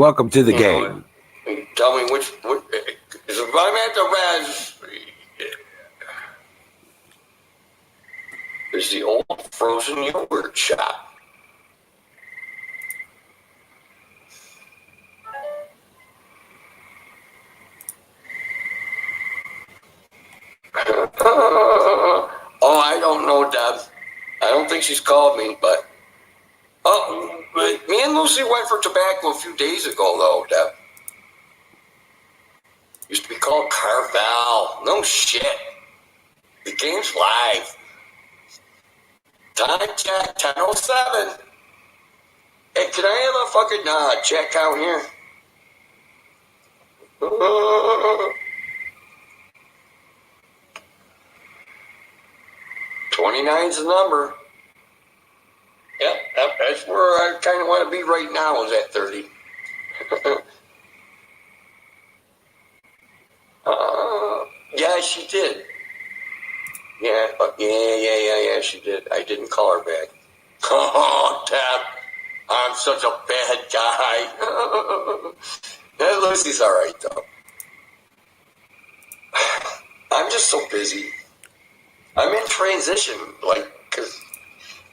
Welcome to the game. Tell me which if I'm at the res, is the old frozen yogurt shop. Oh, I don't know, Deb. I don't think she's called me, but me and Lucy went for tobacco a few days ago, though, Deb. Used to be called Carvel. No shit. The game's live. Time check, 10:07. Hey, can I have a fucking check out here? 29's the number. Yep, that's where I kind of want to be right now, is at 30. Yeah, she did. Yeah, she did. I didn't call her back. Oh, Deb, I'm such a bad guy. Lucy's all right, though. I'm just so busy. I'm in transition, like, because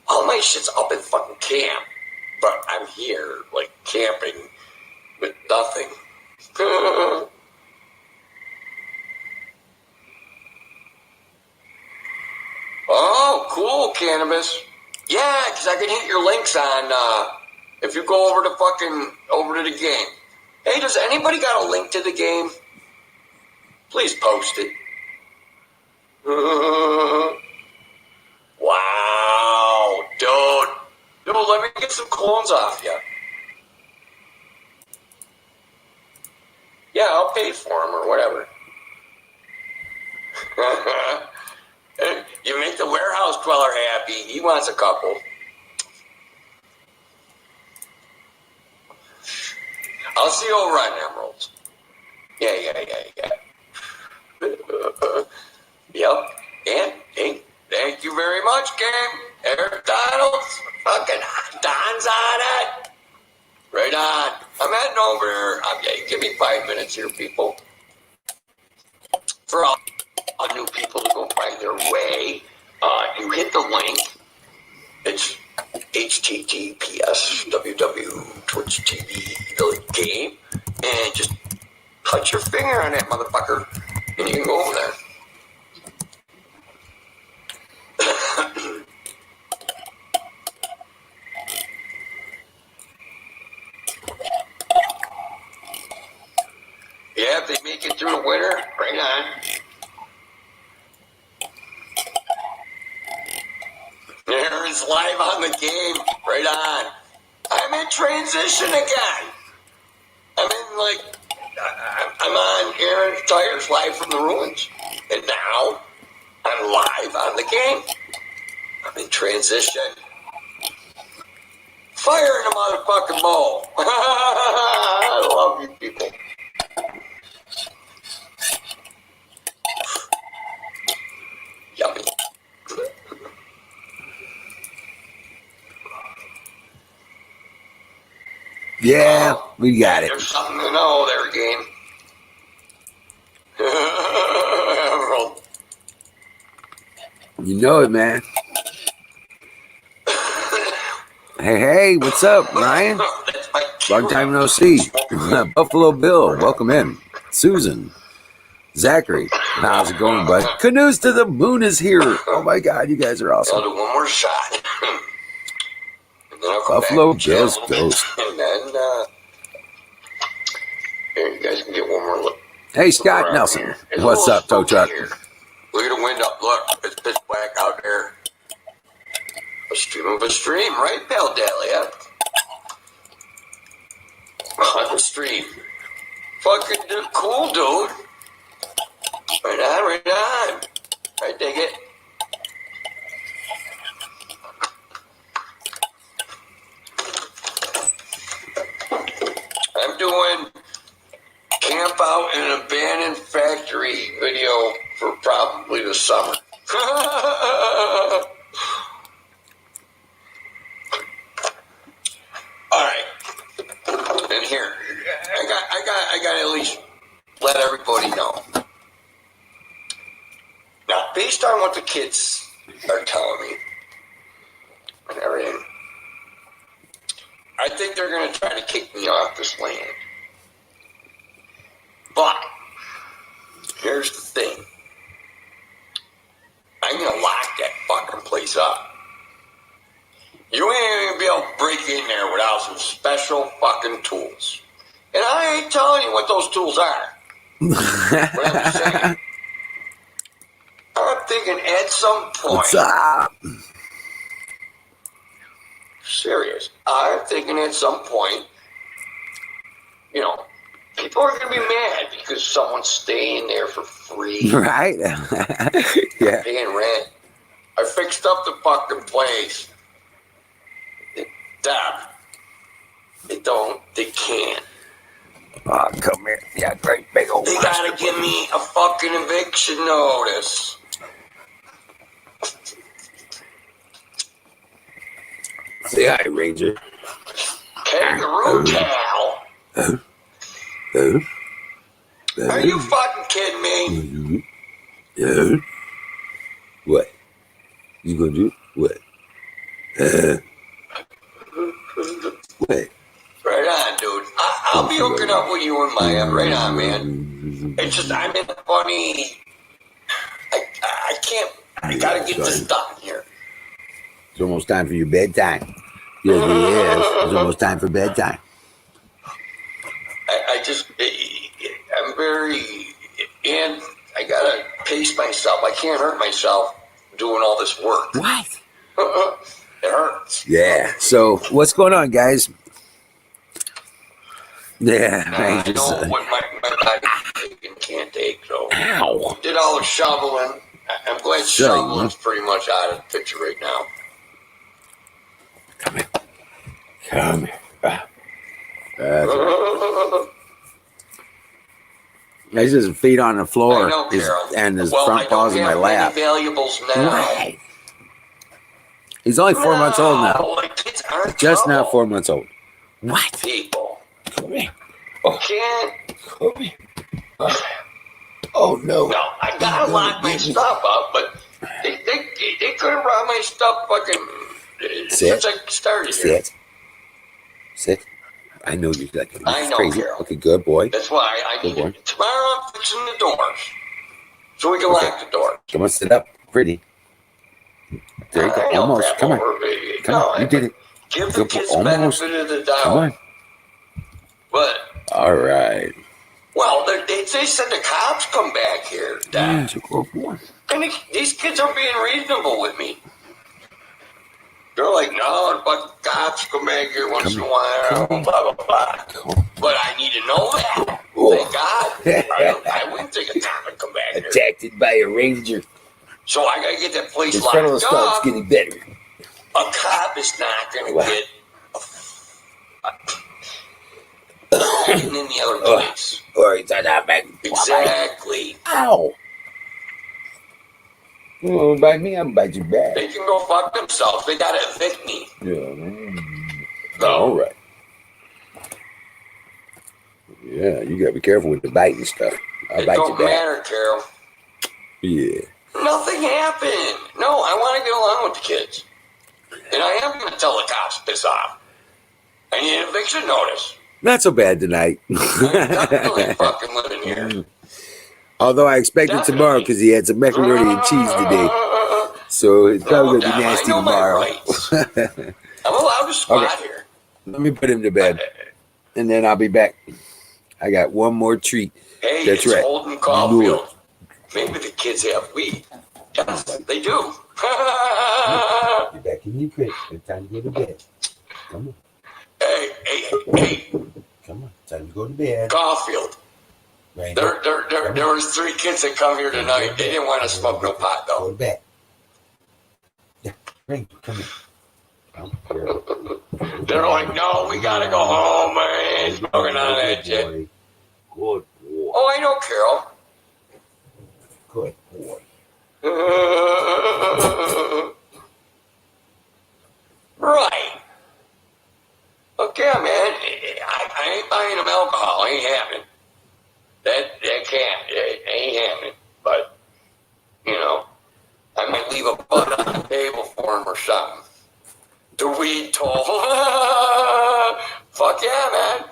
all my shit's up in fucking camp, but I'm here, like, camping with nothing. Oh, cool, Cannabis. Yeah, because I can hit your links on, if you go over to the game. Hey, does anybody got a link to the game? Please post it. Wow, dude, let me get some clones off you. Yeah, I'll pay for them or whatever. You make the warehouse dweller happy. He wants a couple. I'll see you over on Emeralds. Yeah. Yep. And hey, thank you very much, game. Eric Donald's fucking Don's on it. Right on. I'm heading over here. Okay, give me 5 minutes here, people. For all new people to go find their way, you hit the link. It's https www.twitch.tv TheGAME, and just touch your finger on that motherfucker, and you can go over there. Yeah, if they make it through the winter, right on. Aaron's live on the game, right on. I'm in transition again. I'm on Aaron's Tires live from the ruins. And now, I'm live on the game. I'm in transition. Fire in a motherfucking bowl. I love you people. Yummy. Yeah, we got it. There's something to know there, game. You know it, man. Hey, what's up, Ryan? Long time no see. Buffalo Bill, welcome in. Susan, Zachary, how's it going, bud? Canoes to the Moon is here. Oh my God, you guys are awesome. I'll do one more shot. Buffalo Bill's Ghost. And then, here, you guys can get one more look. Hey, Scott Nelson. What's up, tow truck? Here. Look at the window. Look, it's pitch black out there. A stream of a stream, right, Pale Dahlia? On the stream. Fucking cool, dude. Right on. I dig it. I'm doing camp out in an abandoned factory video for probably the summer. All right. And here, I got to at least let everybody know. Now, based on what the kids are telling me and everything, I think they're going to try to kick me off this land. But here's the thing. I'm going to lock that fucking place up. You ain't even be able to break in there without some special fucking tools. And I ain't telling you what those tools are. But I'm saying, I'm thinking at some point. What's up? Serious. I'm thinking at some point, you know, people are going to be mad because someone's staying there for free. Right? Yeah. Paying rent. I fixed up the fucking place. They can't. Oh, come here. Yeah, great big old They gotta give me a fucking eviction notice. Say hi, Ranger. Kangaroo cow. Are you fucking kidding me? Yeah. What? You gonna do? What? What? Right on, dude. I'll be hooking up with you and Maya. Right on, man. It's just I'm in a funny. I can't. I gotta get this done here. It's almost time for your bedtime. Yes, it is. It's almost time for bedtime. I'm very, and I gotta pace myself. I can't hurt myself doing all this work. What? It hurts. Yeah. So what's going on, guys? Yeah, I know what my body can't take. So ow. Did all the shoveling. I'm glad shoveling's pretty much out of the picture right now. Come here. Come here. He's just feet on the floor. I know, Carol. And his front paws in my lap. Valuables now. Right. He's only 4 months old now. Kids aren't Just trouble. now 4 months old. What? People. Come here. Oh. Can't. Come here. Oh, no. No, I gotta lock my stuff up, but they could have brought my stuff fucking since I started here. Sit. I know you're like I know, crazy. Carol. Okay, good boy. That's why I need to. Tomorrow I'm fixing the doors. So we can lock the door. Come on, sit up. Pretty. There you go. Almost. Come on. Come on. You did it. Give the kids the benefit of the doubt. Come on. But. All right. Well, they said the cops come back here, Dad. Yeah, and these kids are being reasonable with me. They're like, no, the fucking cops come back here once in a while, blah, blah, blah. But I need to know that. Thank God. I wouldn't think a cop would come back here. Attacked by a ranger. So I got to get that place His locked federal up. starts getting better. A cop is not going to get in the other place. Or he's on that back. Exactly. Ow. You won't bite me, I'll bite you back. They can go fuck themselves. They got to evict me. Yeah. All right. Yeah, you got to be careful with the biting stuff. I'll bite you back. It don't matter, Carol. Yeah. Nothing happened. No, I want to get along with the kids. And I am going to tell the cops, piss off. I need an eviction notice. Not so bad tonight. I'm definitely fucking living here. Although I expect it tomorrow because he had some macaroni and cheese today. So it's probably going to be nasty tomorrow. I'm allowed to squat here. Let me put him to bed. And then I'll be back. I got one more treat. Hey, that's it's right. Holden Caulfield. Maybe the kids have weed. Yes, they do. You're back in your crib. It's time to go to bed. Come on. Hey. Come on. Time to go to bed. Caulfield. Right. There was 3 kids that come here tonight. They didn't want to smoke no pot, though. Go to bed. Yeah. Ring. Come here. They're like, no, we got to go home, man. Smoking on that shit. Good boy. Oh, I know, Carol. Good boy. Right. Okay, man. I ain't buying them alcohol. Ain't happening. That can't. It ain't happening. But, you know, I might leave a butt on the table for him or something. The weed toll. Fuck yeah, man.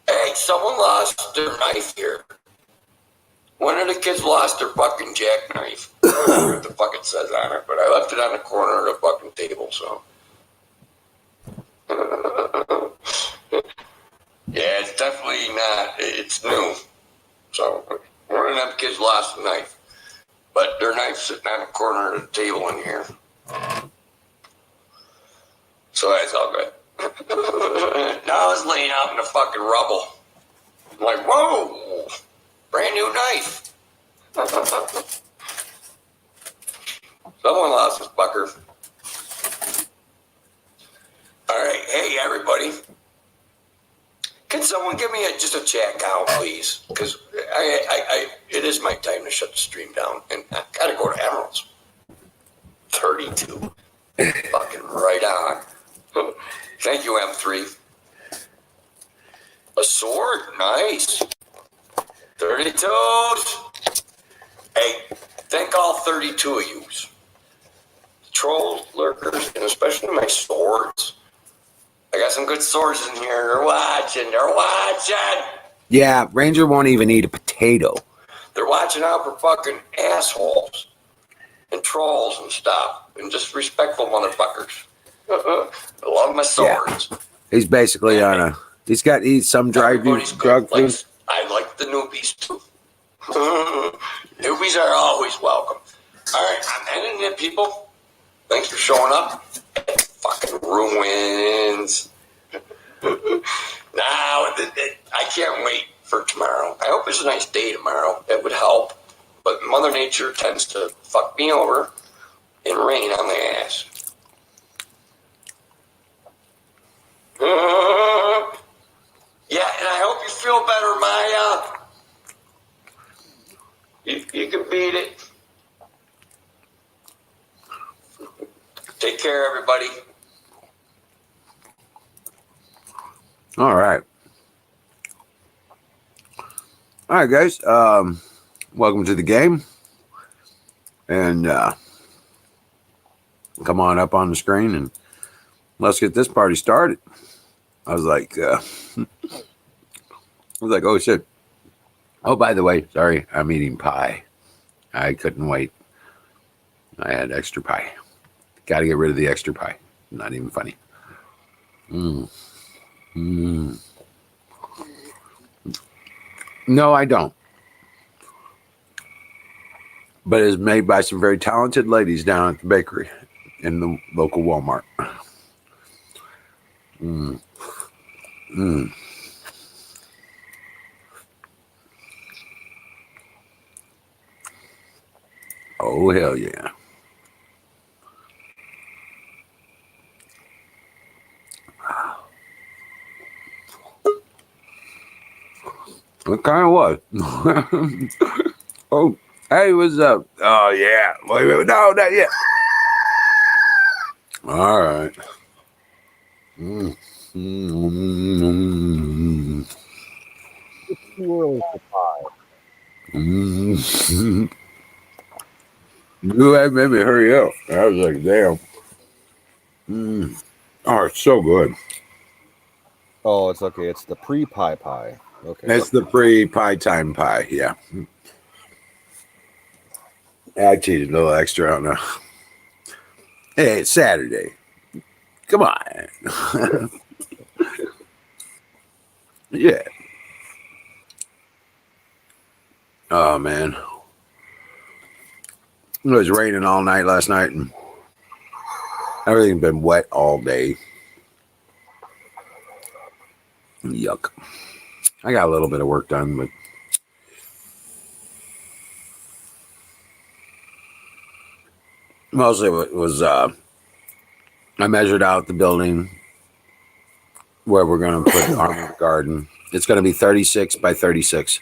Hey, someone lost their knife here. One of the kids lost their fucking jackknife. I don't know what the fuck it says on it, but I left it on the corner of the fucking table, so. Yeah, it's definitely not. It's new. So, one of them kids lost a knife. But their knife's sitting on the corner of the table in here. So that's all good. Now I was laying out in the fucking rubble. I'm like, whoa! Brand new knife. Someone lost his fucker. All right, hey everybody. Can someone give me just a chat count, please? Because it is my time to shut the stream down, and I gotta go to Emeralds. 32. Fucking right on. Thank you, M3. A sword, nice. 32s. Hey, thank all 32 of you. Trolls, lurkers, and especially my swords. I got some good swords in here. They're watching. Yeah, Ranger won't even eat a potato. They're watching out for fucking assholes and trolls and stuff and just respectful motherfuckers. I love my swords. Yeah. He's basically on a. He's got some drug food. I like the newbies too. Newbies are always welcome. All right, I'm ending it, people. Thanks for showing up. Fucking ruins. I can't wait for tomorrow. I hope it's a nice day tomorrow. It would help. But Mother Nature tends to fuck me over and rain on my ass. Yeah, and I hope you feel better, Maya. You can beat it. Take care, everybody. All right. All right, guys. Welcome to the game. And come on up on the screen and let's get this party started. I was like, oh shit. Oh, by the way, sorry, I'm eating pie. I couldn't wait. I had extra pie. Got to get rid of the extra pie. Not even funny. No, I don't. But it's made by some very talented ladies down at the bakery in the local Walmart. Oh, hell yeah. It kind of was. Oh, hey, what's up? Oh, yeah. Wait, no, not yet. All right. It's too early for pie. You had made me hurry up. I was like, damn. Oh, it's so good. Oh, it's okay. It's the pre-pie pie. Okay. That's the pre-pie time pie, yeah. I cheated a little extra. I don't know. Hey, it's Saturday. Come on. Yeah. Oh, man. It was raining all night last night, and everything's been wet all day. Yuck. I got a little bit of work done, but mostly it was, I measured out the building where we're going to put Armored Garden. It's going to be 36 by 36.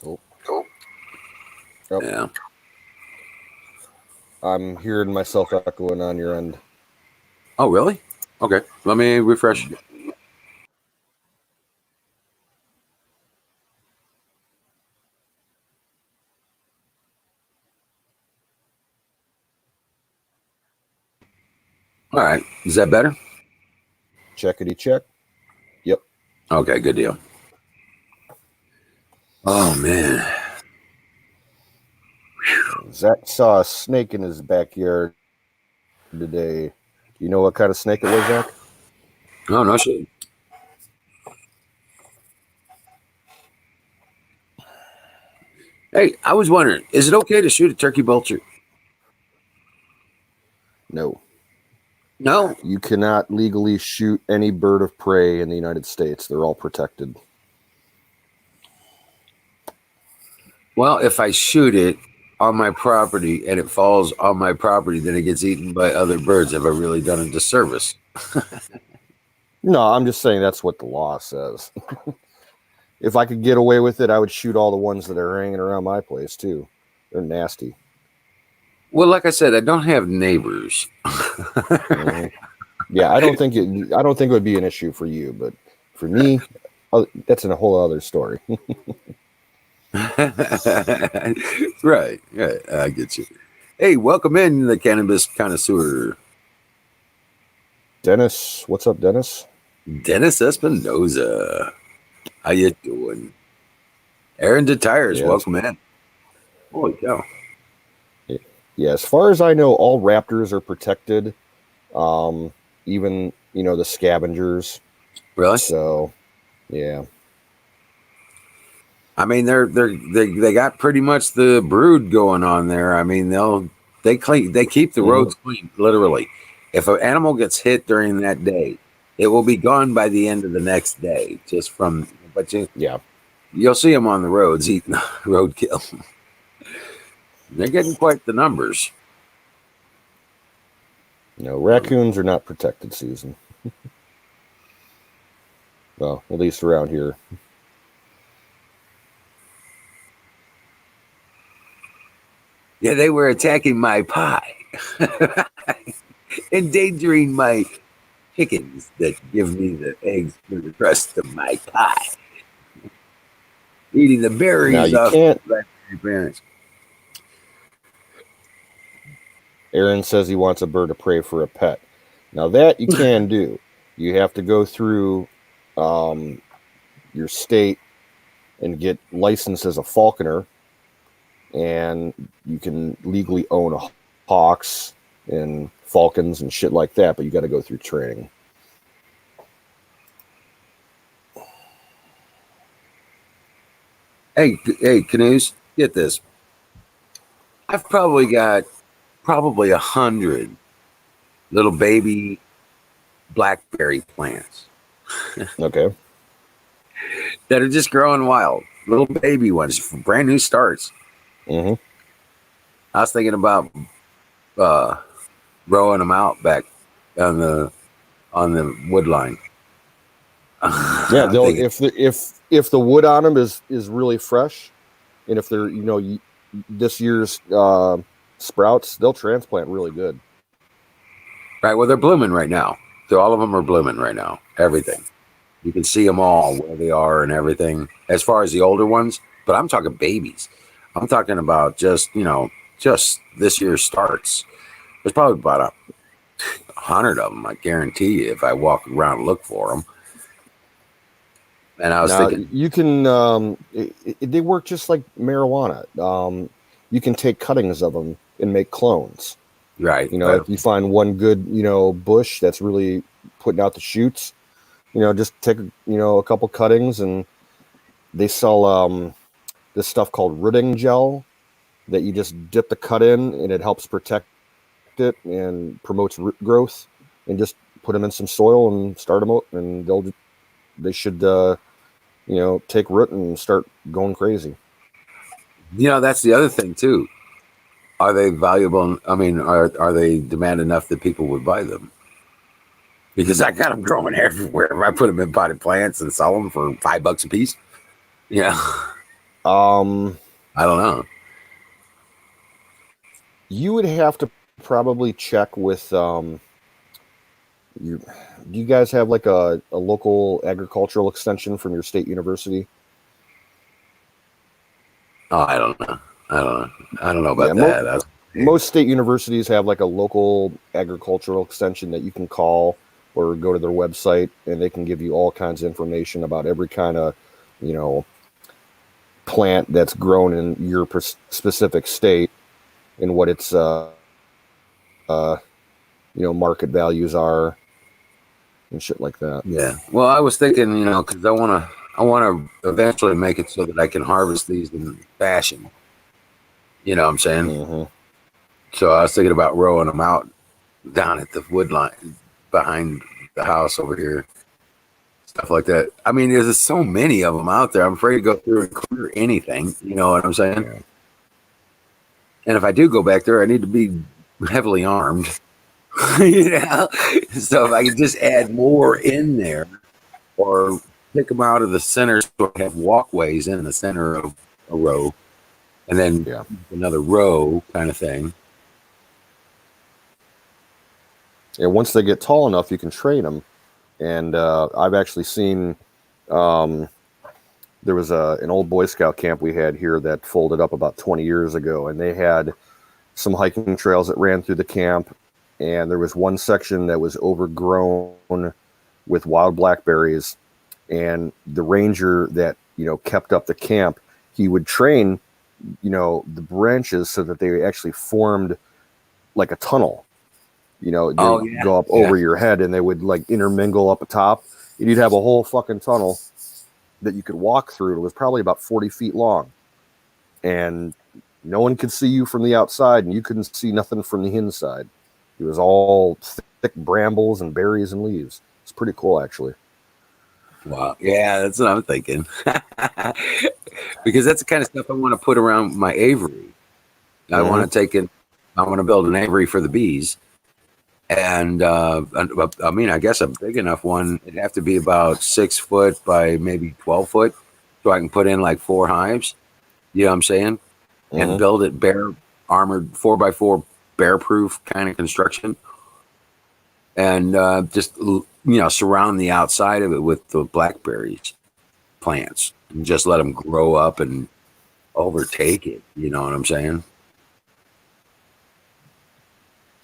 Cool. Yep. Yeah. I'm hearing myself echoing on your end. Oh, really? Okay. Let me refresh. All right. Is that better? Checkity check. Yep. Okay, good deal. Oh, man. Zach saw a snake in his backyard today. You know what kind of snake it was, Zach? Oh, no shit. Hey, I was wondering, is it okay to shoot a turkey vulture? No. No. You cannot legally shoot any bird of prey in the United States. They're all protected. Well, if I shoot it on my property and it falls on my property, then it gets eaten by other birds. Have I really done a disservice? No, I'm just saying that's what the law says. If I could get away with it, I would shoot all the ones that are hanging around my place too. They're nasty. Well, like I said, I don't have neighbors. Mhm. Yeah, I don't think it would be an issue for you, but for me, that's a whole other story. Right. I get you. Hey, welcome in the cannabis connoisseur, Dennis, what's up, Dennis? Dennis Espinoza. How you doing? Aaron DeTires, Yes. welcome in. Holy cow. Yeah, as far as I know, all raptors are protected. Even the scavengers. Really? So, yeah. I mean, they got pretty much the brood going on there. I mean, they keep the roads clean, literally. If an animal gets hit during that day, it will be gone by the end of the next day. You'll see them on the roads eating roadkill. They're getting quite the numbers. No, raccoons are not protected, Susan. Well, at least around here. Yeah, they were attacking my pie, endangering my chickens that give me the eggs for the rest of my pie. Eating the berries Now, you off can't. my parents. Aaron says he wants a bird of prey for a pet. Now, that you can do. You have to go through your state and get licensed as a falconer, and you can legally own hawks and falcons and shit like that, but you got to go through training. Hey, Canoes, get this. I've probably got 100 little baby blackberry plants Okay. that are just growing wild. Little baby ones, brand new starts. Mm-hmm. I was thinking about growing them out back on the wood line. Yeah, they'll if the wood on them is really fresh, and if they're this year's sprouts, they'll transplant really good. Right. Well, they're blooming right now. So all of them are blooming right now. Everything. You can see them all where they are and everything. As far as the older ones, but I'm talking babies. I'm talking about just this year's starts. There's probably about 100 of them. I guarantee you, if I walk around and look for them. And I was thinking, you can they work just like marijuana. You can take cuttings of them and make clones. right? If you find one good bush that's really putting out the shoots, just take a couple cuttings, and they sell this stuff called rooting gel that you just dip the cut in, and it helps protect it and promotes root growth. And just put them in some soil and start them out, and they should take root and start going crazy. That's the other thing too. Are they valuable? I mean, are they demand enough that people would buy them? Because I got them growing everywhere. I put them in potted plants and sell them for $5 a piece. Yeah. I don't know. You would have to probably check with do you guys have like a local agricultural extension from your state university? Oh, I don't know. I don't know about that. most state universities have like a local agricultural extension that you can call or go to their website, and they can give you all kinds of information about every kind of, plant that's grown in your specific state and what its market values are and shit like that. Yeah. Well, I was thinking, because I want to eventually make it so that I can harvest these in fashion. You know what I'm saying? Mm-hmm. So I was thinking about rowing them out down at the wood line behind the house over here, stuff like that. I mean, there's so many of them out there. I'm afraid to go through and clear anything. You know what I'm saying? Yeah. And if I do go back there, I need to be heavily armed. So if I could just add more in there, or pick them out of the center, so I have walkways in the center of a row, and then another row kind of thing. And once they get tall enough, you can train them. And I've actually seen, there was an old Boy Scout camp we had here that folded up about 20 years ago, and they had some hiking trails that ran through the camp, and there was one section that was overgrown with wild blackberries, and the ranger that kept up the camp, he would train the branches so that they actually formed like a tunnel. They go up over your head, and they would like intermingle up atop, and you'd have a whole fucking tunnel that you could walk through. It was probably about 40 feet long, and no one could see you from the outside, and you couldn't see nothing from the inside. It was all thick brambles and berries and leaves. It's pretty cool, actually. Wow. Yeah, that's what I'm thinking. Because that's the kind of stuff I want to put around my aviary. I want to take it. I want to build an aviary for the bees. And I mean, I guess a big enough one, it'd have to be about 6 foot by maybe 12 foot, so I can put in like 4 hives. You know what I'm saying? And build it armored 4x4 bear proof kind of construction, and just surround the outside of it with the blackberries plants, and just let them grow up and overtake it. You know what I'm saying?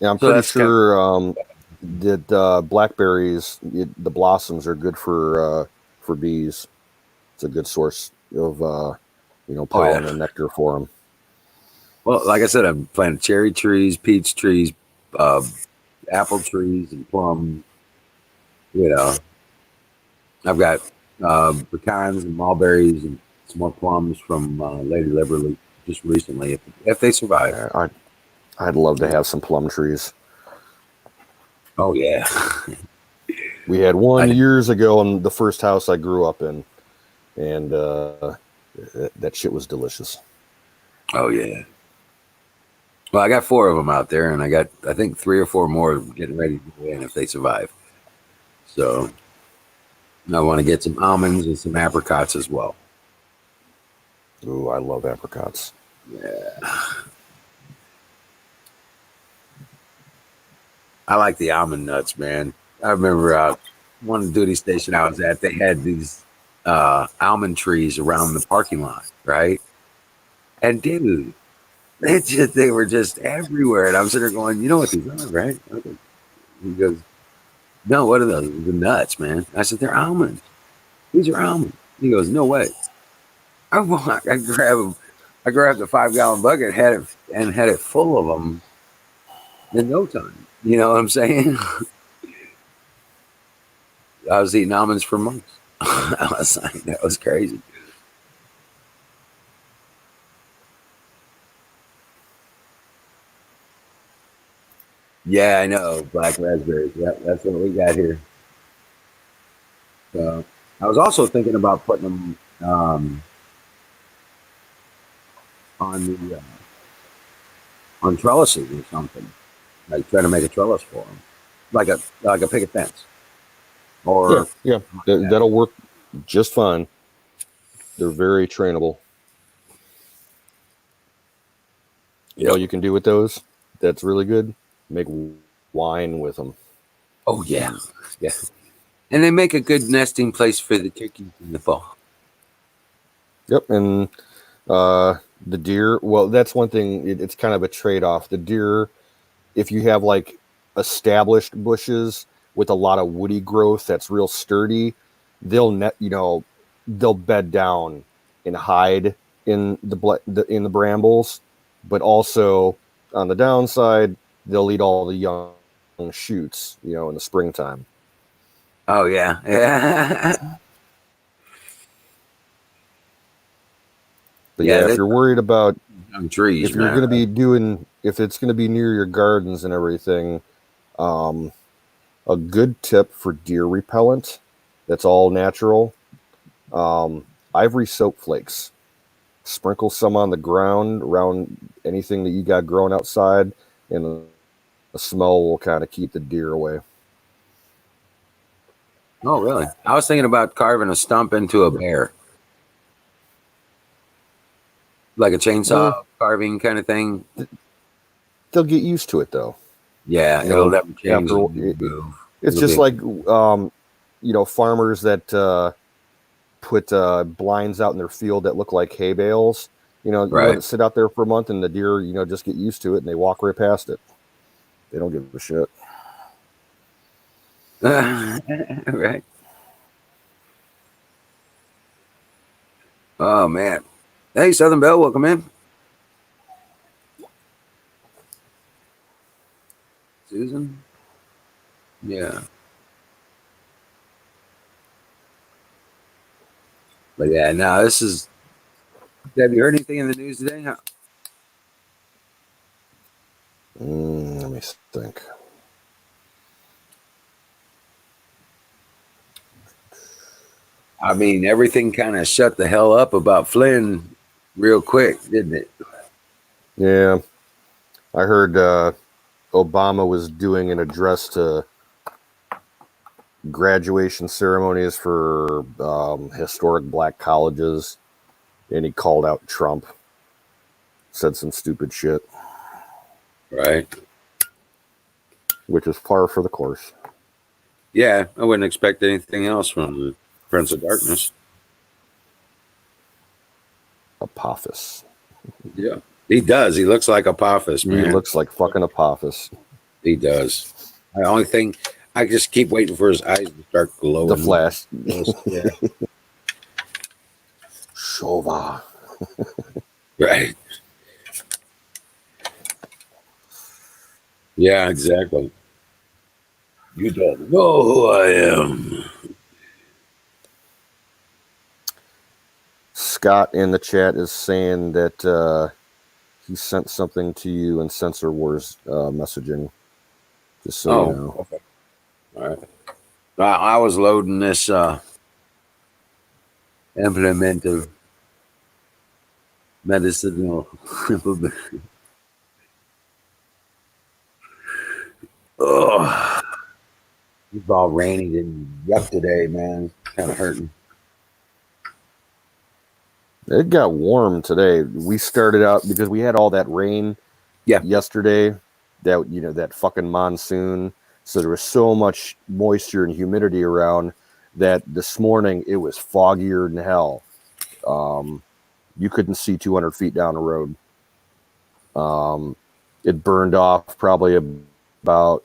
Yeah, I'm pretty sure that blackberries, the blossoms are good for bees. It's a good source of pollen and nectar for them. Well, like I said, I'm planting cherry trees, peach trees, apple trees, and plum. I've got pecans and mulberries and some more plums from Lady Liberty just recently, if they survive. Yeah, I'd love to have some plum trees. Oh, yeah. We had one years ago in the first house I grew up in, and that shit was delicious. Oh, yeah. Well, I got 4 of them out there, and I think 3 or 4 more getting ready to go in if they survive. So I want to get some almonds and some apricots as well. Ooh, I love apricots. Yeah. I like the almond nuts, man. I remember one duty station I was at, they had these almond trees around the parking lot, right? And dude, they were just everywhere. And I'm sitting there going, you know what these are, right? He goes, no, what are those? The nuts, man. I said, they're almonds. These are almonds. He goes, no way. I grabbed them. I grabbed the 5-gallon bucket, had it full of them in no time. You know what I'm saying? I was eating almonds for months. I was like, that was crazy. Yeah, I know. Black raspberries. Yeah, that's what we got here. So I was also thinking about putting them on trellises or something. Like trying to make a trellis for them, like a picket fence. Or that'll work just fine. They're very trainable. You know what you can do with those? That's really good. Make wine with them. Oh yeah, yeah. And they make a good nesting place for the turkeys in the fall. Yep, and The deer, well, that's one thing. It's kind of a trade-off. The deer, if you have like established bushes with a lot of woody growth that's real sturdy, they'll bed down and hide in in the brambles, but also on the downside, they'll eat all the young shoots, in the springtime. Oh yeah, yeah, But yeah. yeah, if They're you're worried about young trees, if you're man. going to be doing if it's going to be near your gardens and everything, um, a good tip for deer repellent that's all natural, ivory soap flakes. Sprinkle some on the ground around anything that you got growing outside, and the smell will kind of keep the deer away. Oh really? I was thinking about carving a stump into a bear, like a chainsaw Mm, carving kind of thing. they'll get used to it though. Yeah, it'll never change. After It'll move. it's It'll just be like farmers that put blinds out in their field that look like hay bales. You let right. it sit out there for a month, and the deer, just get used to it, and they walk right past it. They don't give a shit. Right. Oh man. Hey, Southern Belle, welcome in. Susan. Yeah. But yeah, no, this is. Have you heard anything in the news today? Let me think. I mean, everything kind of shut the hell up about Flynn real quick, didn't it? Yeah, I heard Obama was doing an address to graduation ceremonies for historic black colleges, and he called out Trump, said some stupid shit, Right. which is par for the course. Yeah, I wouldn't expect anything else from the Prince of Darkness. Apophis. Yeah. He does. He looks like Apophis, He man. looks like fucking Apophis. He does. The only thing, I just keep waiting for his eyes to start glowing. The Flash. Yeah. Shova. Right. Yeah, exactly. You don't know who I am. Scott in the chat is saying that he sent something to you in Sensor Wars messaging. Just so you know. Okay. All right. I was loading this implement of medicinal. Oh, it's all rainy and rough today, man. Kind of hurting. It got warm today. We started out because we had all that rain yesterday, that fucking monsoon. So there was so much moisture and humidity around that this morning it was foggier than hell. You couldn't see 200 feet down the road. It burned off probably about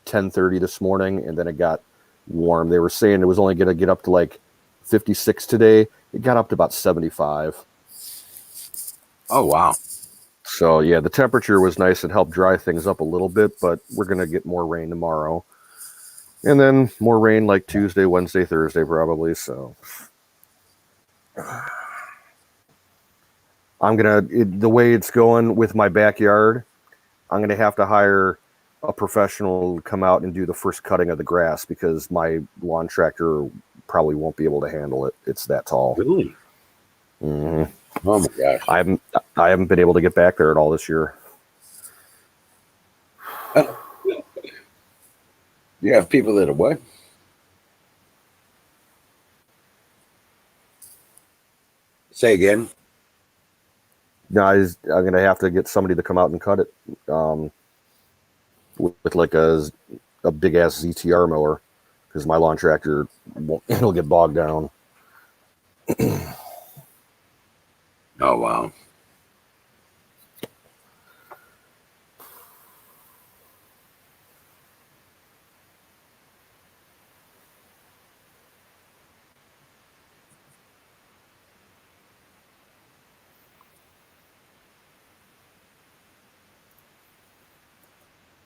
10:30 this morning, and then it got warm. They were saying it was only going to get up to like 56 today. It got up to about 75. Oh, wow. So, yeah, the temperature was nice and helped dry things up a little bit, but we're going to get more rain tomorrow. And then more rain like Tuesday, Wednesday, Thursday, probably. So, the way it's going with my backyard, I'm going to have to hire a professional to come out and do the first cutting of the grass because my lawn tractor probably won't be able to handle it. It's that tall. Really? Mm-hmm. Oh my gosh. I haven't been able to get back there at all this year. You have people that are what? Say again. No, I'm going to have to get somebody to come out and cut it with like a big ass ZTR mower because my lawn tractor it'll get bogged down. Oh wow.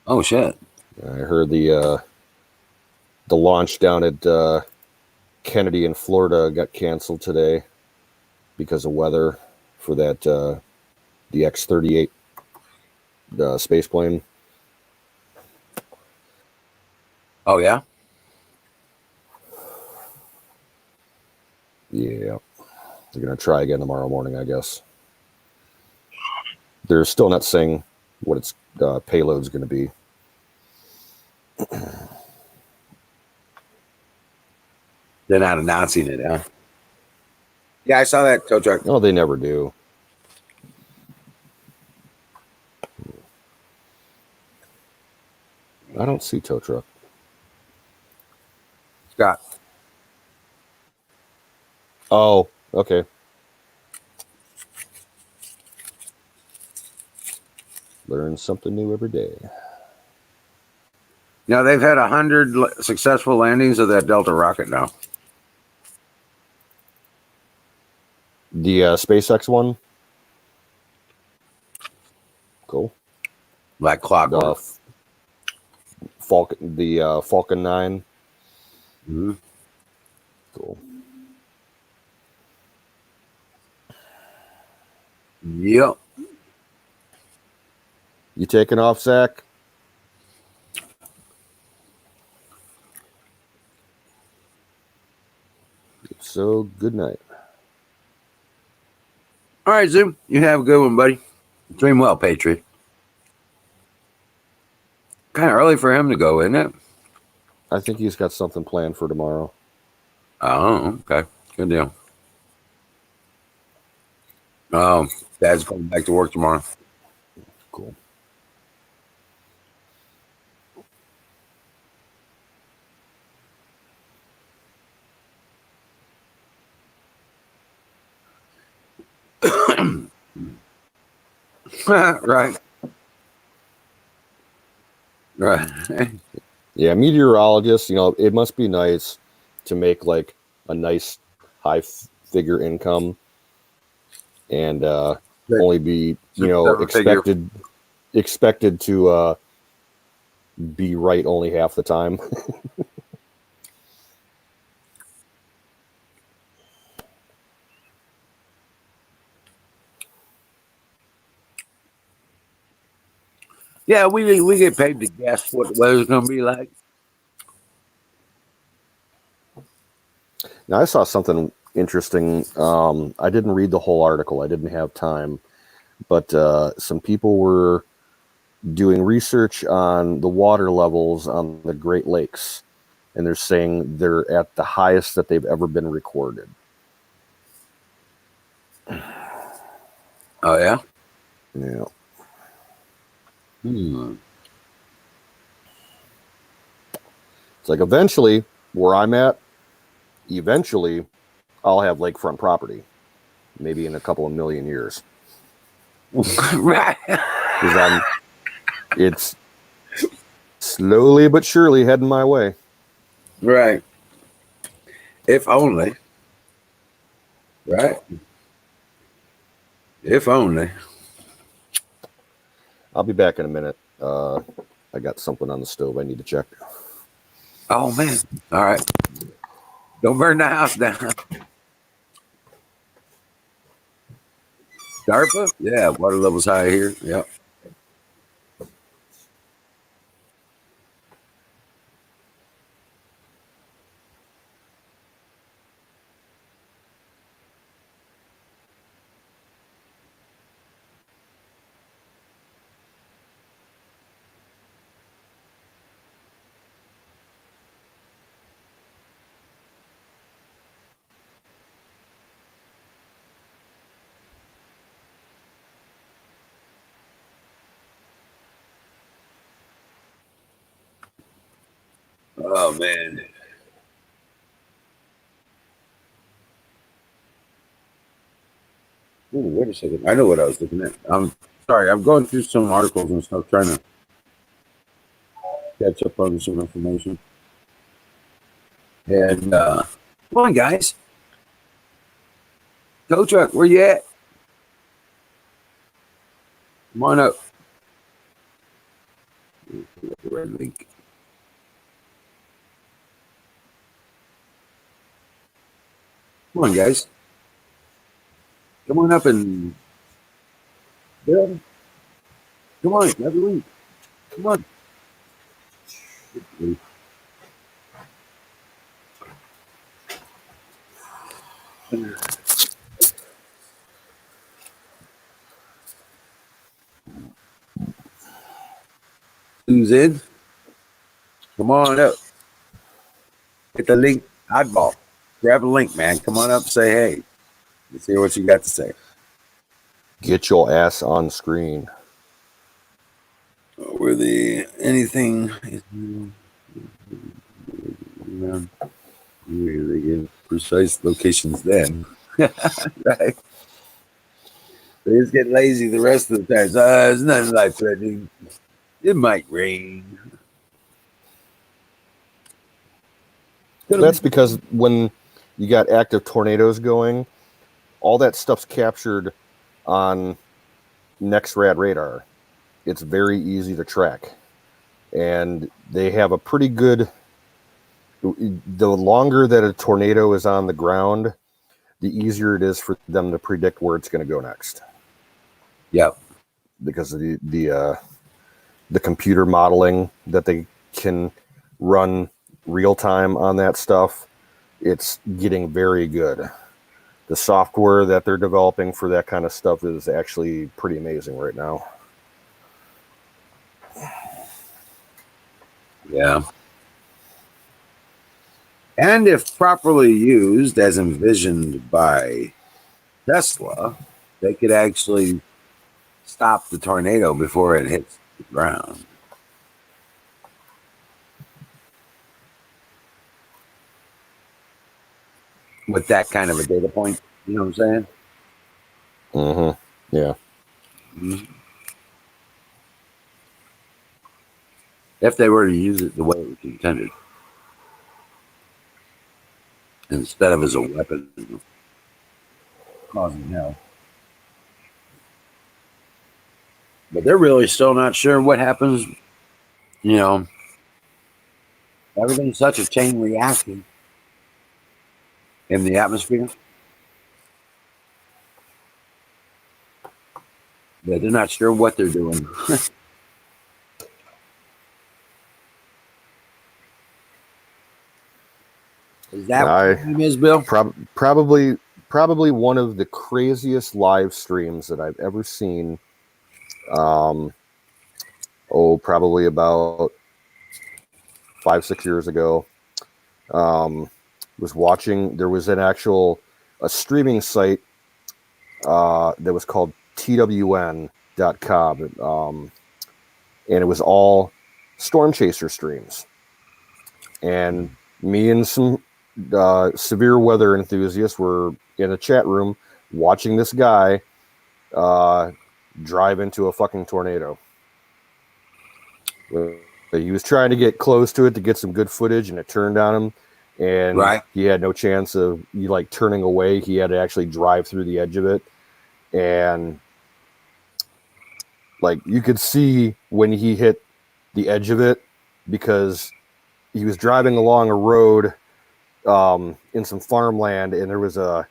Oh shit! I heard the launch down at Kennedy in Florida got canceled today because of weather for that the X-38 space plane. Oh yeah. Yeah, they're gonna try again tomorrow morning, I guess. They're still not saying what its payload's going to be. They're not announcing it, huh? Yeah, I saw that tow truck. No, they never do. I don't see tow truck. Scott. Oh, okay. Learn something new every day. Now they've had 100 successful landings of that Delta rocket now. The SpaceX one. Cool. Like clockwork. The Falcon 9. Mm-hmm. Cool. Yep. You taking off, Zach? So, good night. All right, Zoom. You have a good one, buddy. Dream well, Patriot. Kind of early for him to go, isn't it? I think he's got something planned for tomorrow. Oh, okay. Good deal. Dad's going back to work tomorrow. Cool. Right. Right. Yeah, meteorologists, it must be nice to make like a nice high figure income and only be, expected to be right only half the time. Yeah, we get paid to guess what the weather's going to be like. Now, I saw something interesting. I didn't read the whole article. I didn't have time. But some people were doing research on the water levels on the Great Lakes. And they're saying they're at the highest that they've ever been recorded. Oh, yeah? Yeah. It's like eventually, where I'm at, I'll have lakefront property. Maybe in a couple of million years. Right. Because it's slowly but surely heading my way. Right. If only. Right. If only. I'll be back in a minute. I got something on the stove I need to check. Oh, man. All right. Don't burn the house down. DARPA? Yeah, water level's high here. Yep. Oh, man. Ooh, wait a second. I know what I was looking at. I'm sorry. I'm going through some articles and stuff, trying to catch up on some information. And come on, guys. Tow truck, where you at? Come on up. Discord link. Come on, guys. Come on up and Bill. Come on, grab the link. Come on. Who's in? Come on up. Hit the link. Oddball. Grab a link, man. Come on up. Say hey. Let's hear what you got to say. Get your ass on screen. Were the anything? They give precise locations then. Right. They just get lazy the rest of the time. It's nothing life threatening. It might rain. That's because when you got active tornadoes going, all that stuff's captured on NextRad radar. It's very easy to track. And they have a pretty good... The longer that a tornado is on the ground, the easier it is for them to predict where it's going to go next. Yep. Because of the computer modeling that they can run real time on that stuff, it's getting very good. The software that they're developing for that kind of stuff is actually pretty amazing right now. Yeah. And if properly used as envisioned by Tesla, they could actually stop the tornado before it hits the ground. With that kind of a data point, you know what I'm saying? Mm-hmm. Yeah. Mm-hmm. If they were to use it the way it was intended, instead of as a weapon causing hell. But they're really still not sure what happens. You know, everything's such a chain reaction in the atmosphere that they're not sure what they're doing. Is that what your name is, Bill? Probably one of the craziest live streams that I've ever seen. Probably about 5-6 years ago. Was watching. There was a streaming site that was called TWN.com, and it was all Storm Chaser streams. And me and some severe weather enthusiasts were in a chat room watching this guy drive into a fucking tornado. He was trying to get close to it to get some good footage, and it turned on him, and he had no chance of turning away. He had to actually drive through the edge of it, and you could see when he hit the edge of it, because he was driving along a road in some farmland, and there was a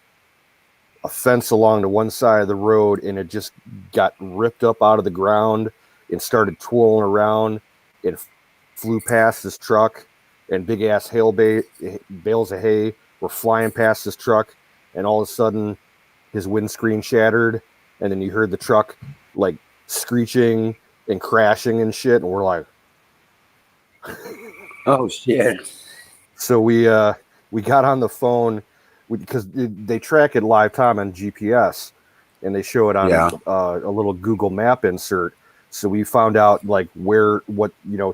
fence along to one side of the road, and it just got ripped up out of the ground and started twirling around. It flew past his truck, and big ass bales of hay were flying past his truck, and all of a sudden his windscreen shattered, and then you heard the truck screeching and crashing and shit, and we're like, oh shit. So we got on the phone because they track it live time on GPS, and they show it on a little Google map insert. So we found out what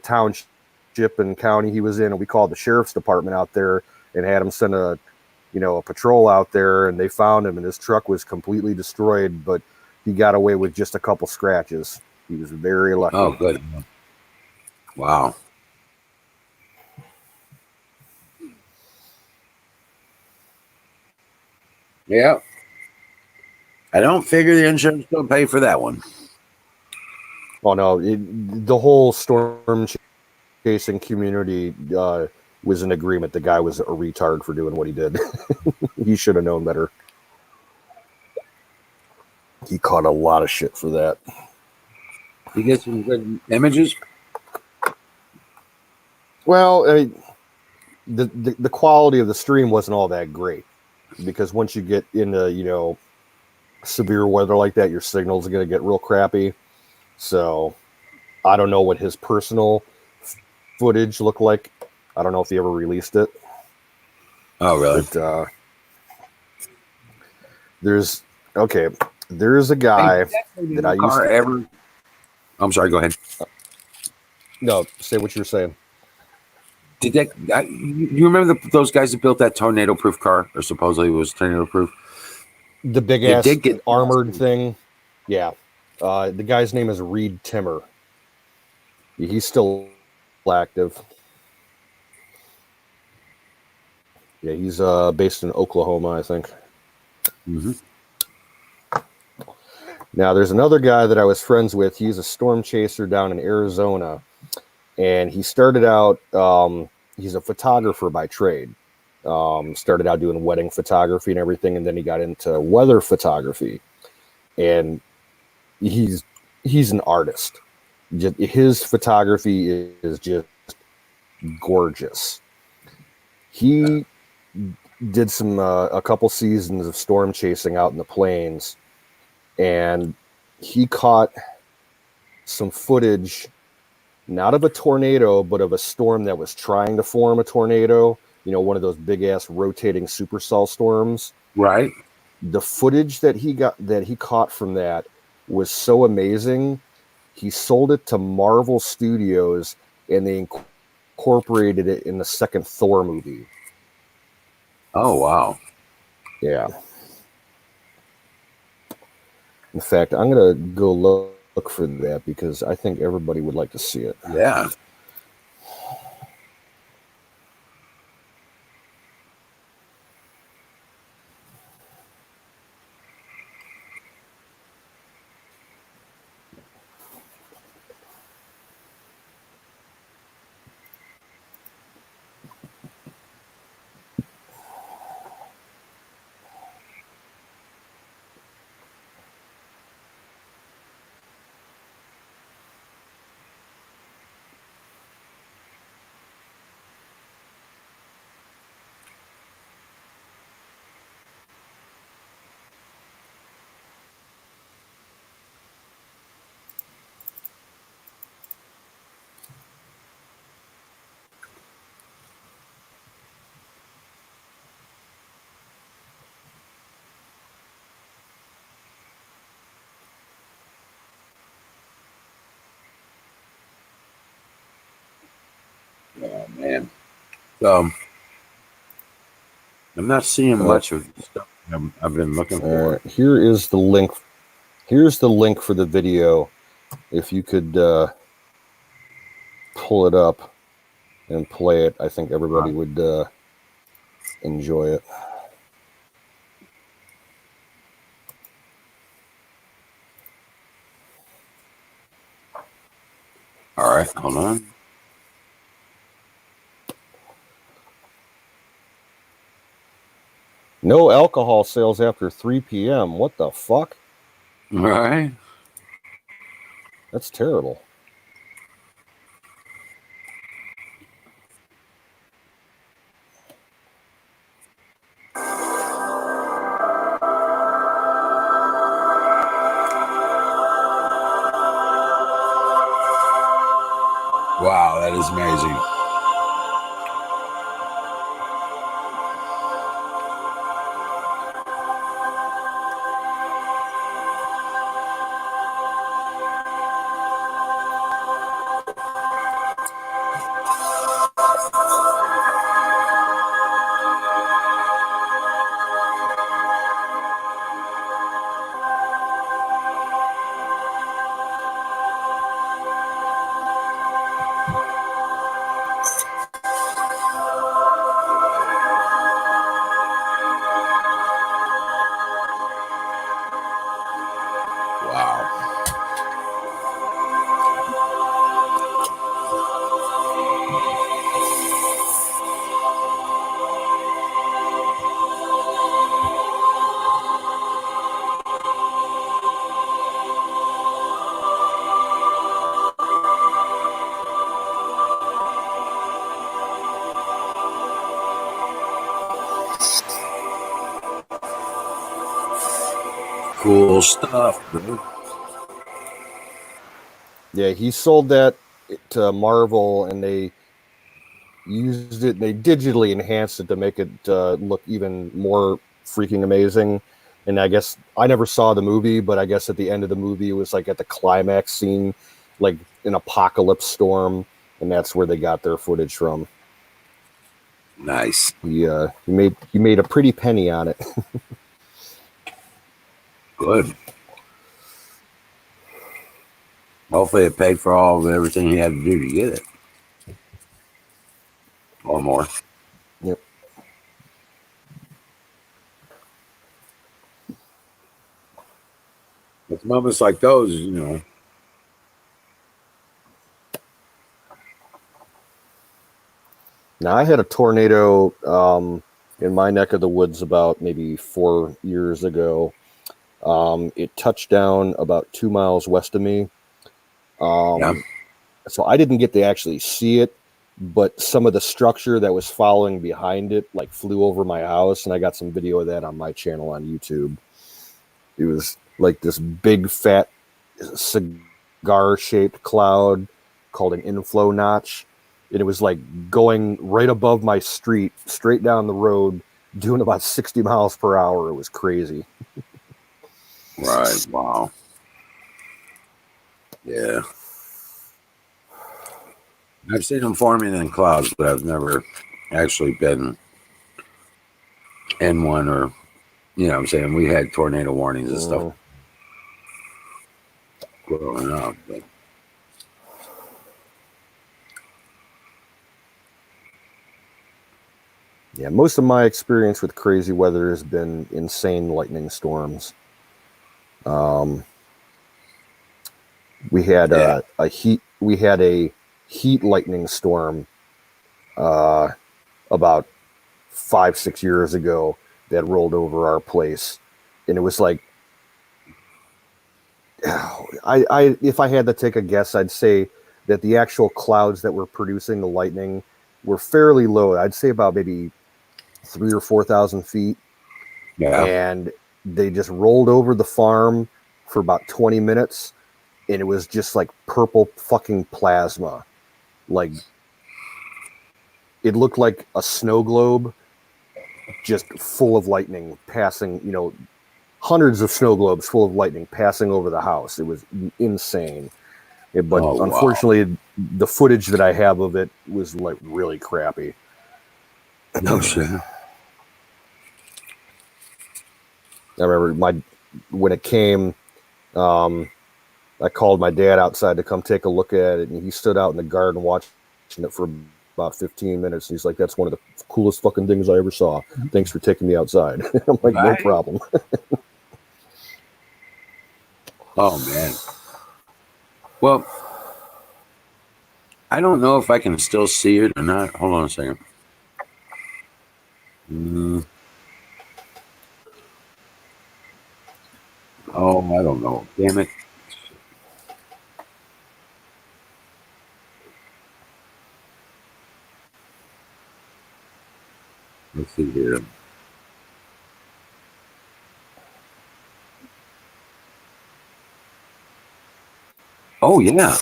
township and county he was in, and we called the sheriff's department out there and had them send a patrol out there, and they found him, and his truck was completely destroyed, but he got away with just a couple scratches. He was very lucky. Oh, good. Wow. Yeah. I don't figure the insurance will pay for that one. Oh no, the whole storm chasing community was in agreement. The guy was a retard for doing what he did. He should have known better. He caught a lot of shit for that. You get some good images. Well, I mean, the quality of the stream wasn't all that great because once you get into severe weather like that, your signal's going to get real crappy. So I don't know what his personal footage looked like. I don't know if he ever released it. Oh, really? But there's a guy that I used to. I'm sorry. Go ahead. No, say what you're saying. Did that? You remember those guys that built that tornado-proof car, or supposedly it was tornado-proof? The big It ass did get armored thing. Yeah. The guy's name is Reed Timmer. He's still active. Yeah, he's based in Oklahoma, I think. Mm-hmm. Now, there's another guy that I was friends with. He's a storm chaser down in Arizona. And he started out, he's a photographer by trade. Started out doing wedding photography and everything, and then he got into weather photography. And he's an artist. His photography is just gorgeous. He did a couple seasons of storm chasing out in the plains, and he caught some footage, not of a tornado, but of a storm that was trying to form a tornado. One of those big ass rotating supercell storms. Right. The footage that he caught from that was so amazing. He sold it to Marvel Studios, and they incorporated it in the second Thor movie. Oh, wow. Yeah. In fact, I'm going to go look for that because I think everybody would like to see it. Yeah. Oh, man. I'm not seeing much of the stuff I've been looking for. Here is the link. Here's the link for the video. If you could pull it up and play it, I think everybody would enjoy it. All right, hold on. No alcohol sales after 3 p.m. What the fuck? All right. That's terrible. Wow, that is amazing. Cool stuff, bro. Yeah, he sold that to Marvel, and they used it. They digitally enhanced it to make it look even more freaking amazing. And I guess I never saw the movie, but I guess at the end of the movie, it was like at the climax scene, like an apocalypse storm, and that's where they got their footage from. Nice. He made a pretty penny on it. Good. Hopefully it paid for all of everything he had to do to get it. Or more. Yep. It's moments like those, you know. Now I had a tornado in my neck of the woods about maybe 4 years ago. It touched down about 2 miles west of me. Yeah. So I didn't get to actually see it, but some of the structure that was following behind it like flew over my house, and I got some video of that on my channel on YouTube. It was like this big fat cigar shaped cloud called an inflow notch, and it was like going right above my street straight down the road doing about 60 miles per hour. It was crazy. Right. Wow. Yeah. I've seen them forming in clouds, but I've never actually been in one, or, you know what I'm saying? We had tornado warnings and stuff growing up. But Yeah, most of my experience with crazy weather has been insane lightning storms. We had yeah. a heat lightning storm about 5 6 years ago that rolled over our place, and it was like I if I had to take a guess, I'd say that the actual clouds that were producing the lightning were fairly low. I'd say about maybe 3 or 4,000 feet, Yeah. and they just rolled over the farm for about 20 minutes, and it was just like purple fucking plasma. Like it looked like a snow globe just full of lightning passing, hundreds of snow globes full of lightning passing over the house. It was insane. But Oh, wow. unfortunately, the footage that I have of it was like really crappy. No shit. I remember when it came, I called my dad outside to come take a look at it, and he stood out in the garden watching it for about 15 minutes. And he's like, "That's one of the coolest fucking things I ever saw. Thanks for taking me outside." I'm like, "No Right? problem." Oh, man. Well, I don't know if I can still see it or not. Hold on a second. Oh, I don't know. Damn it. Let's see here. Oh, yeah.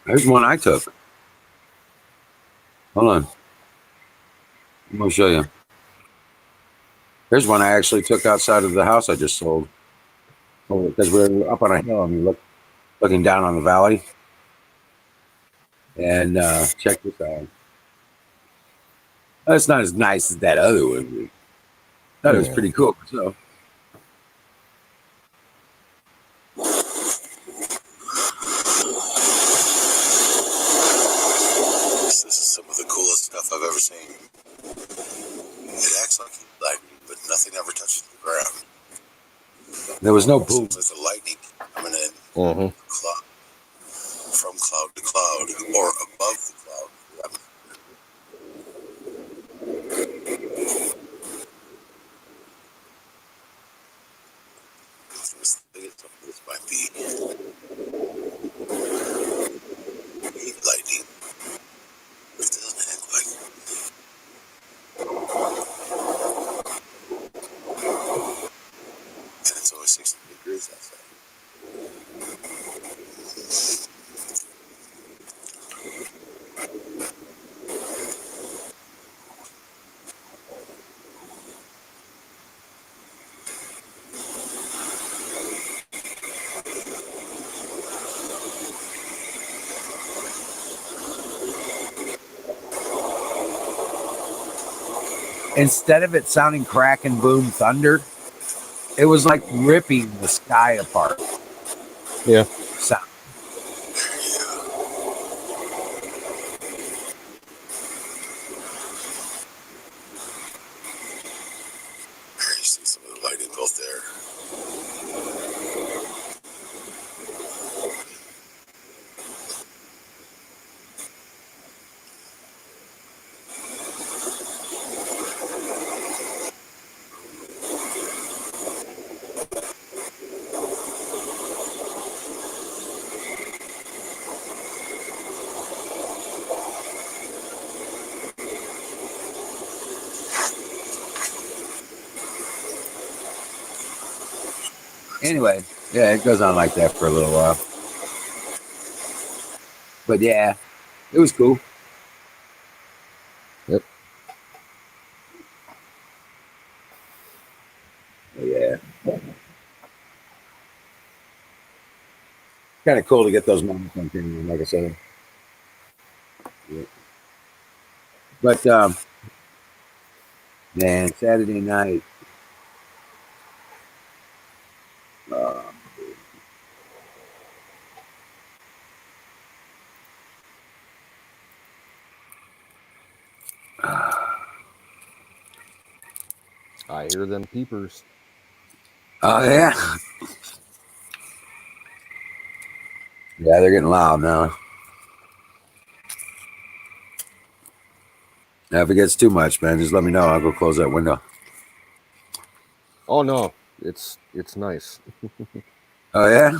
There's one I took. Hold on. I'm going to show you. Here's one I actually took outside of the house I just sold. Oh, because we're up on a hill and you're looking down on the valley. And check this out. It's not as nice as that other one. That was pretty cool. So, This is some of the coolest stuff I've ever seen. It acts like lightning, but nothing ever touches the ground. there was no It boom. seems like the lightning coming in Mm-hmm. from cloud to cloud or above the cloud. This might be heat lightning. It doesn't act like instead of it sounding crack and boom thunder, it was like ripping the sky apart. Yeah. Sound. You see some of the lightning bolt there. Anyway, yeah, it goes on like that for a little while. But yeah, it was cool. Yep. Yeah. Kind of cool to get those moments on camera, like I said. Yeah. But man, Saturday night. Uh, I hear them peepers. oh yeah. Yeah, they're getting loud now. Now, if it gets too much, man, just let me know. I'll go close that window. Oh no, it's nice. Oh yeah.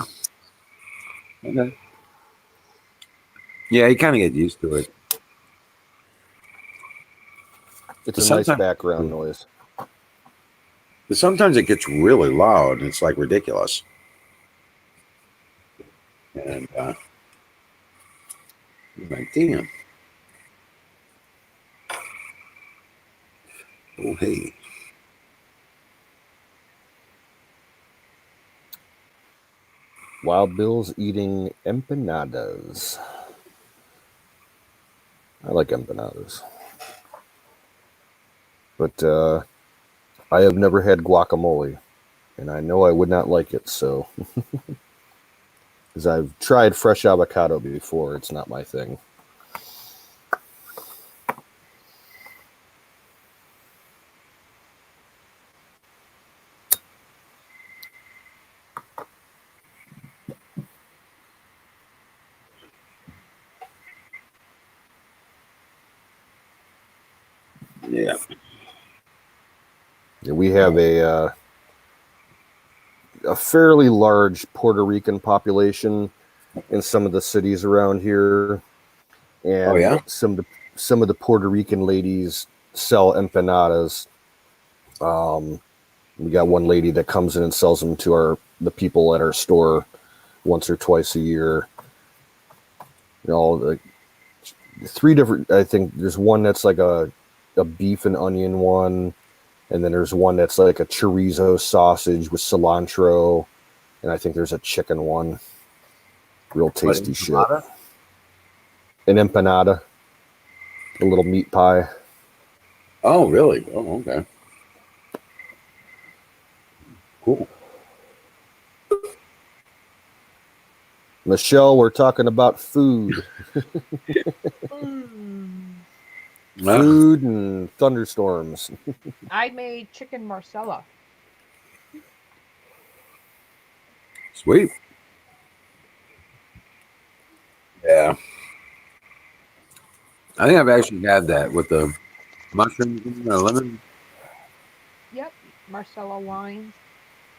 Okay. Yeah, you kind of get used to it. It's But a nice sometimes, background noise. but sometimes it gets really loud. It's like ridiculous. And I'm like, damn. Oh hey. Wild Bill's eating empanadas. I like empanadas. But I have never had guacamole, and I know I would not like it, so. Because I've tried fresh avocado before, it's not my thing. Yeah. We have a fairly large Puerto Rican population in some of the cities around here, Oh and yeah. some of the Puerto Rican ladies sell empanadas. We got one lady that comes in and sells them to the people at our store once or twice a year. You know, like three different. I think there's one that's like a beef and onion one, and then there's one that's like a chorizo sausage with cilantro, and I think there's a chicken one. Real What, tasty shit. enchilada? An empanada, a little meat pie. Oh really? Oh okay. Cool. Michelle, we're talking about food. Food and thunderstorms. I made chicken marsala. Sweet. Yeah. I think I've actually had that with the mushrooms and the lemon. Yep, marsala wine.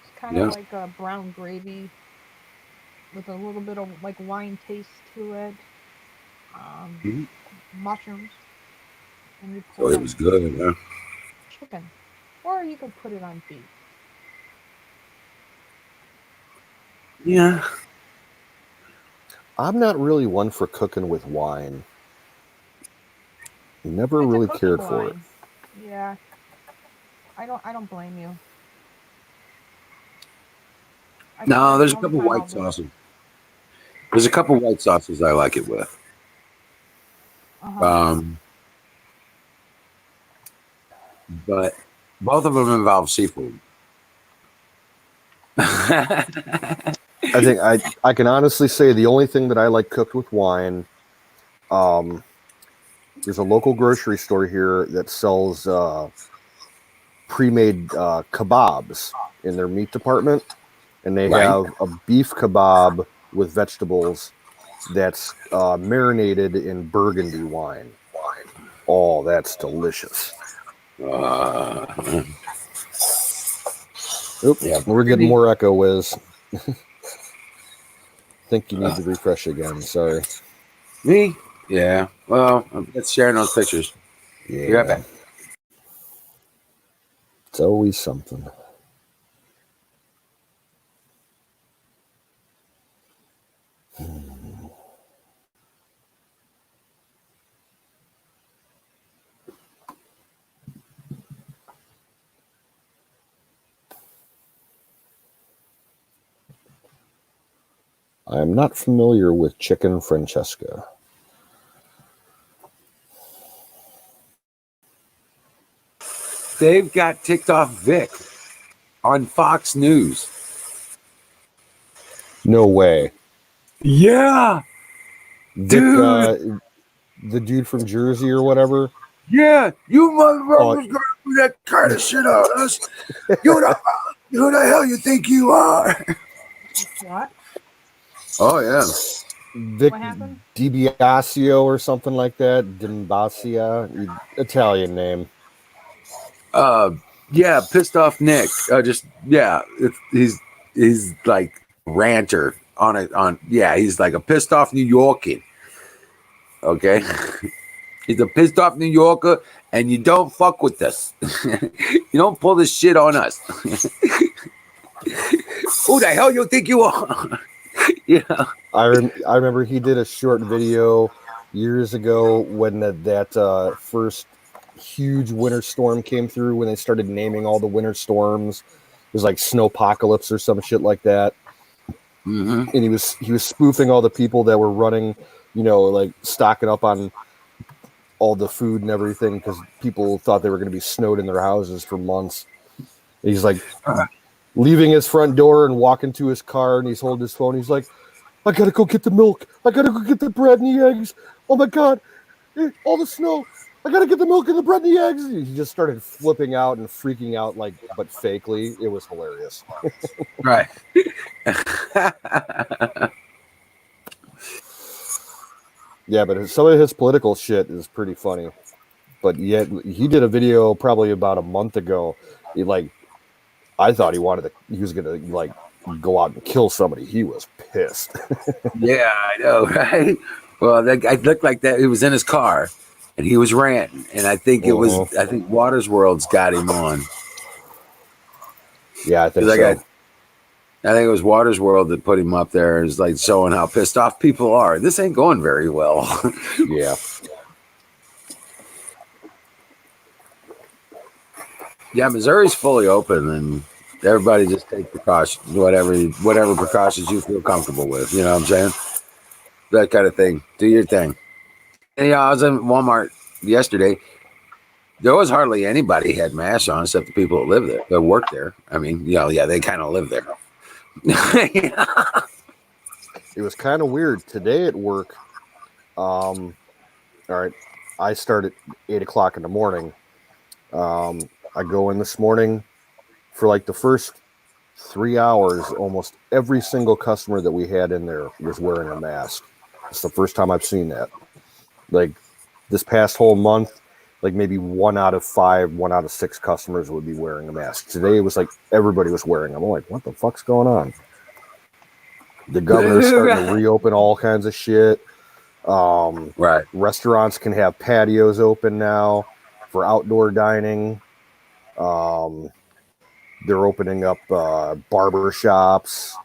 It's kind of Yeah. like a brown gravy with a little bit of like wine taste to it. Um, Mhm. Mushrooms, and you So pour it it on was good. Yeah. chicken, or you could put it on beef. Yeah. I'm not really one for cooking with wine. Never It's a really cooking cared for it. wine. Yeah, I don't blame you. I No, spend there's a all the couple time I'll white do it. sauces. There's a couple white sauces I like it with. Uh huh. Um, but both of them involve seafood. I think I can honestly say the only thing that I like cooked with wine, there's a local grocery store here that sells pre-made kebabs in their meat department, and they Right. have a beef kebab with vegetables that's marinated in Burgundy wine. Oh, that's delicious. Oop, Yeah. we're getting more echo, Wiz. Think you need to refresh again. Sorry. Me? Yeah. Well, let's share those pictures. Yeah. Be right back. It's always something. I am not familiar with chicken Francesca. They've got ticked off Vic on Fox News. No way. Yeah. Vic, Dude. the dude from Jersey or whatever. Yeah. You motherfuckers gonna do that kind of shit on us. Who the hell you think you are? What? Oh, yeah. Vic What happened? DiBiasio or something like that. Dimbasia, Italian name. Yeah, pissed off Nick. He's like a ranter he's like a pissed off New Yorker. Okay. He's a pissed off New Yorker, and you don't fuck with us. You don't pull this shit on us. Who the hell you think you are? Yeah. I remember he did a short video years ago when that first huge winter storm came through, when they started naming all the winter storms. It was like snowpocalypse or some shit like that. Mm-hmm. And he was spoofing all the people that were running, like stocking up on all the food and everything, because people thought they were going to be snowed in their houses for months. And he's like leaving his front door and walking to his car, and he's holding his phone. He's like, I gotta go get the milk. I gotta go get the bread and the eggs. Oh my God, all the snow. I gotta get the milk and the bread and the eggs. He just started flipping out and freaking out, but fakely. It was hilarious. Right. Yeah, but some of his political shit is pretty funny. But yet he did a video probably about a month ago. I thought he was gonna go out and kill somebody. He was pissed. Yeah, I know, right? Well, that guy looked like that. He was in his car, and he was ranting. And I think I think Waters World's got him on. Yeah, I think so. I think it was Waters World that put him up there. Is like showing how pissed off people are. This ain't going very well. Yeah. Yeah, Missouri's fully open, and everybody just take precautions, whatever precautions you feel comfortable with. You know what I'm saying? That kind of thing. Do your thing. And I was in Walmart yesterday. There was hardly anybody who had masks on except the people that live there, that work there. I mean, they kind of live there. It was kind of weird today at work. All right, I start at 8:00 in the morning. I go in this morning for like the first 3 hours. Almost every single customer that we had in there was wearing a mask. It's the first time I've seen that. Like this past whole month, like maybe 1 out of 5, 1 out of 6 customers would be wearing a mask. Today it was like everybody was wearing them. I'm like, what the fuck's going on? The governor's starting to reopen all kinds of shit. Right. Restaurants can have patios open now for outdoor dining. They're opening up barber shops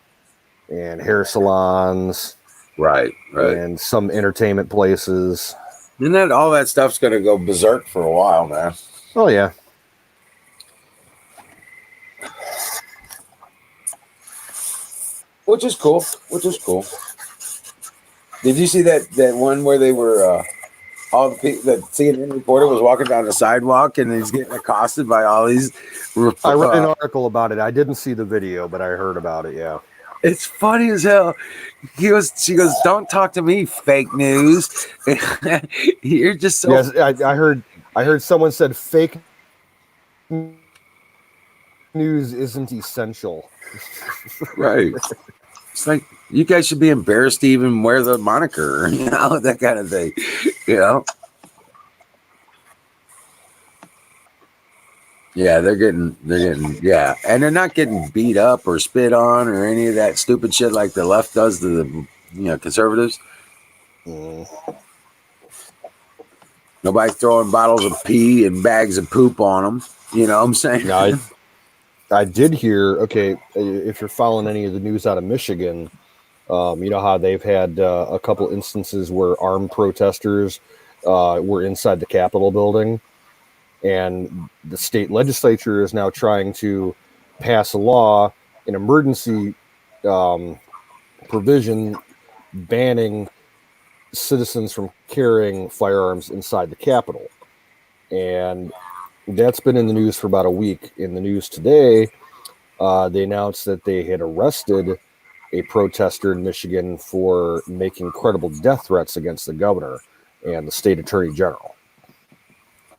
and hair salons. Right. And some entertainment places. And then all that stuff's going to go berserk for a while, man. Oh, yeah. Which is cool. Did you see that one where they were all the people, the CNN reporter was walking down the sidewalk and he's getting accosted by all these. I read an article about it. I didn't see the video, but I heard about it. Yeah, it's funny as hell. She goes, "Don't talk to me, fake news." You're just so yes. I heard. I heard someone said fake news isn't essential. right. It's like you guys should be embarrassed to even wear the moniker, that kind of thing, Yeah, they're getting, yeah, and they're not getting beat up or spit on or any of that stupid shit like the left does to the conservatives. Nobody's throwing bottles of pee and bags of poop on them. You know what I'm saying? Now, I did hear. Okay, if you're following any of the news out of Michigan, you know how they've had a couple instances where armed protesters were inside the Capitol building, and the state legislature is now trying to pass a law, an emergency provision banning citizens from carrying firearms inside the Capitol. And that's been in the news for about a week. In the news today, they announced that they had arrested a protester in Michigan for making credible death threats against the governor and the state attorney general.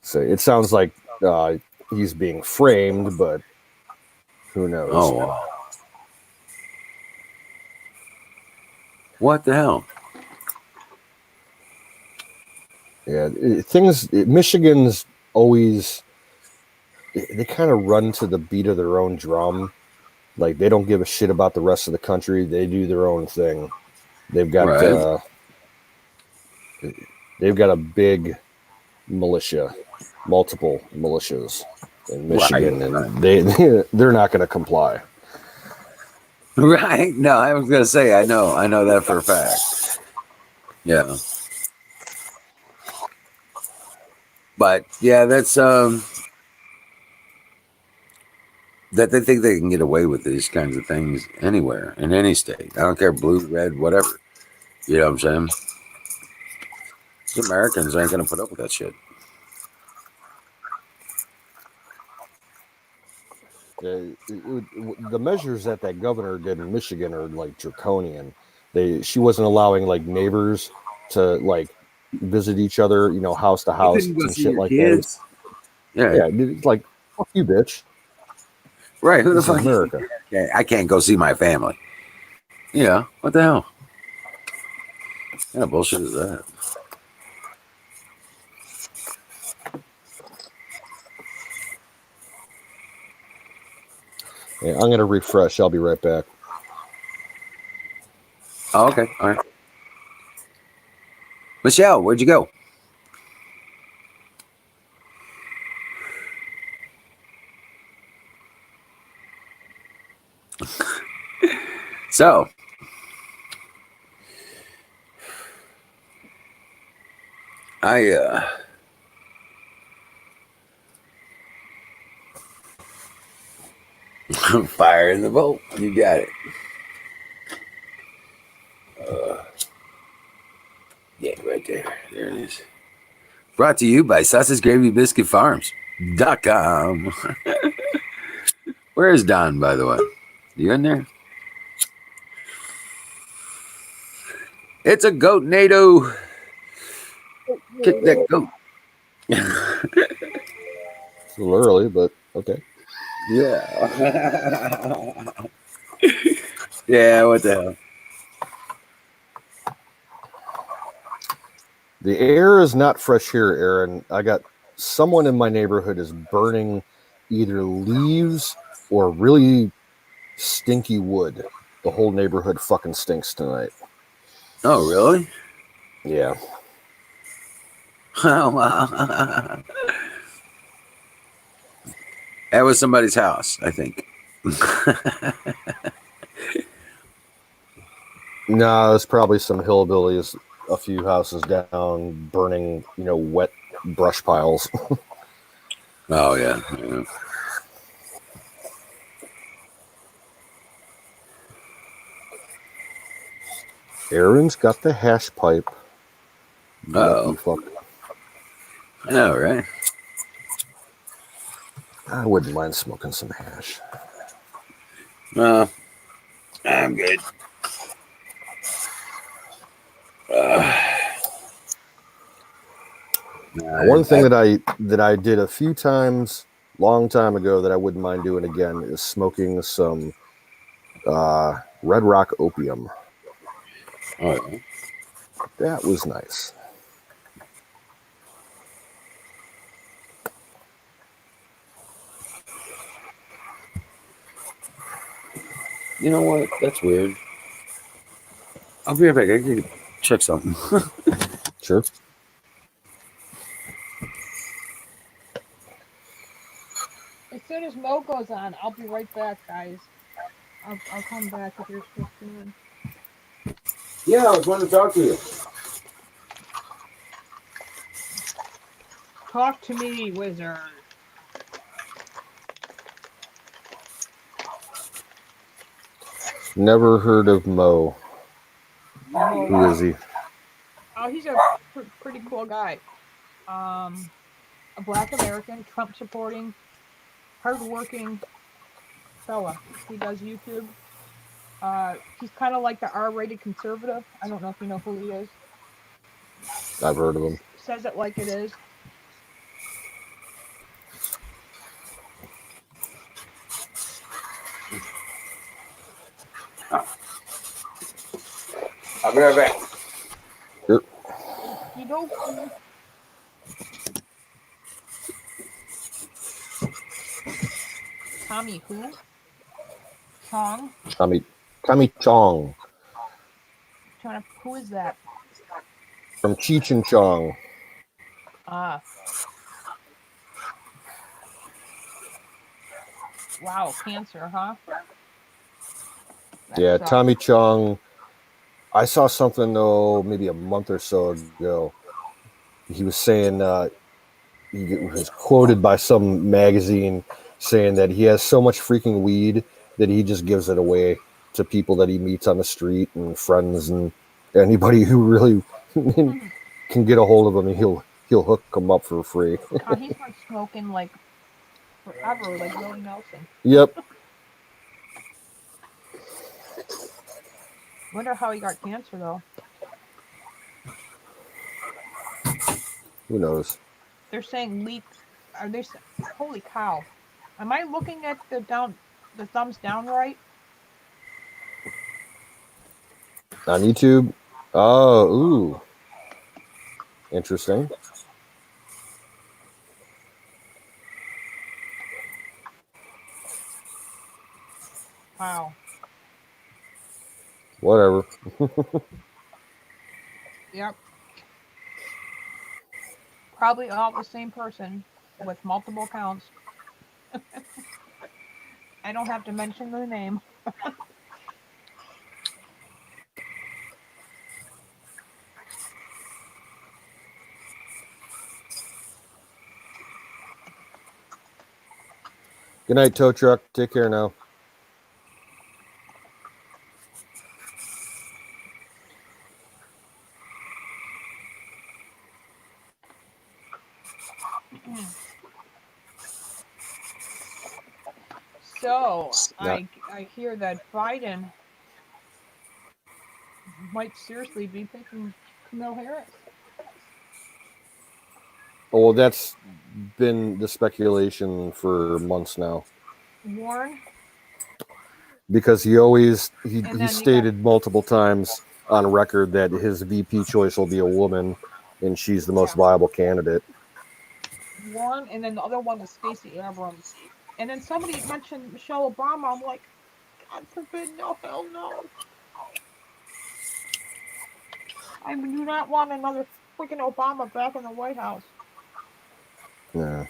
So it sounds like he's being framed, but who knows? Oh, wow. What the hell? Yeah, Michigan's always, they kind of run to the beat of their own drum. Like, they don't give a shit about the rest of the country. They do their own thing. They've got Right. They've got a big militia, multiple militias in Michigan, Right. and they're not going to comply. Right. No, I was gonna say I know that for a fact. Yeah. But yeah, that's that they think they can get away with these kinds of things anywhere in any state. I don't care, blue, red, whatever. You know what I'm saying? The Americans ain't gonna put up with that shit. The measures that governor did in Michigan are like draconian. She wasn't allowing like neighbors to like visit each other, house to You house couldn't go and see shit your like that. kids. Yeah. Yeah, it's like, fuck you, bitch. Right. Who the This is fuck? America. I can't go see my family. Yeah. What the hell? What kind of bullshit is that? Yeah, I'm gonna refresh. I'll be right back. Oh, okay. All right. Michelle, where'd you go? So, I fire in the boat. You got it. Yeah, right there. There it is. Brought to you by Sausage Gravy Biscuit Farms.com. Where is Don, by the way? You in there? It's a goat NATO. Kick that goat. It's a little early, but okay. Yeah. Yeah, what the hell? The air is not fresh here, Aaron. I got someone in my neighborhood is burning either leaves or really stinky wood. The whole neighborhood fucking stinks tonight. Oh, really? Yeah. That was somebody's house, I think. No, it's probably some hillbillies a few houses down burning, wet brush piles. Oh, yeah. Aaron's got the hash pipe. Uh-oh. Lucky fuck. I know, right? I wouldn't mind smoking some hash. I'm good. One thing that I did a few times, long time ago, that I wouldn't mind doing again is smoking some Red Rock opium. Oh, yeah. That was nice. You know what? That's weird. I'll be right back. I can check something. Sure. As soon as Mo goes on, I'll be right back, guys. I'll come back if you're still streaming. Yeah, I was wanting to talk to you. Talk to me, wizard. Never heard of Mo. Mo. Who is he? Oh, he's a pretty cool guy. A Black American, Trump supporting, hardworking fella. He does YouTube. He's kind of like the R-rated conservative. I don't know if you know who he is. I've heard of him. Says it like it is. I'll be right back. Sure. You know. Tommy who? Chong? Tommy Chong. Who is that? From Cheech and Chong. Ah. Wow, cancer, huh? Yeah, Tommy Chong. I saw something though, maybe a month or so ago. He was saying he was quoted by some magazine saying that he has so much freaking weed that he just gives it away to people that he meets on the street and friends and anybody who really can get a hold of him. And he'll hook them up for free. He's been smoking like forever, like Willie Nelson. Yep. Wonder how he got cancer though. Who knows? They're saying leak. Are they? Holy cow! Am I looking at the thumbs down right? On YouTube? Oh, ooh. Interesting. Wow. Whatever. Yep. Probably all the same person with multiple accounts. I don't have to mention the name. Good night, tow truck. Take care now. So I hear that Biden might seriously be picking Kamala Harris. Oh, that's been the speculation for months now. Warren? Because he stated multiple times on record that his VP choice will be a woman and she's the most viable candidate. Warren, and then the other one was Stacey Abrams. And then somebody mentioned Michelle Obama. I'm like, God forbid, no, hell no. I do not want another freaking Obama back in the White House. Yeah.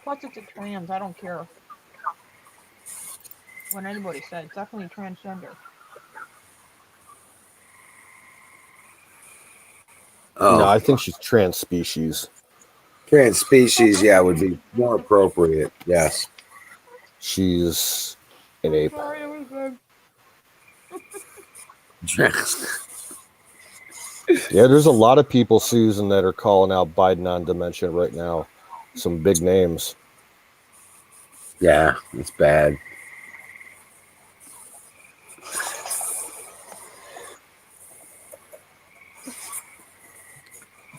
Plus, it's a trans. I don't care what anybody says. Definitely transgender. Oh. No, I think she's trans species. Trans species, yeah, would be more appropriate. Yes. She's an ape. Sorry, it was good. Yeah, there's a lot of people, Susan, that are calling out Biden on dementia right now. Some big names. Yeah, it's bad.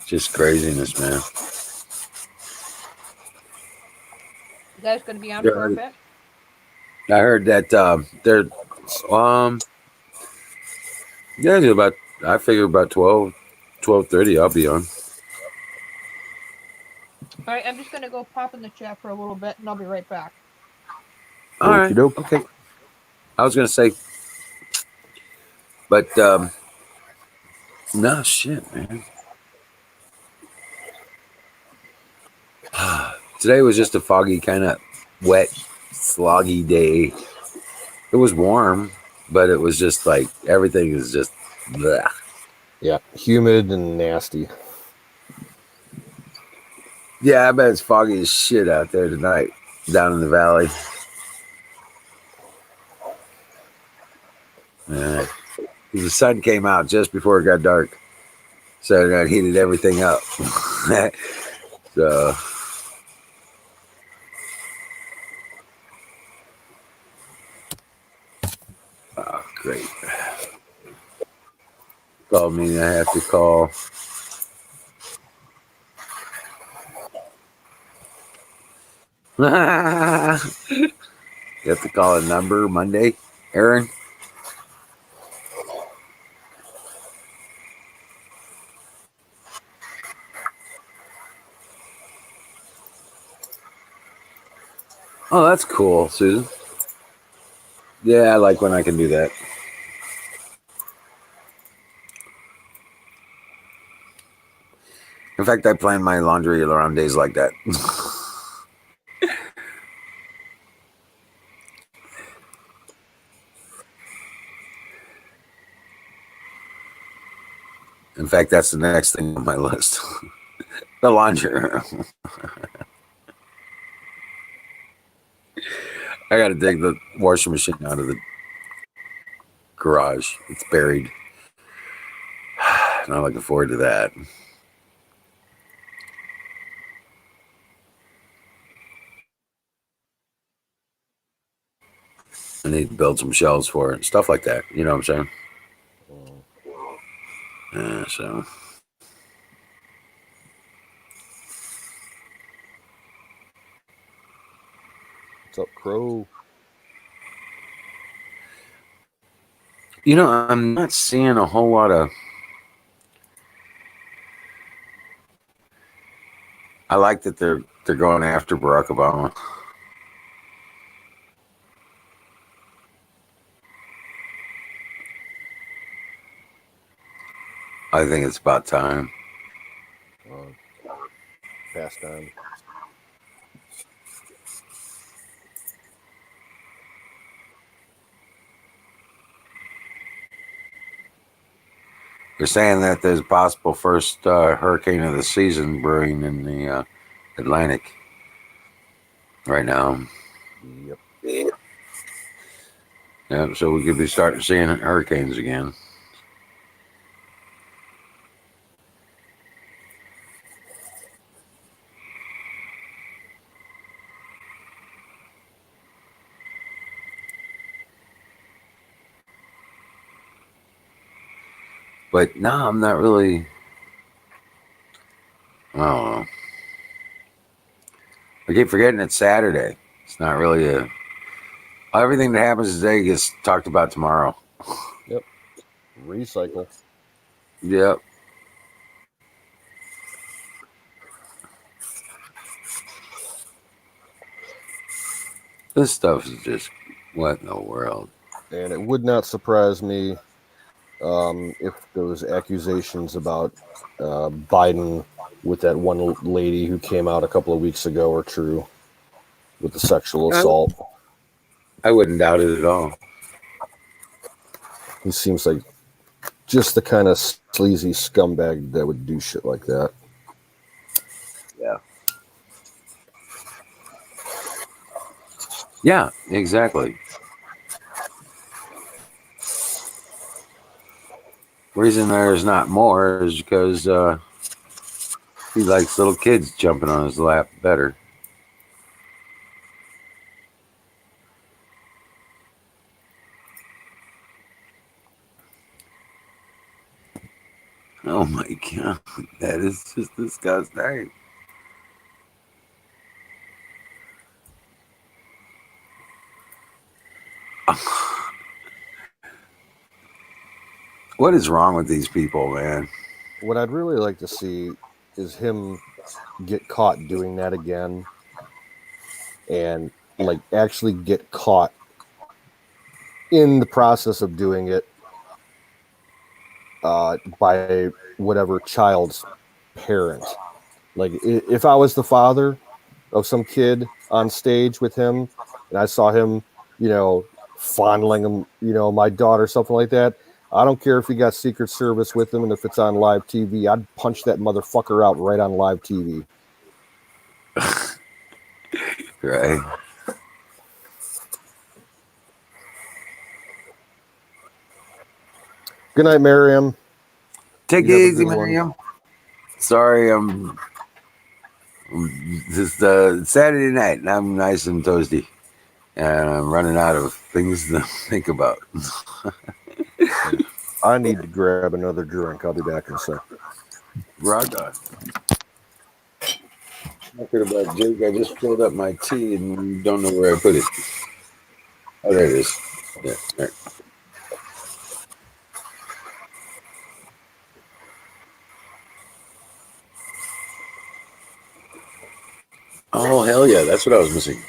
Just craziness, man. You guys going to be on Yeah, for a bit? I heard that they're yeah, about I figure about 12:30 I'll be on. All right, I'm just going to go pop in the chat for a little bit, and I'll be right back. All Okie right. doke. Okay. I was gonna say, but no shit, man. Today was just a foggy, kind of wet, sloggy day. It was warm, but it was just like everything is just bleh. Yeah, humid and nasty. Yeah, I bet it's foggy as shit out there tonight, down in the valley. Yeah. The sun came out just before it got dark, so that heated everything up. So, oh, great. Called me. I have to call. You have to call a number Monday, Aaron. Oh, that's cool, Susan. Yeah, I like when I can do that. In fact, I plan my laundry around days like that. In fact, that's the next thing on my list. The laundry. I got to dig the washing machine out of the garage. It's buried. Not looking forward to that. I need to build some shelves for it. Stuff like that. You know what I'm saying? So. What's up, Crow? You know, I'm not seeing a whole lot of. I like that they're going after Barack Obama. I think it's about time. Past time. They're saying that there's a possible first hurricane of the season brewing in the Atlantic right now. Yep. Yeah, so we could be starting seeing hurricanes again. But no, I'm not really. I don't know. I keep forgetting it's Saturday. It's not really a. Everything that happens today gets talked about tomorrow. Yep. Recycle. Yep. This stuff is just what in the world. And it would not surprise me if those accusations about Biden with that one lady who came out a couple of weeks ago are true with the sexual assault. I wouldn't doubt it at all. He seems like just the kind of sleazy scumbag that would do shit like that. Yeah. Yeah, exactly. Reason there's not more is because he likes little kids jumping on his lap better. Oh my god, that is just disgusting. What is wrong with these people, man? What I'd really like to see is him get caught doing that again, and like actually get caught in the process of doing it by whatever child's parent. Like if I was the father of some kid on stage with him and I saw him, fondling him, my daughter, something like that, I don't care if he got Secret Service with him and if it's on live TV, I'd punch that motherfucker out right on live TV. Right. Good night, Miriam. Take it easy, Miriam. Sorry, just Saturday night and I'm nice and toasty. And I'm running out of things to think about. I need to grab another drink. I'll be back in a sec. Rock on. Talking about Jake, I just filled up my tea and don't know where I put it. Oh, there it is. Yeah, right. Oh, hell yeah. That's what I was missing.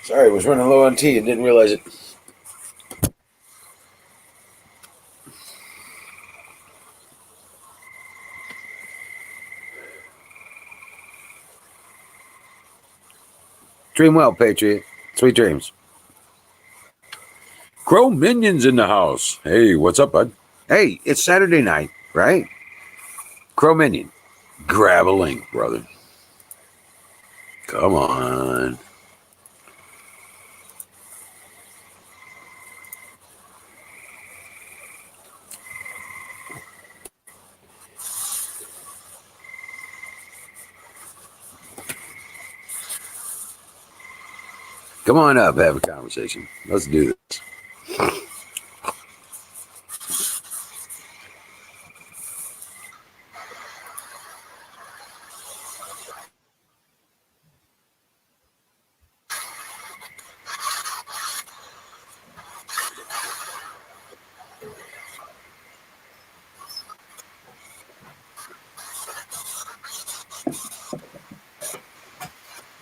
Sorry, I was running low on tea and didn't realize it. Dream well, Patriot. Sweet dreams. Crow Minions in the house. Hey, what's up, bud? Hey, it's Saturday night, right? Crow Minion. Grab a link, brother. Come on. Come on up, have a conversation. Let's do this.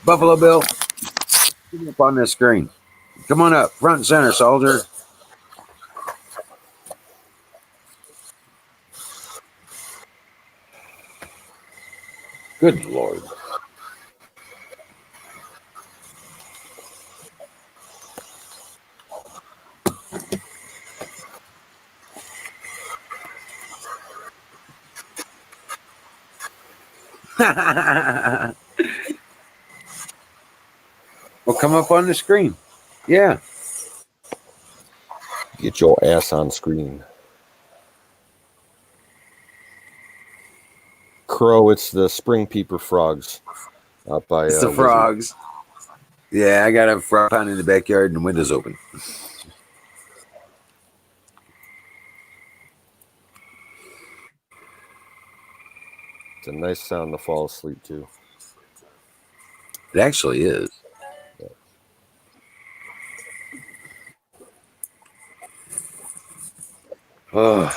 Buffalo Bill, get up on this screen. Come on up, front and center, soldier. Good Lord. Well, come up on the screen. Yeah. Get your ass on screen. Crow, it's the spring peeper frogs out by It's the frogs. Yeah, I got a frog pond in the backyard and the windows open. It's a nice sound to fall asleep to. It actually is. Oh,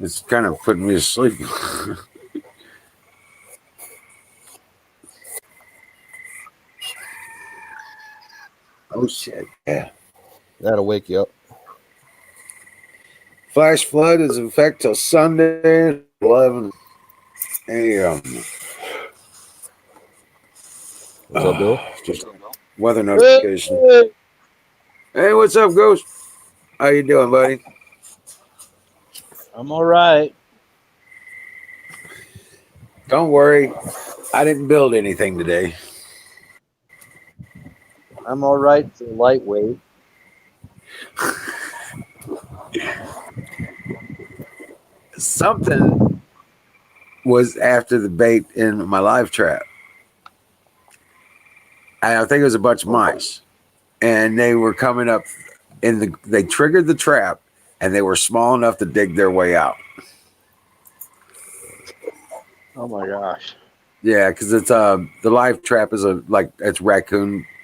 it's kind of putting me to sleep. Oh, shit. Yeah. That'll wake you up. Flash flood is in effect till Sunday, 11 a.m. What's up, Bill? Just weather notification. Hey, what's up, Ghost? How you doing, buddy? I'm all right. Don't worry. I didn't build anything today. I'm all right for lightweight. Something was after the bait in my live trap. I think it was a bunch of mice, and they were coming up they triggered the trap, and they were small enough to dig their way out. Oh my gosh. Yeah, because it's the live trap is it's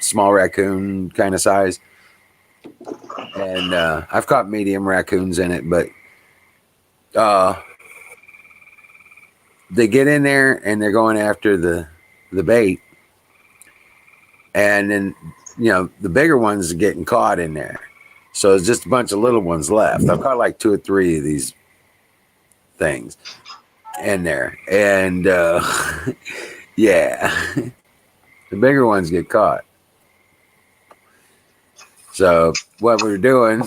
small raccoon kind of size, and I've caught medium raccoons in it, but they get in there and they're going after the bait, and then the bigger ones are getting caught in there, so there's just a bunch of little ones left. I've caught like 2 or 3 of these things in there, and yeah, the bigger ones get caught. So what we were doing,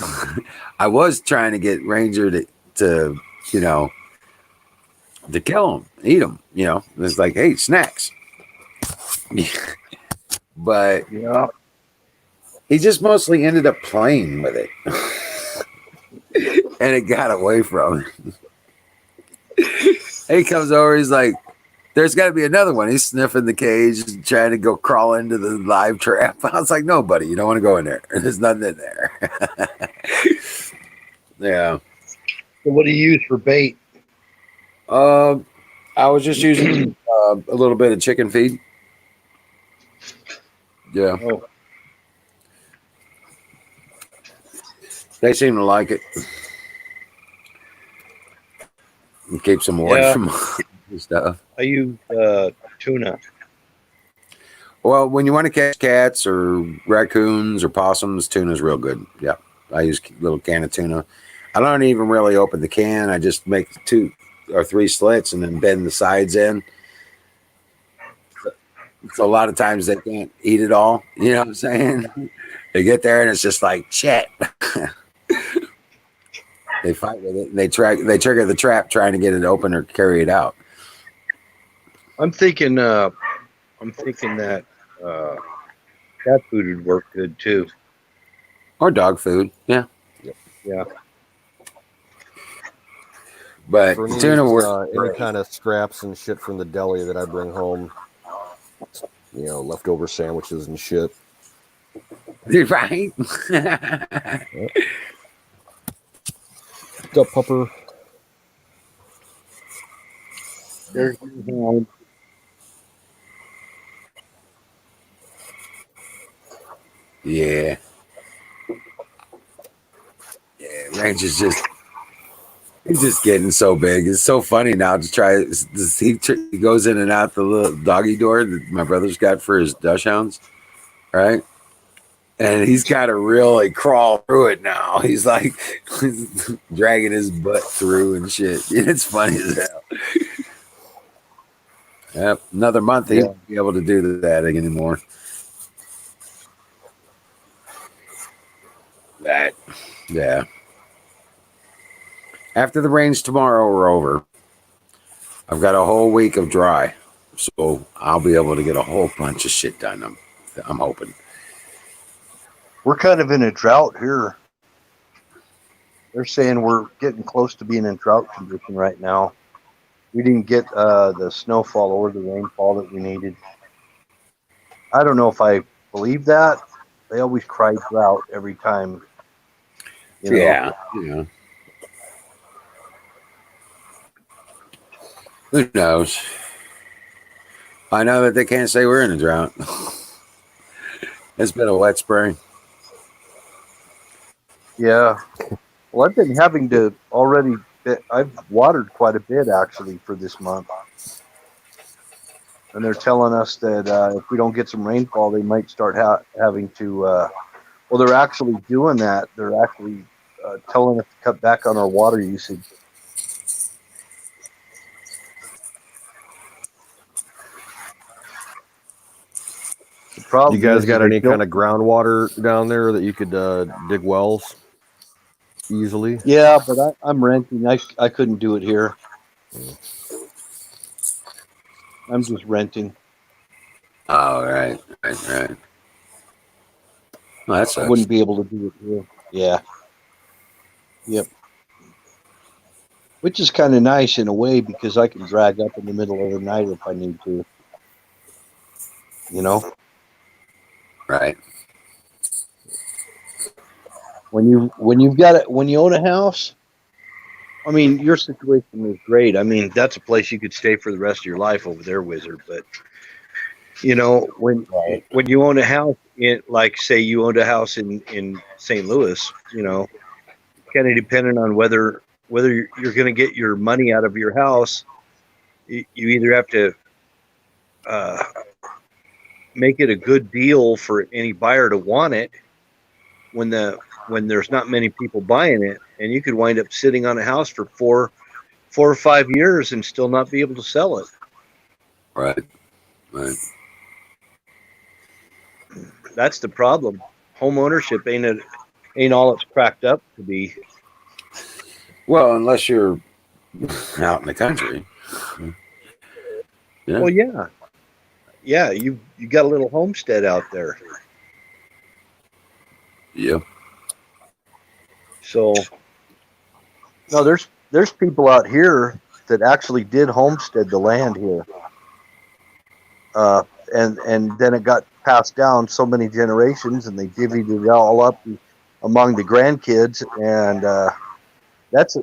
I was trying to get Ranger to to kill them, eat them. It's like, hey, snacks. But Yeah. he just mostly ended up playing with it, and it got away from him. He comes over, he's like, there's got to be another one. He's sniffing the cage, trying to go crawl into the live trap. I was like, no, buddy, you don't want to go in there. There's nothing in there. Yeah. So what do you use for bait? I was just using a little bit of chicken feed. Yeah. Oh. They seem to like it. It keeps them away from stuff. I use tuna. Well, when you want to catch cats or raccoons or possums, tuna's real good. Yeah. I use a little can of tuna. I don't even really open the can. I just make 2 or 3 slits and then bend the sides in. So a lot of times they can't eat it all. You know what I'm saying? They get there and it's just like, shit. They fight with it. They trigger the trap trying to get it open or carry it out. I'm thinking that cat food would work good too. Or dog food. Yeah. Yeah. But For me, tuna works. any kind of scraps and shit from the deli that I bring home, leftover sandwiches and shit. Right? What's up, Pupper? There's your hand. Yeah. Yeah, Ranger's he's just getting so big. It's so funny now to try. He goes in and out the little doggy door that my brother's got for his Dutch hounds, right? And he's got to really crawl through it now. He's like dragging his butt through and shit. It's funny as hell. Yep, another month he won't be able to do that anymore. Yeah. After the rains tomorrow are over, I've got a whole week of dry, so I'll be able to get a whole bunch of shit done. I'm hoping. We're kind of in a drought here. They're saying we're getting close to being in drought condition right now. We didn't get the snowfall or the rainfall that we needed. I don't know if I believe that. They always cry drought every time. Yeah. Who knows? I know that they can't say we're in a drought. It's been a wet spring. Yeah. Well, I've been having to already. I've watered quite a bit actually for this month, and they're telling us that if we don't get some rainfall, they might start having to. Well, they're actually doing that. They're actually telling us to cut back on our water usage. The problem You guys is got they any don't- kind of groundwater down there that you could dig wells easily? Yeah, but I'm renting. I couldn't do it here. I'm just renting. Oh, right. Oh, that I sucks. wouldn't be able to do it here. Yeah. Yep. Which is kind of nice in a way because I can drag up in the middle of the night if I need to. You know, Right. when you own a house, I mean, your situation is great. I mean, that's a place you could stay for the rest of your life over there, Wizard. But you know, Right. when you own a house in, like, say, you owned a house in St. Louis, you know, kind of depending on whether you're going to get your money out of your house, you either have to uh, make it a good deal for any buyer to want it when there's not many people buying it, and you could wind up sitting on a house for 4 or 5 years and still not be able to sell it. Right. Right. That's the problem. Home ownership ain't all it's cracked up to be. Well, unless you're out in the country. Yeah. Well, yeah, you got a little homestead out there. Yeah. So no, there's people out here that actually did homestead the land here, and then it got passed down so many generations, and they divvied it all up among the grandkids, and that's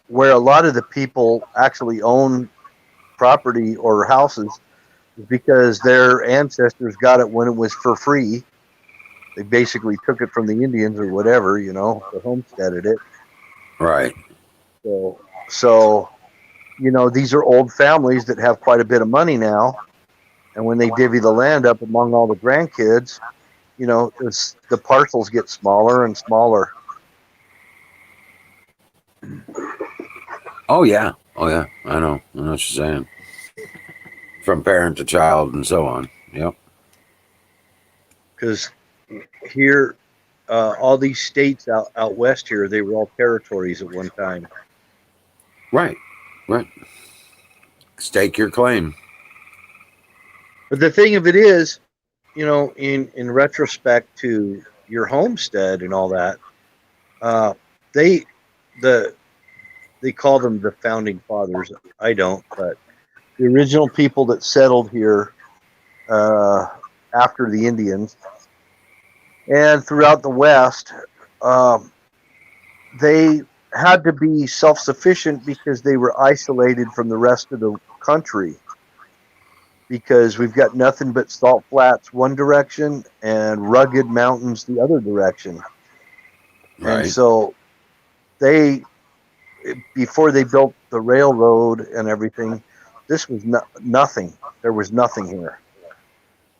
where a lot of the people actually own property or houses, is because their ancestors got it when it was for free. They basically took it from the Indians or whatever, you know, that homesteaded it. Right. So you know, these are old families that have quite a bit of money now, and when they divvy the land up among all the grandkids, you know, the parcels get smaller and smaller. Oh yeah. Oh yeah. I know. I know what you're saying. From parent to child and so on. Yep. Because here, all these states out west here, they were all territories at one time. Right. Right. Stake your claim. But the thing of it is, you know, in retrospect to your homestead and all that, they the they call them the founding fathers. I don't, but the original people that settled here uh, after the Indians and throughout the West, um, they had to be self-sufficient because they were isolated from the rest of the country, because we've got nothing but salt flats one direction and rugged mountains the other direction. And Right. so they, before they built the railroad and everything, this was nothing. There was nothing here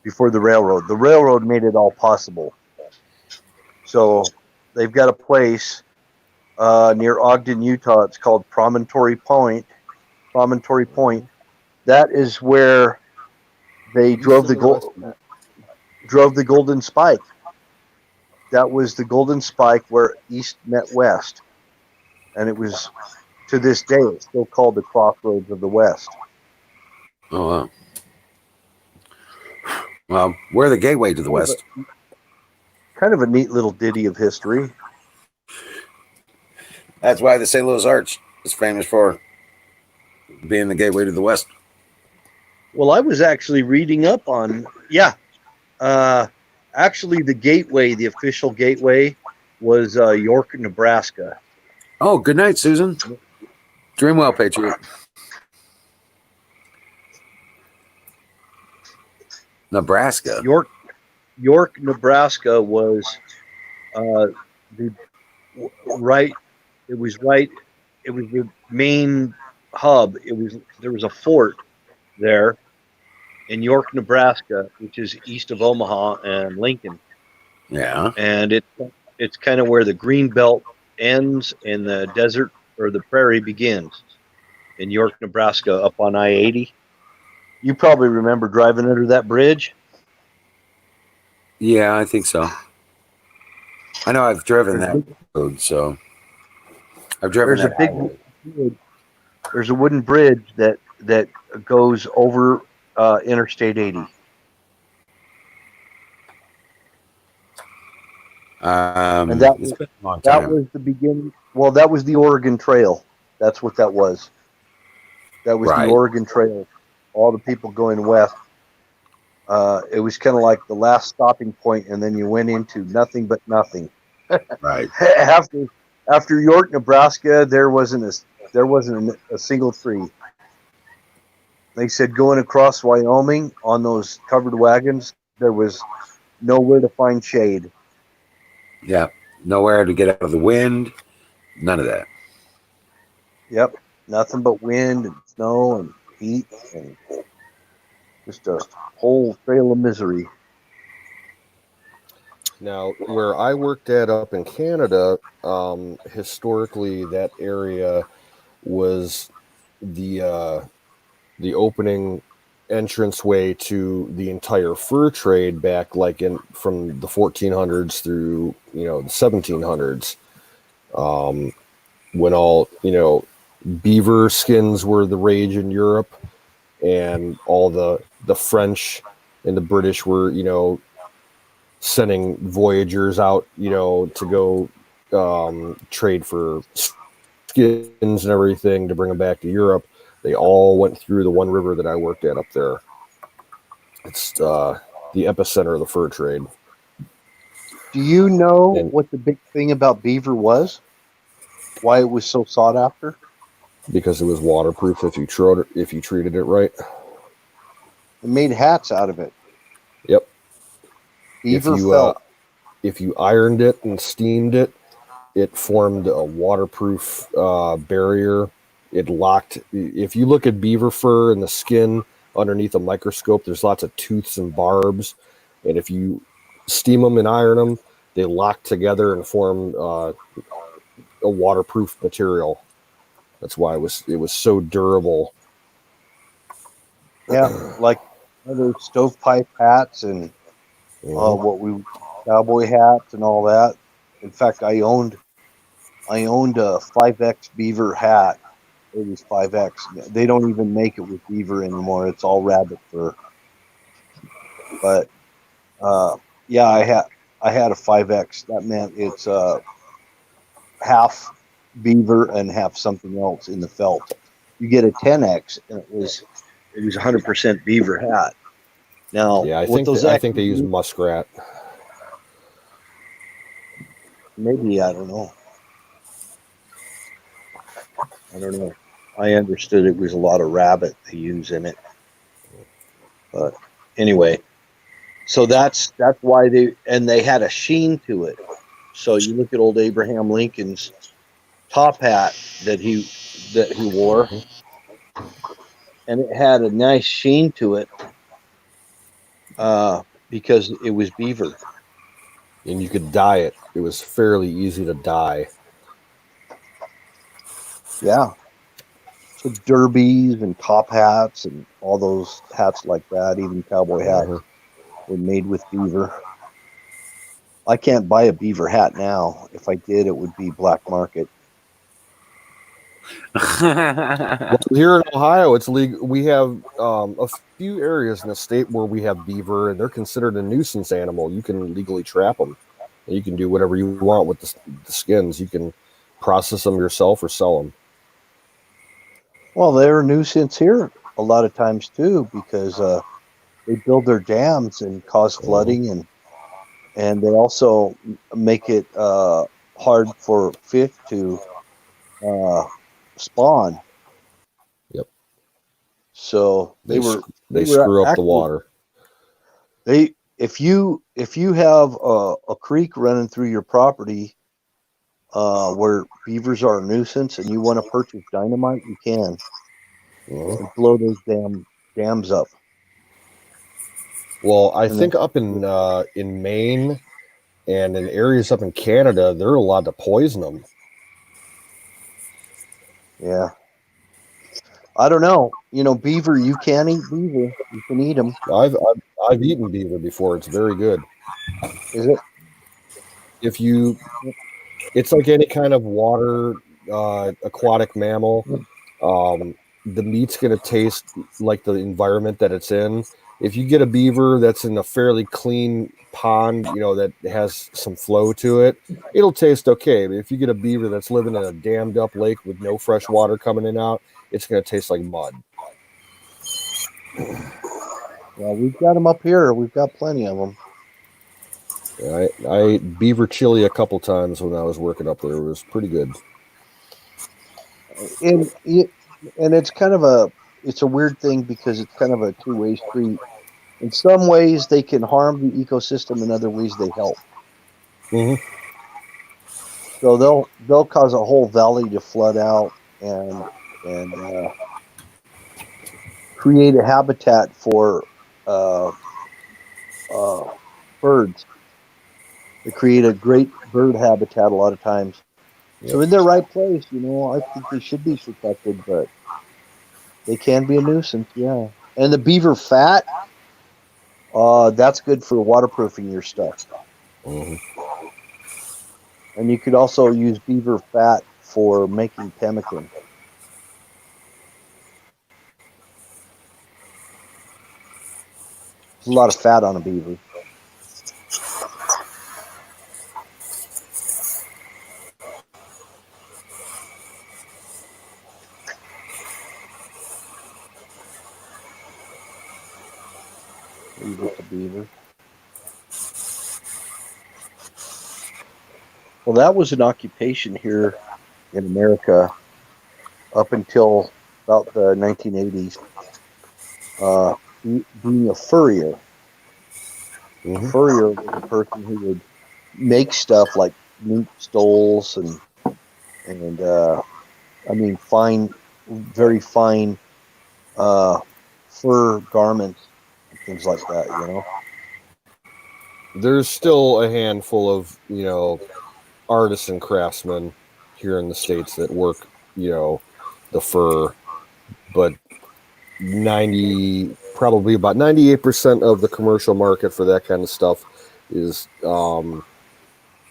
before the railroad. The railroad made it all possible. So they've got a place near Ogden, Utah. It's called Promontory Point. Promontory Point. That is where they drove the Golden Spike. That was the Golden Spike where East met West, and it was, to this day, it's still called the Crossroads of the West. Oh wow. Well, we're the gateway to the West. Kind of a neat little ditty of history. That's why the St. Louis Arch is famous for being the gateway to the West. Well, I was actually reading up on, actually the gateway, the official gateway, was York, Nebraska. Oh, good night, Susan. Dream well, Patriot. Nebraska. York, Nebraska was the right. It was right. It was the main hub. There was a fort there in York, Nebraska, which is east of Omaha and Lincoln. Yeah. And it's kind of where the green belt ends and the desert or the prairie begins in York, Nebraska, up on I-80. You probably remember driving under that bridge. Yeah, I think so. I know I've driven that road, so I've driven There's a that big highway. there's a wooden bridge that goes over Interstate 80. And that It's was been a long that time. was the beginning. Well, that was the Oregon Trail. That's what that was. That was the Right. Oregon Trail. All the people going west. It was kind of like the last stopping point, and then you went into nothing but nothing. Right. After York, Nebraska, there wasn't a single tree. They said going across Wyoming on those covered wagons, there was nowhere to find shade. Yeah. Nowhere to get out of the wind. None of that. Yep, nothing but wind and snow and heat and just a whole trail of misery. Now, where I worked at up in Canada, historically that area was the opening entranceway to the entire fur trade back like in from the 1400s through the 1700s, when all beaver skins were the rage in Europe, and all the French and the British were sending voyagers out to go trade for skins and everything to bring them back to Europe. They all went through the one river that I worked at up there. It's the epicenter of the fur trade. Do you know And what the big thing about beaver was? Why it was so sought after? because it was waterproof if you treated it right. They made hats out of it. Yep. If Beaver you felt. if you ironed it and steamed it, it formed a waterproof barrier. It locked. If you look at beaver fur and the skin underneath a microscope, there's lots of tooths and barbs, and if you steam them and iron them, they lock together and form a waterproof material. That's why it was so durable. Yeah, like other stovepipe hats and Mhm. what we cowboy hats and all that. In fact, I owned a 5X beaver hat. It was 5X. They don't even make it with beaver anymore. It's all rabbit fur. But uh, yeah, I had a 5X. That meant it's half beaver and half something else in the felt. You get a 10X, and it was 100% beaver hat. Now, Yeah, what those I X think they use muskrat. maybe I don't know. I don't know. I understood it was a lot of rabbit they use in it, but anyway. So that's why they had a sheen to it. So you look at old Abraham Lincoln's top hat that he wore, and it had a nice sheen to it because it was beaver. And you could dye it. It was fairly easy to dye. Yeah. So derbies and top hats and all those hats like that, even cowboy hats, Mhm. were made with beaver. I can't buy a beaver hat now. If I did, it would be black market. Well, here in Ohio, it's legal. We have a few areas in the state where we have beaver, and they're considered a nuisance animal. You can legally trap them, and you can do whatever you want with the skins. You can process them yourself or sell them. Well, they're a nuisance here a lot of times too because they build their dams and cause Mhm. flooding, and they also make it hard for fish to uh, spawn. Yep, So they were they they were screw up the actually water. they if you have a creek running through your property where beavers are a nuisance and you want to purchase dynamite, you can Mhm. and blow those dams up. Well, I And then, think up in Maine and in areas up in Canada, they're allowed to poison them. yeah, I don't know. Beaver. You can eat beaver. You can eat them. I've eaten beaver before. It's very good. Is it? If you It's like any kind of water aquatic mammal. The meat's going to taste like the environment that it's in. if you get a beaver that's in a fairly clean pond, that has some flow to it, it'll taste okay. But if you get a beaver that's living in a dammed up lake with no fresh water coming in and out, it's going to taste like mud. Yeah, we've got them up here. We've got plenty of them. Yeah, I ate beaver chili a couple times when I was working up there. It was pretty good. And it's kind of it's a weird thing because it's kind of a two-way street. In some ways, they can harm the ecosystem. In other ways, they help. Mm-hmm. So they'll cause a whole valley to flood out and create a habitat for uh, birds. They create a great bird habitat a lot of times. Yep. So in their right place, I think they should be protected, but they can be a nuisance. Yeah, and the beaver fat, that's good for waterproofing your stuff. Mm-hmm. And you could also use beaver fat for making pemmican. There's a lot of fat on a beaver. Leave it to beaver. Well, that was an occupation here in America up until about the 1980s. Being a furrier. Mm-hmm. A furrier was a person who would make stuff like meat stoles and very fine fur garments and things like that. There's still a handful of artists and craftsmen here in the States that work the fur, but probably about 98% of the commercial market for that kind of stuff is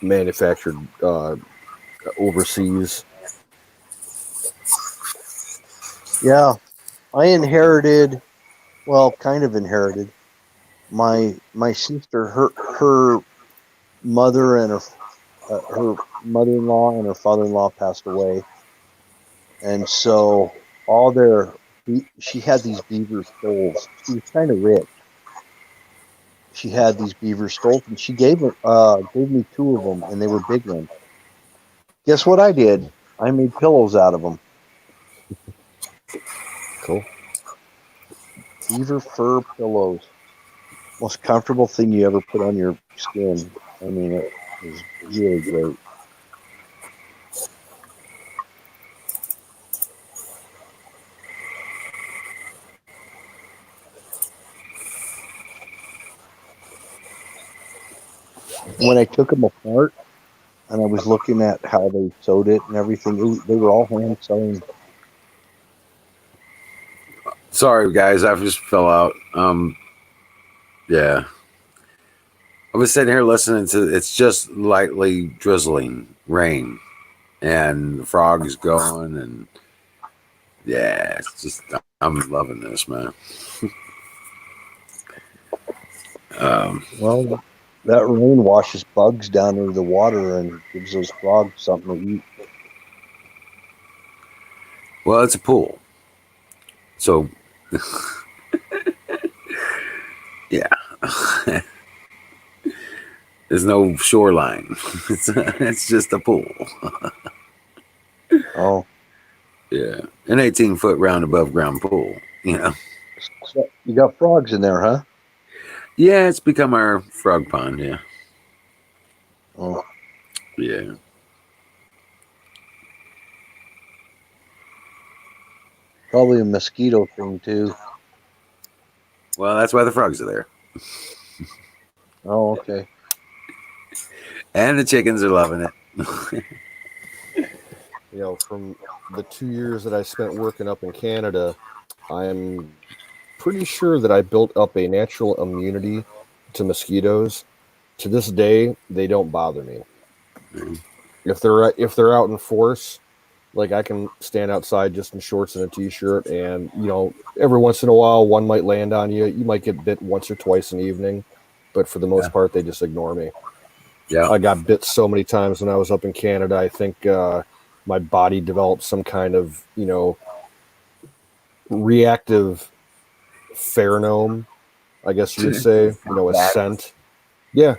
manufactured overseas. Yeah, I kind of inherited my sister, her mother and her mother-in-law and her father-in-law passed away, and so she had these beaver stoles. She was kind of rich. She had these beaver stoles, and she gave me two of them, and they were big ones. Guess what I did? I made pillows out of them. Cool. Beaver fur pillows. Most comfortable thing you ever put on your skin. I mean, it was really great. When I took them apart and I was looking at how they sewed it and everything, they were all hand sewn. Sorry, guys, I just fell out. Yeah. I was sitting here listening to it's just lightly drizzling rain and the frog is going and yeah, it's just I'm loving this, man. Well, that rain washes bugs down into the water and gives those frogs something to eat. Well, it's a pool. So yeah. There's no shoreline. It's just a pool. Oh, Yeah. An 18-foot round above ground pool, so you got frogs in there, huh? Yeah, it's become our frog pond, yeah. Oh, Yeah. probably a mosquito thing too. Well, that's why the frogs are there. Oh, okay. And the chickens are loving it. From the 2 years that I spent working up in Canada, I'm pretty sure that I built up a natural immunity to mosquitoes. To this day, they don't bother me. Mm-hmm. If they're out in force, Like I can stand outside just in shorts and a t-shirt, and every once in a while one might land on you. You might get bit once or twice in the evening, but for the most part they just ignore me. Yeah. I got bit so many times when I was up in Canada. I think my body developed some kind of reactive pheromone, I guess you would say, a scent. Yeah.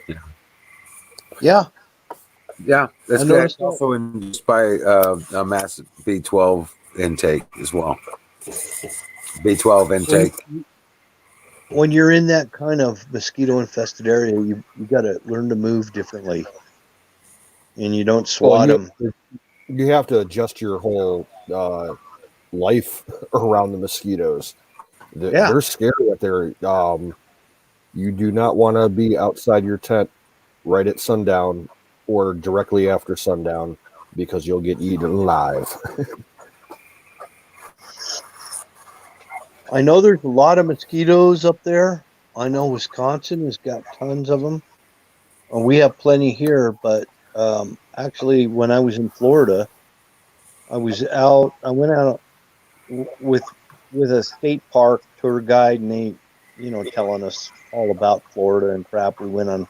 Yeah, Yeah, I that's good. noticed It's that. also induced by a massive B12 intake as well. B12 When intake. when you're in that kind of mosquito infested area, you got to learn to move differently, and you don't Well, swat them. you have to adjust your whole life around the mosquitoes. Yeah, They're scary up there. You do not want to be outside your tent right at sundown or directly after sundown because you'll get eaten alive. I know there's a lot of mosquitoes up there. I know Wisconsin has got tons of them. We have plenty here, but actually, when I was in Florida, I was out. I went out with a state park tour guide, and they, telling us all about Florida and crap. We went on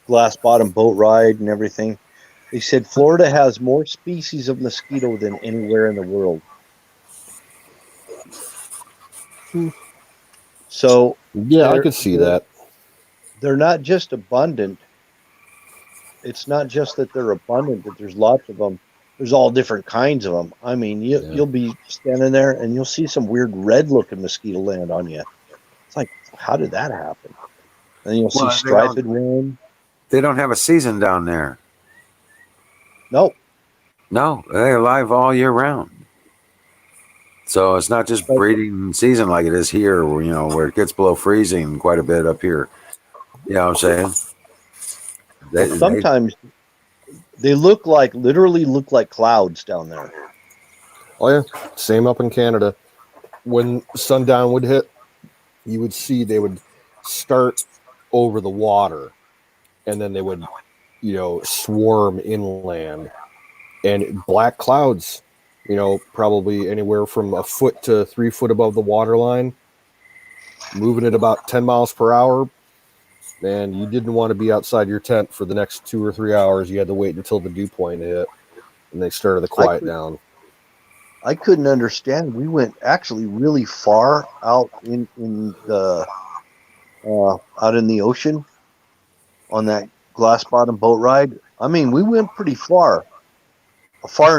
glass bottom boat ride and everything. They said Florida has more species of mosquito than anywhere in the world. So Yeah, I they're could see they're that. they're not just abundant. It's not just that they're abundant, that there's lots of them. There's all different kinds of them. I mean, Yeah. you'll be standing there and you'll see some weird red looking mosquito land on you. It's like, how did that happen? And you'll see Well, striped one. they don't have a season down there. No, No, they're alive all year round. So it's not just but, breeding season like it is here, where where it gets below freezing quite a bit up here. You know what I'm saying? well, They sometimes they literally look like clouds down there. Oh yeah, same up in Canada. When sundown would hit, you would see they would start over the water, and then they would, swarm inland, and black clouds, probably anywhere from a foot to 3 foot above the water line, moving at about 10 miles per hour. And you didn't want to be outside your tent for the next 2 or 3 hours. You had to wait until the dew point hit, and they started to I quiet could down. I couldn't understand. We went actually really far out in the out in the ocean on that glass bottom boat ride. I mean, we went pretty far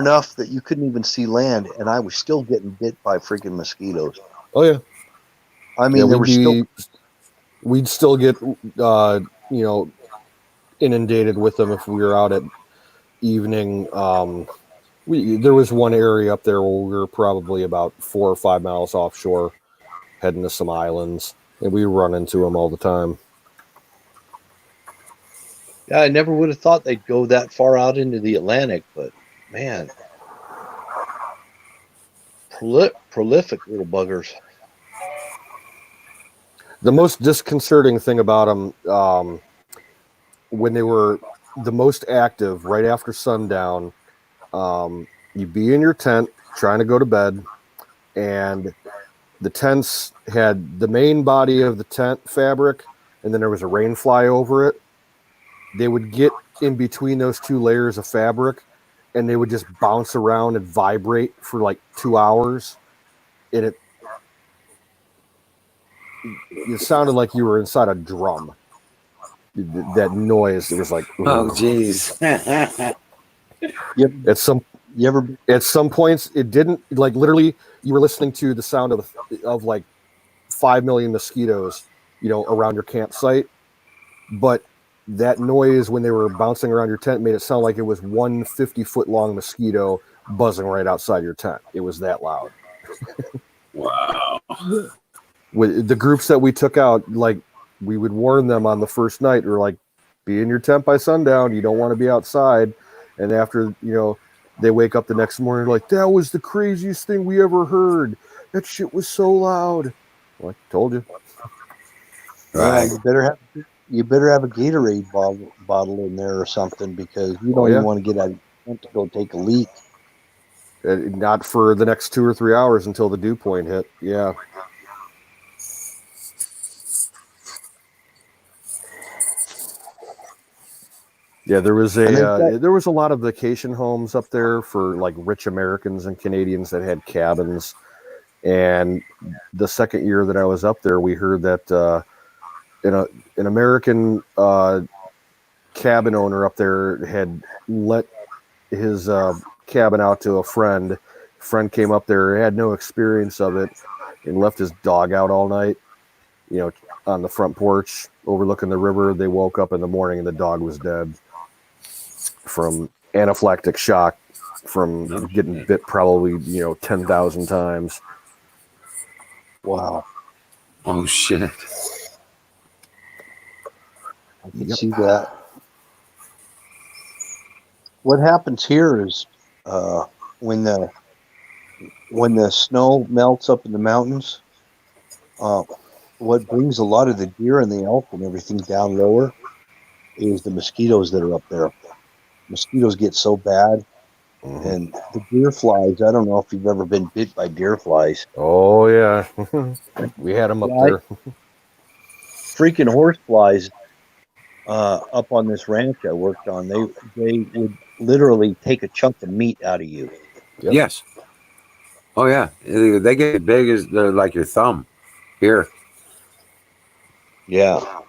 enough that you couldn't even see land, and I was still getting bit by freaking mosquitoes. Oh yeah, I yeah. mean, there was still We'd still get you know inundated with them if we were out at evening. There was one area up there where we were probably about 4 or 5 miles offshore, heading to some islands, and we run into them all the time. yeah. I never would have thought they'd go that far out into the Atlantic, but man, prolific little buggers. The most disconcerting thing about them, when they were the most active, right after sundown, you'd be in your tent trying to go to bed, and the tents had the main body of the tent fabric, and then there was a rain fly over it. They would get in between those two layers of fabric, and they would just bounce around and vibrate for like 2 hours, and it sounded like you were inside a drum. That noise, it was like, Oh, geez. You, at some you ever at some points it didn't, like, literally you were listening to the sound of like 5 million mosquitoes around your campsite, but that noise when they were bouncing around your tent made it sound like it was one 50-foot long mosquito buzzing right outside your tent. It was that loud. Wow. With the groups that we took out, like, we would warn them on the first night. We're like, be in your tent by sundown, you don't want to be outside. And after they wake up the next morning like, that was the craziest thing we ever heard, that shit was so loud. I'm like, told you. Yeah, Right. you better have a Gatorade bottle in there or something, because you Oh don't even yeah. want to get out of your tent to go take a leak. Not for the next 2 or 3 hours until the dew point hit. Yeah. Yeah, there was a lot of vacation homes up there for like rich Americans and Canadians that had cabins. And the second year that I was up there, we heard that an American cabin owner up there had let his cabin out to a friend. Friend came up there, had no experience of it, and left his dog out all night, on the front porch overlooking the river. They woke up in the morning and the dog was dead from anaphylactic shock from getting bit probably 10,000 times. Wow. Oh shit. I can see that. What happens here is when the snow melts up in the mountains, what brings a lot of the deer and the elk and everything down lower is the mosquitoes that are up there. Mosquitoes get so bad. Mm-hmm. And the deer flies, I don't know if you've ever been bit by deer flies. Oh, yeah. We had them up there. Freaking horse flies up on this ranch I worked on. They would literally take a chunk of meat out of you. Yep. Yes. Oh, yeah. They get big as they're like your thumb here. Yeah.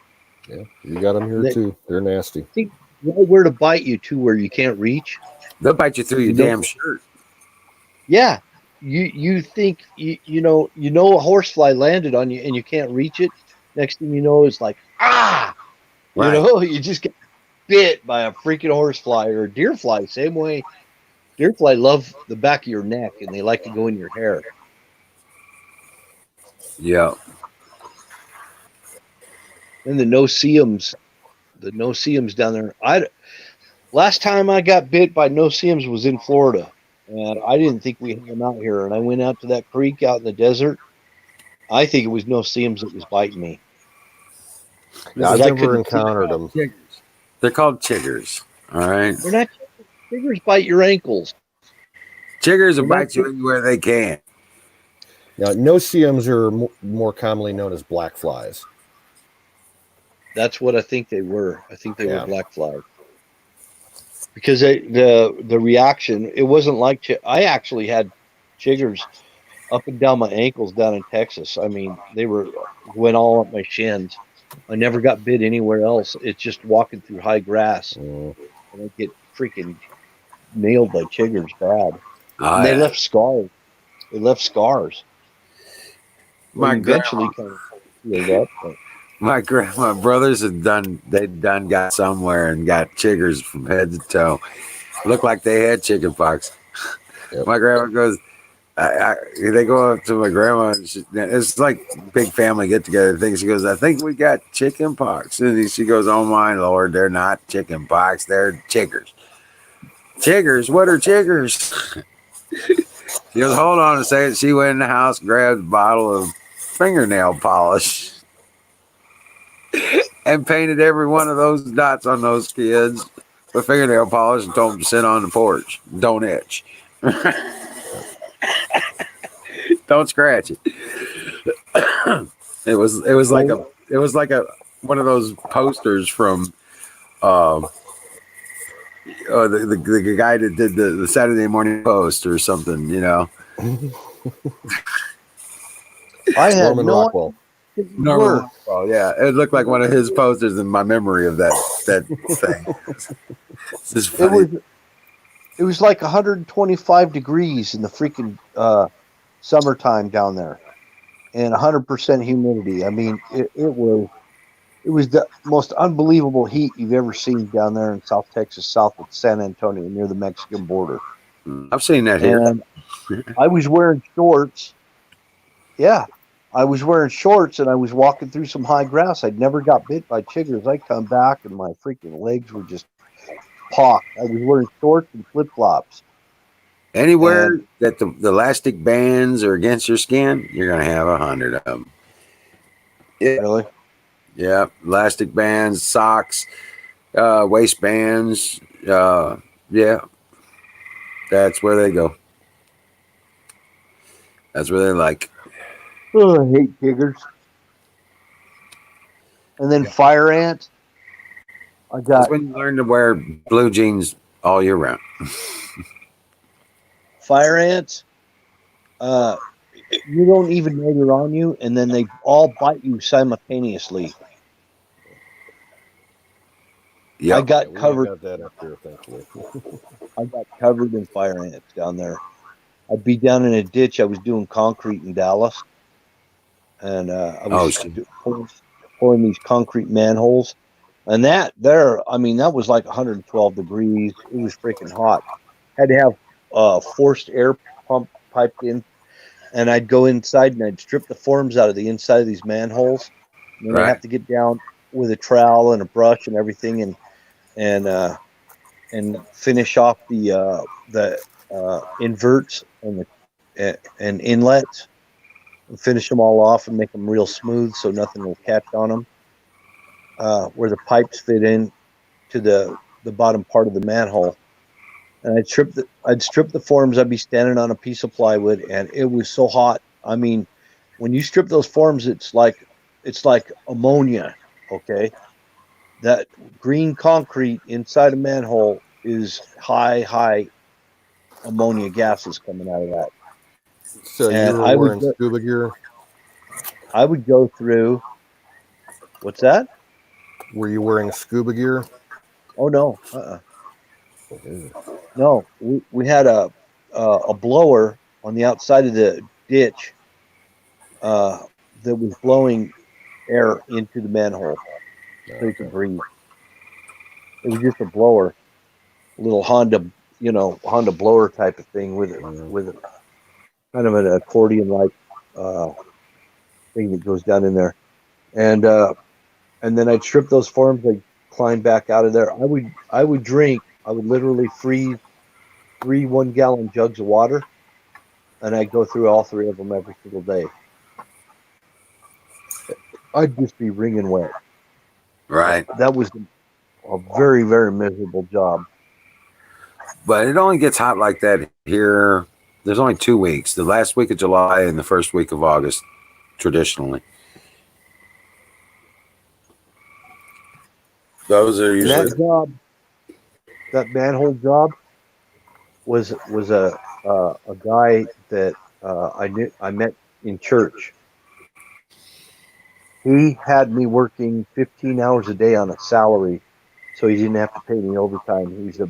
Yeah, you got them here too. They're nasty. They know where to bite you too, where you can't reach. They'll bite you through your damn shirt. Yeah. You think you know a horsefly landed on you and you can't reach it. Next thing you know, it's like right. You just get bit by a freaking horsefly or a deer fly. Same way, deer fly love the back of your neck and they like to go in your hair. Yeah. And the no-see-ums down there. Last time I got bit by no-see-ums was in Florida, and I didn't think we had them out here. And I went out to that creek out in the desert. I think it was no-see-ums that was biting me. Yeah, I've never encountered them. They're called chiggers. All right. They're not chiggers. Bite your ankles. Chiggers will bite you anywhere they can. Now, no-see-ums are more commonly known as black flies. That's what I think they were. I think they were black flies. Because the reaction, it wasn't like I actually had chiggers up and down my ankles down in Texas. I mean, they went all up my shins. I never got bit anywhere else. It's just walking through high grass, and I get freaking nailed by chiggers bad. And they left scars. Eventually kind of healed up. My brothers they'd got somewhere and got chiggers from head to toe. Looked like they had chicken pox. Yep. My grandma goes, they go up to my grandma. And it's like big family get together thing. She goes, I think we got chicken pox. And she goes, oh my Lord, they're not chicken pox. They're chiggers. Chiggers? What are chiggers? She goes, hold on a second. She went in the house, grabbed a bottle of fingernail polish. And painted every one of those dots on those kids with fingernail polish and told them to sit on the porch. Don't itch. Don't scratch it. It was like one of those posters from the guy that did the Saturday Morning Post or something, I had Norman Rockwell. Oh yeah, it looked like one of his posters in my memory of that thing. It was like 125 degrees in the freaking summertime down there, and 100% humidity. I mean, it was the most unbelievable heat you've ever seen down there in South Texas, south of San Antonio, near the Mexican border. I've seen that here. And I was wearing shorts. Yeah. I was wearing shorts and I was walking through some high grass. I'd never got bit by chiggers. I come back and my freaking legs were just pocked. I was wearing shorts and flip-flops. Anywhere that the elastic bands are against your skin, you're going to have 100 of them. Really? Yeah. Elastic bands, socks, waistbands. Yeah. That's where they go. That's what they like. Oh, I hate diggers. And then fire ants. I That's got when you learn to wear blue jeans all year round. fire ants. You don't even know they're on you, and then they all bite you simultaneously. I Yep. got We don't covered. have that up here, thankfully. I got covered in fire ants down there. I'd be down in a ditch. I was doing concrete in Dallas, and I Oh, was shit. pouring these concrete manholes. And that there, I mean, that was like 112 degrees. It was freaking hot. Had to have forced air pump piped in, and I'd go inside and I'd strip the forms out of the inside of these manholes. And then I'd Right. have to get down with a trowel and a brush and everything, and uh, and finish off the inverts and inlets, and finish them all off and make them real smooth so nothing will catch on them. Where the pipes fit in to the bottom part of the manhole, and I'd strip the forms. I'd be standing on a piece of plywood, and it was so hot. I mean, when you strip those forms, it's like ammonia. Okay, that green concrete inside a manhole is high ammonia gases coming out of that. So you And were wearing scuba gear? I would go through. What's that? Were you wearing scuba gear? Oh no, no. We had a blower on the outside of the ditch uh, that was blowing air into the manhole so you could Okay. breathe. It was just a blower, a little Honda blower type of thing with kind of an accordion like uh, thing that goes down in there, and then I'd strip those forms. I'd climb back out of there. I would drink. I would literally freeze 3 1-gallon jugs of water, and I'd go through all three of them every single day. I'd just be wringing wet. Right. That was a very, very miserable job. But it only gets hot like that here. There's only 2 weeks, the last week of July and the first week of August, traditionally. Those are And usually. that job, that manhole job, was a guy that I met in church. He had me working 15 hours a day on a salary, so he didn't have to pay me overtime. He's a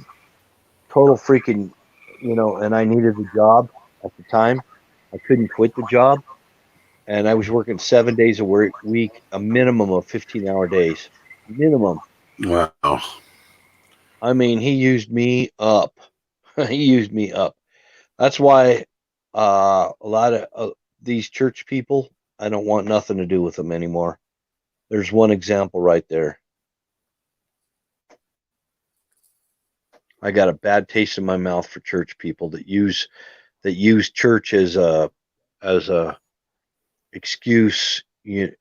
total freaking, and I needed the job at the time. I couldn't quit the job, and I was working 7 days a week, a minimum of 15-hour days, minimum. Wow. I mean, he used me up. He used me up. That's why a lot of these church people, I don't want nothing to do with them anymore. There's one example right there. I got a bad taste in my mouth for church people that use church as a excuse,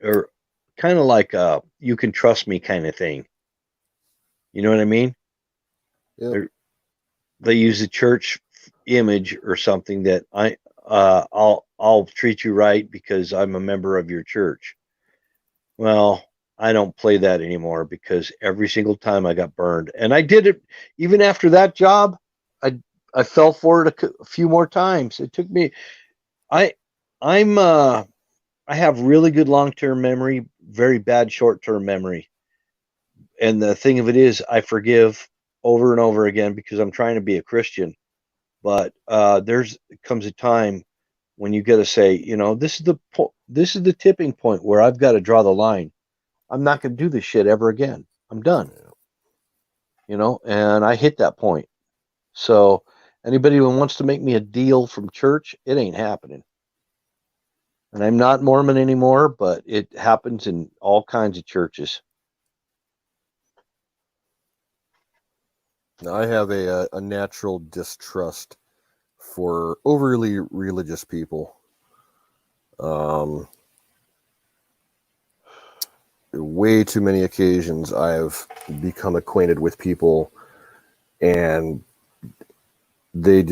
or kind of like a you can trust me kind of thing. You know what I mean? Yep. They use the church image or something that I'll treat you right because I'm a member of your church. Well, I don't play that anymore because every single time I got burned, and I did it even after that job. I I fell for it a few more times. It took me. I I'm I have really good long term memory, very bad short term memory, and the thing of it is, I forgive over and over again because I'm trying to be a Christian. But there's comes a time when you got to say, this is the tipping point where I've got to draw the line. I'm not going to do this shit ever again. I'm done. And I hit that point. So anybody who wants to make me a deal from church, it ain't happening. And I'm not Mormon anymore, but it happens in all kinds of churches. Now, I have a natural distrust for overly religious people. Way too many occasions I've become acquainted with people, and they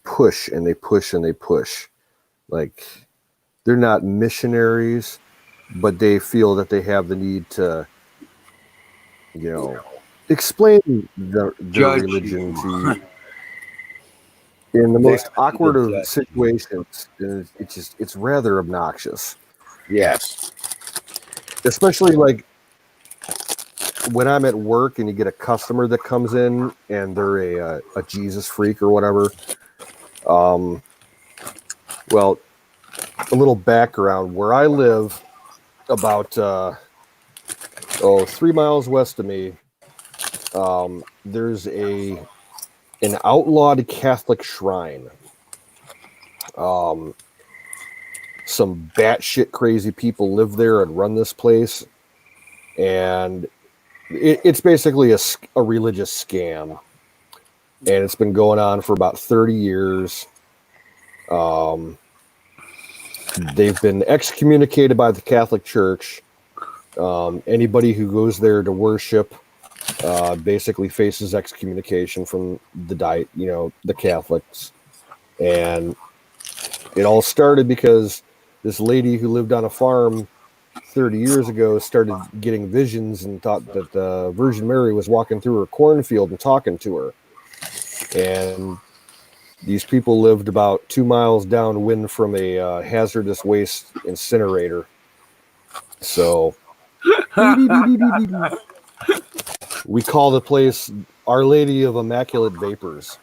push and they push and they push, Like, they're not missionaries, but they feel that they have the need to, explain their Judge religion you. to you in the They most have a need awkward to of judge you. situations. And it's rather obnoxious, Yes. especially like when I'm at work and you get a customer that comes in and they're a Jesus freak or whatever. Well, a little background where I live, about 3 miles west of me, there's an outlawed Catholic shrine. Some batshit crazy people live there and run this place, and it's basically a religious scam, and it's been going on for about 30 years. They've been excommunicated by the Catholic Church. Anybody who goes there to worship basically faces excommunication from the Catholics. And it all started because this lady who lived on a farm 30 years ago started getting visions and thought that the Virgin Mary was walking through her cornfield and talking to her. And these people lived about 2 miles downwind from a hazardous waste incinerator. So we call the place Our Lady of Immaculate Vapors.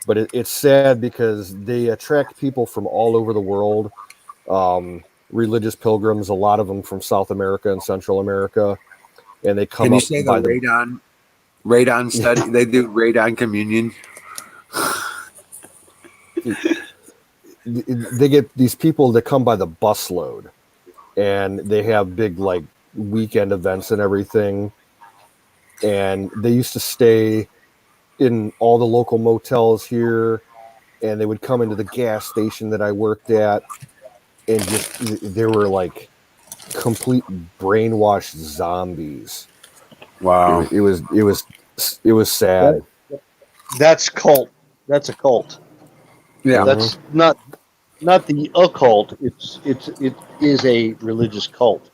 But it's sad because they attract people from all over the world, religious pilgrims, a lot of them from South America and Central America, and they come Can you up say the by the radon study? They do radon communion. they get these people that come by the busload, and they have big like weekend events and everything, and they used to stay in all the local motels here, and they would come into the gas station that I worked at, and just they were like complete brainwashed zombies. Wow. It was sad. That's cult. That's a cult. Yeah. That's not the occult. It is a religious cult.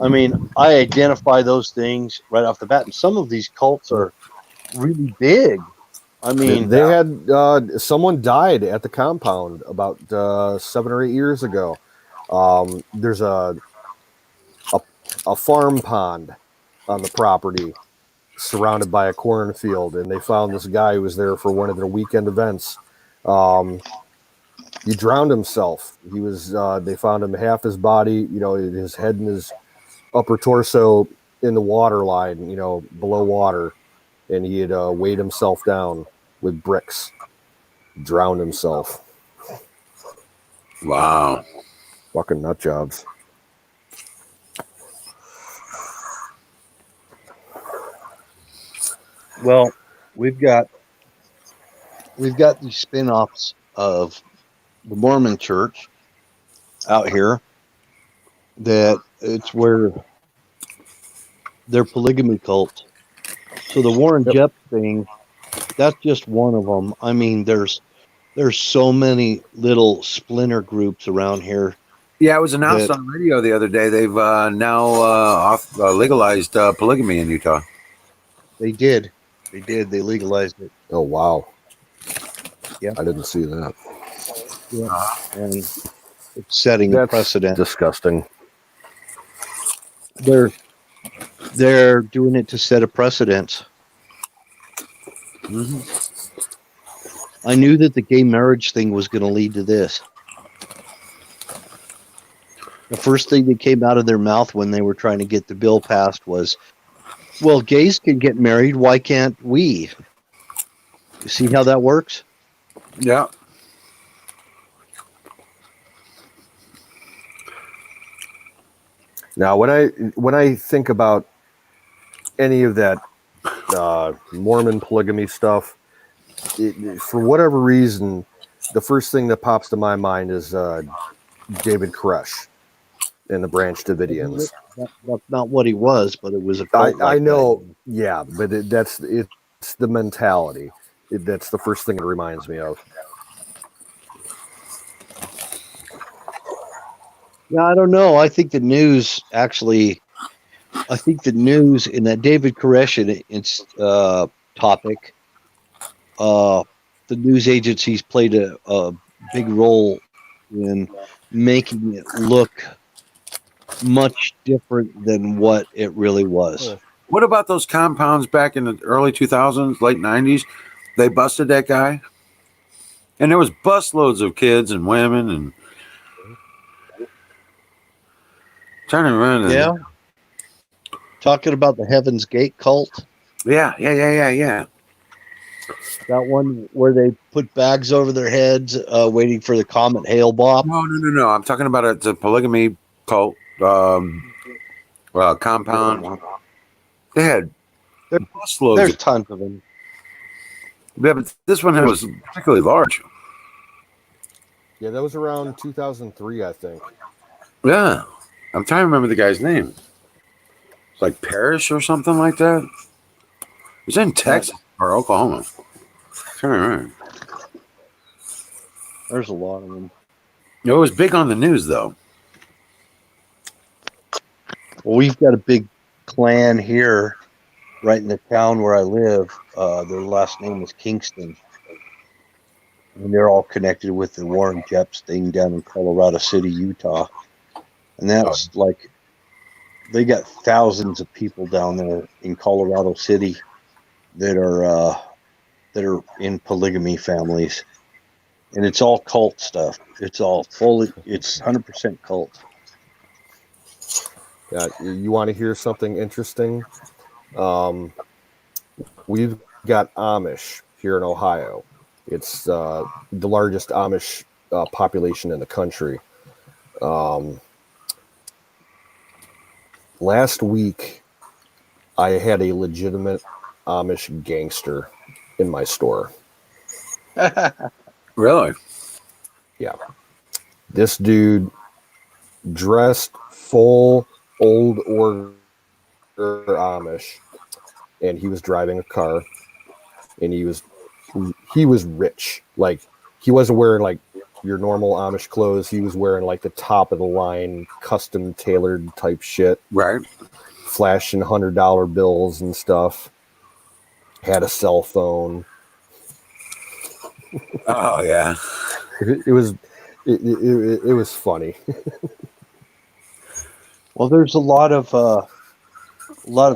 I mean, I identify those things right off the bat, and some of these cults are really big. I mean, They had someone died at the compound about 7 or 8 years ago. There's a farm pond on the property surrounded by a cornfield, and they found this guy who was there for one of their weekend events. He drowned himself. He was. They found him half his body, his head and his upper torso in the water line, below water, and he had weighed himself down with bricks. Drowned himself. Wow. Fucking nut jobs. well, we've got these spin-offs of the Mormon Church out here that it's where their polygamy cult. So the Warren Jeffs thing, that's just one of them. I mean, there's so many little splinter groups around here. Yeah, it was announced on the radio the other day. They've now legalized polygamy in Utah. They did. They legalized it. Oh wow. Yeah. I didn't see that. Yeah. And it's setting a That's precedent. disgusting. They're doing it to set a precedent. Mm-hmm. I knew that the gay marriage thing was going to lead to this. The first thing that came out of their mouth when they were trying to get the bill passed was, well, gays can get married. Why can't we? You see how that works? Yeah. Now, when I think about any of that Mormon polygamy stuff, for whatever reason, the first thing that pops to my mind is David Koresh and the Branch Davidians. That's not what he was, but it was a cult. I know, yeah, but it's the mentality. That's the first thing it reminds me of. Yeah, I don't know. I think the news in that David Koresh topic, the news agencies played a big role in making it look much different than what it really was. What about those compounds back in the early 2000s, late 90s? They busted that guy, and there was busloads of kids and women and trying to remember. Yeah. Talking about the Heaven's Gate cult. Yeah. That one where they put bags over their heads, waiting for the comet hail bop. No. I'm talking about it's a polygamy cult compound. They had busloads. There's tons of them. Yeah, but this one was particularly large. Yeah, that was around 2003, I think. Yeah. I'm trying to remember the guy's name. It's like Parrish or something like that. It was in Texas or Oklahoma. I'm trying to remember. There's a lot of them. It was big on the news, though. Well, we've got a big clan here, right in the town where I live. Their last name is Kingston, and they're all connected with the Warren Jepps thing down in Colorado City, Utah. And that's like they got thousands of people down there in Colorado City that are in polygamy families, and it's all cult stuff. It's 100% cult. Yeah, you want to hear something interesting? We've got Amish here in Ohio. It's the largest Amish population in the country. Last week, I had a legitimate Amish gangster in my store. Really? Yeah. This dude dressed full old order Amish, and he was driving a car, and he was rich. Like, he wasn't wearing like your normal Amish clothes. He was wearing like the top of the line, custom tailored type shit. Right. Flashing $100 bills and stuff. Had a cell phone. Oh yeah. It was funny. Well, there's a lot of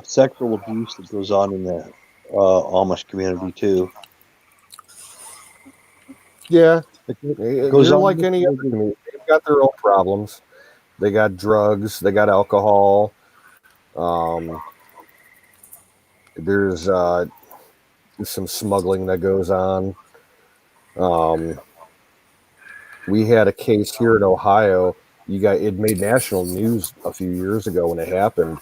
sexual abuse that goes on in the Amish community too. Yeah, It goes they're on like any other community. They've got their own problems. They got drugs. They got alcohol. There's some smuggling that goes on. We had a case here in Ohio. It made national news a few years ago when it happened.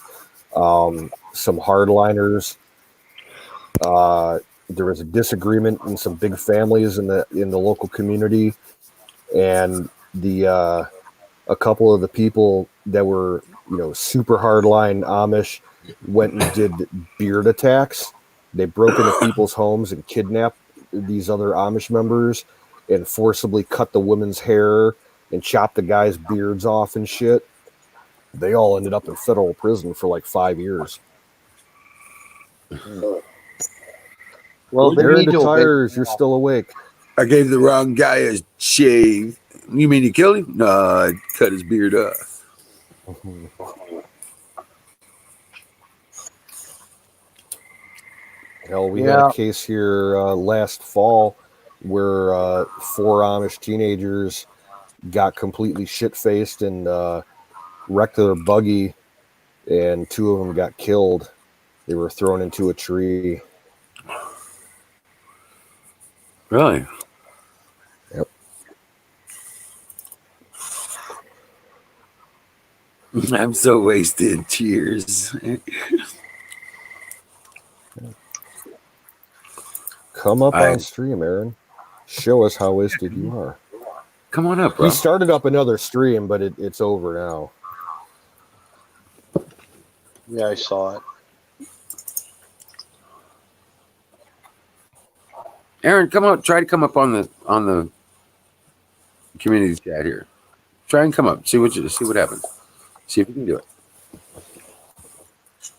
Some hardliners. There was a disagreement in some big families in the local community, and a couple of the people that were super hardline Amish went and did beard attacks. They broke into people's homes and kidnapped these other Amish members and forcibly cut the women's hair and chopped the guys' beards off and shit. They all ended up in federal prison for like 5 years. Well, they You're need into to tires. You're still awake. I gave the wrong guy a shave. You mean you killed him? No, I cut his beard off. Hell, we had a case here last fall where 4 Amish teenagers got completely shit-faced and wrecked their buggy, and 2 of them got killed. They were thrown into a tree. Really? Yep. I'm so wasted. Cheers. Come up on stream, Aaron. Show us how wasted you are. Come on up, bro. He started up another stream, but it's over now. Yeah, I saw it. Aaron, come up. Try to come up on the community chat here. Try and come up. See what happens. See if you can do it.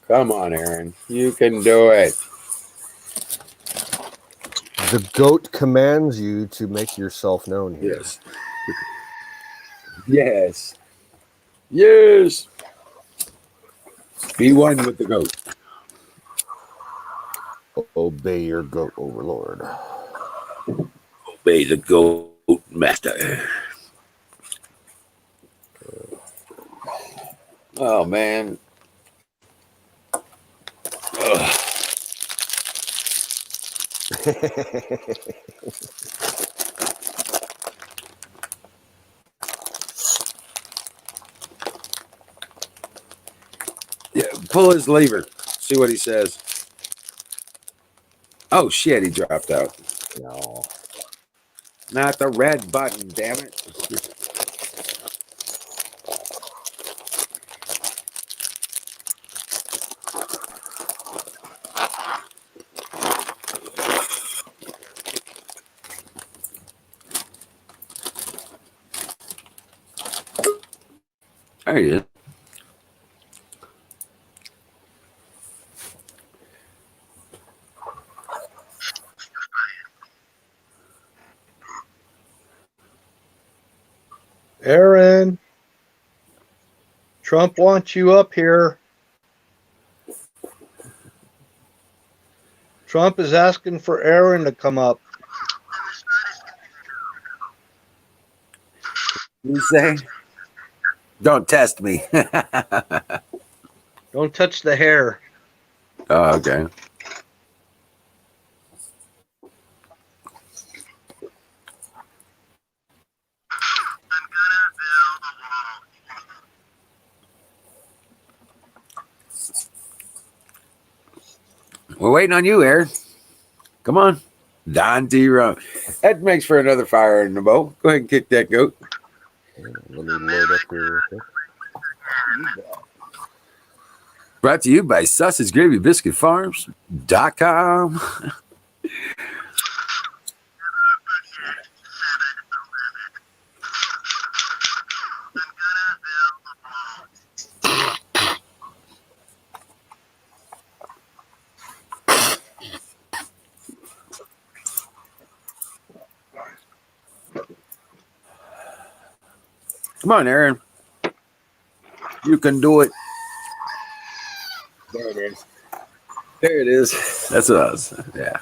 Come on, Aaron. You can do it. The goat commands you to make yourself known here. Yes. Yes. Yes. Be one with the goat. Obey your goat overlord. Obey the goat master. Oh man. Ugh. Yeah, pull his lever. See what he says. Oh shit, he dropped out. No. Not the red button, damn it. There he is. Aaron, Trump wants you up here. Trump is asking for Aaron to come up. You say? Don't test me. Don't touch the hair. Oh, okay. We're waiting on you, Aaron. Come on. Don D. Rum. That makes for another fire in the bowl. Go ahead and kick that goat. Let me load up here. Brought to you by Sausage Gravy Biscuit Farms.com. Come on, Aaron. You can do it. There it is. There it is. That's what I was. Yeah.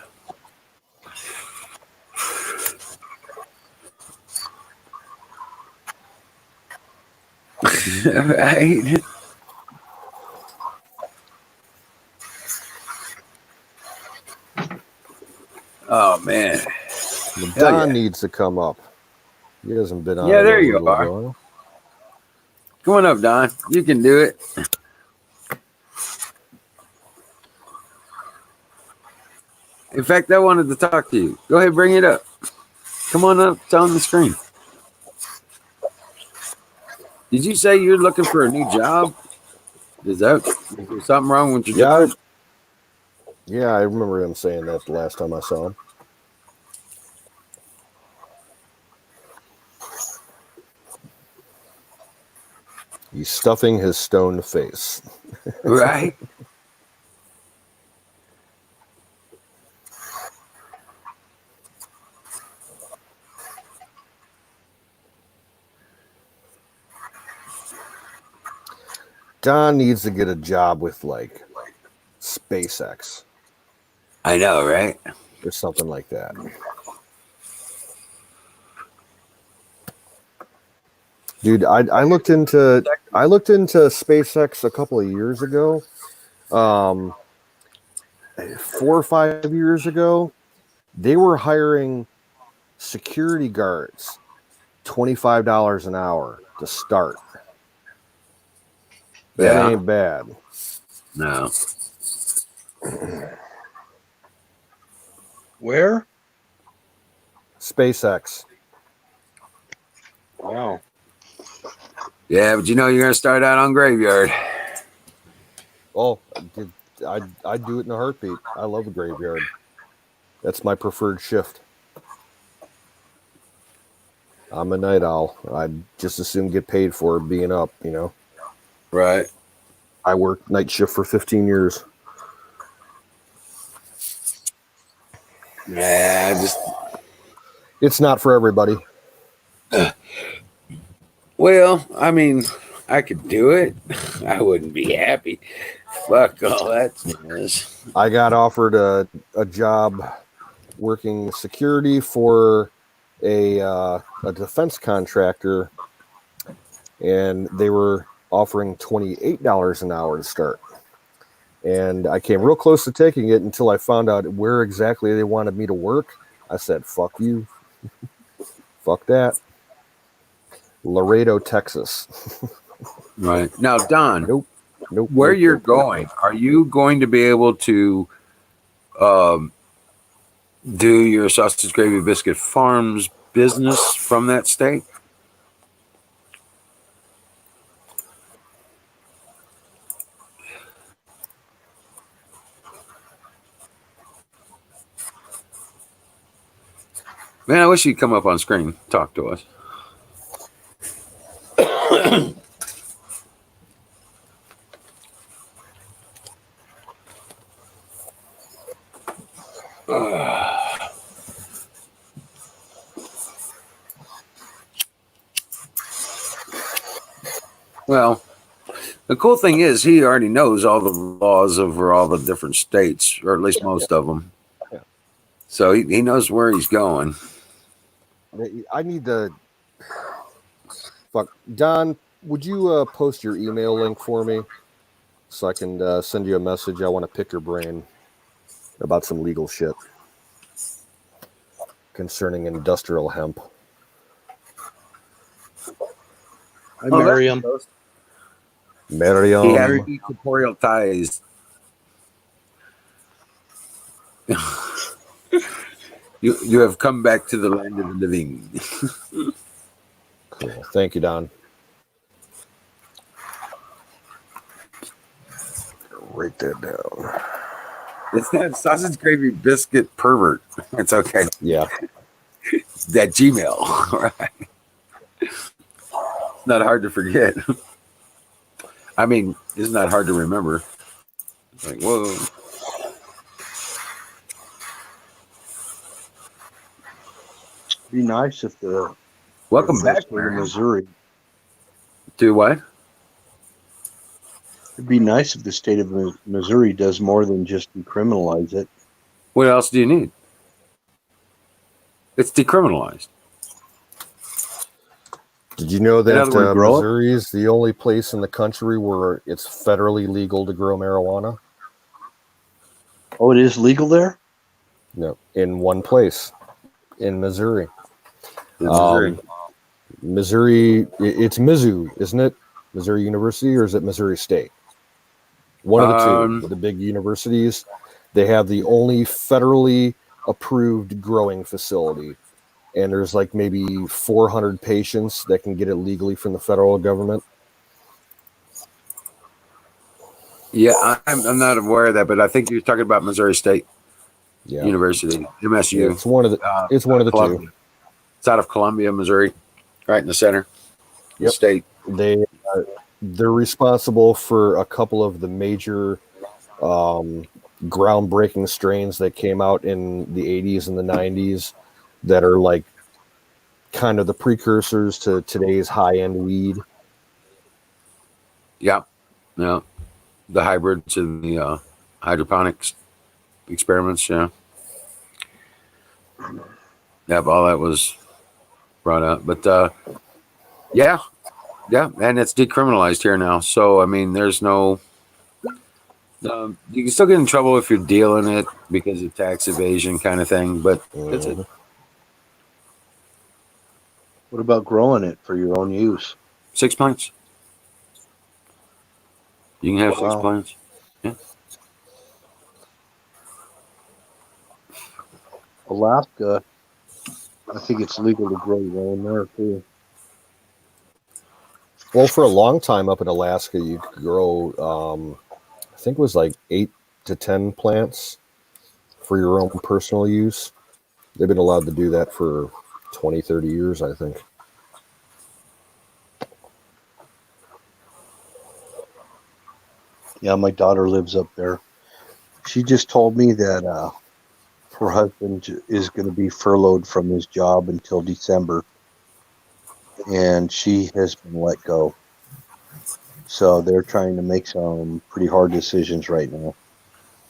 Right. Oh man. Don needs to come up. He hasn't been on. Yeah, there you are. While. Come on up, Don. You can do it. In fact, I wanted to talk to you. Go ahead, bring it up. Come on up. It's on the screen. Did you say you're looking for a new job? Is there something wrong with your job? Yeah, I remember him saying that the last time I saw him. He's stuffing his stoned face. Right. Don needs to get a job with like SpaceX. I know, right? Or something like that. Dude, I looked into SpaceX a couple of years ago. 4 or 5 years ago, they were hiring security guards, $25 an hour to start. That ain't bad. No. Where? SpaceX. Wow. Yeah, but you know you're gonna start out on Graveyard. Oh, I'd do it in a heartbeat. I love a graveyard. That's my preferred shift. I'm a night owl. I'd just as soon get paid for being up, you know. Right. I worked night shift for 15 years. Yeah, It's not for everybody. well, I mean, I could do it. I wouldn't be happy. Fuck all that is. I got offered a job working security for a defense contractor, and they were offering $28 an hour to start. And I came real close to taking it until I found out where exactly they wanted me to work. I said, fuck you. Fuck that. Laredo, Texas. Right. Now, Don, Nope. where you're going, are you going to be able to do your sausage gravy biscuit farms business from that state? Man, I wish you'd come up on screen, talk to us. Well, the cool thing is he already knows all the laws over all the different states, or at least most of them. Yeah. So he knows where he's going. I need to... Fuck. Don, would you post your email link for me so I can send you a message? I want to pick your brain about some legal shit concerning industrial hemp. I marry him. Miriam. He has corporeal ties. You have come back to the land of the living. Cool. Thank you, Don. Write that down. It's not sausage gravy biscuit pervert. It's okay. Yeah. That Gmail. Right. It's not hard to forget. I mean, it's not hard to remember. It's like, whoa. Be nice if the Welcome back, state of Missouri. Do what? It'd be nice if the state of Missouri does more than just decriminalize it. What else do you need? It's decriminalized. Did you know that grow it? Missouri is the only place in the country where it's federally legal to grow marijuana? Oh, it is legal there? No, in one place, in Missouri. Missouri, it's Mizzou, isn't it? Missouri University, or is it Missouri State? One of the two, the big universities. They have the only federally approved growing facility. And there's like maybe 400 patients that can get it legally from the federal government. Yeah, I'm not aware of that, but I think you're talking about Missouri State University, MSU. Yeah, it's one of the Columbia. two. It's out of Columbia, Missouri, right in the center. Yep. The state. They're responsible for a couple of the major groundbreaking strains that came out in the 80s and the 90s that are like kind of the precursors to today's high-end weed. Yeah. The hybrids and the hydroponics experiments, yeah, all that was brought up. But yeah, and it's decriminalized here now. So I mean, there's no you can still get in trouble if you're dealing it because of tax evasion kind of thing, but that's it. What about growing it for your own use? 6 plants. You can have 6 plants. Yeah. Alaska, I think it's legal to grow your own there too. Well, for a long time up in Alaska, you could grow, I think it was like 8 to 10 plants for your own personal use. They've been allowed to do that for 20, 30 years, I think. Yeah, my daughter lives up there. She just told me that her husband is going to be furloughed from his job until December, and she has been let go. So they're trying to make some pretty hard decisions right now.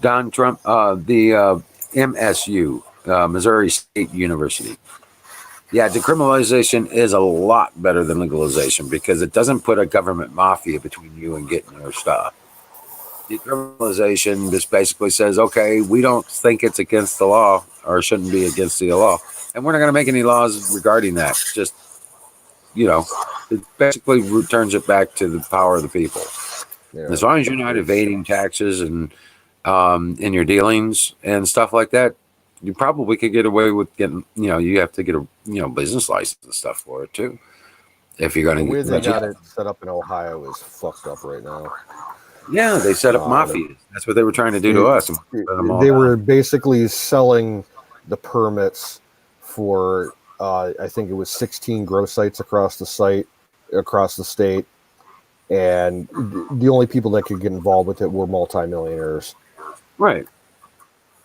Don Trump, the MSU, Missouri State University. Yeah, decriminalization is a lot better than legalization because it doesn't put a government mafia between you and getting your stuff. Decriminalization just basically says, okay, we don't think it's against the law or shouldn't be against the law, and we're not going to make any laws regarding that. Just, it basically returns it back to the power of the people. Yeah. As long as you're not evading taxes and in your dealings and stuff like that, you probably could get away with getting, you have to get a, business license and stuff for it too. If you're going The way to they got it set up in Ohio is fucked up right now. Yeah, they set up mafias. That's what they were trying to do to us. They were basically selling the permits for, I think it was 16 grow sites across the state. And the only people that could get involved with it were multimillionaires. Right.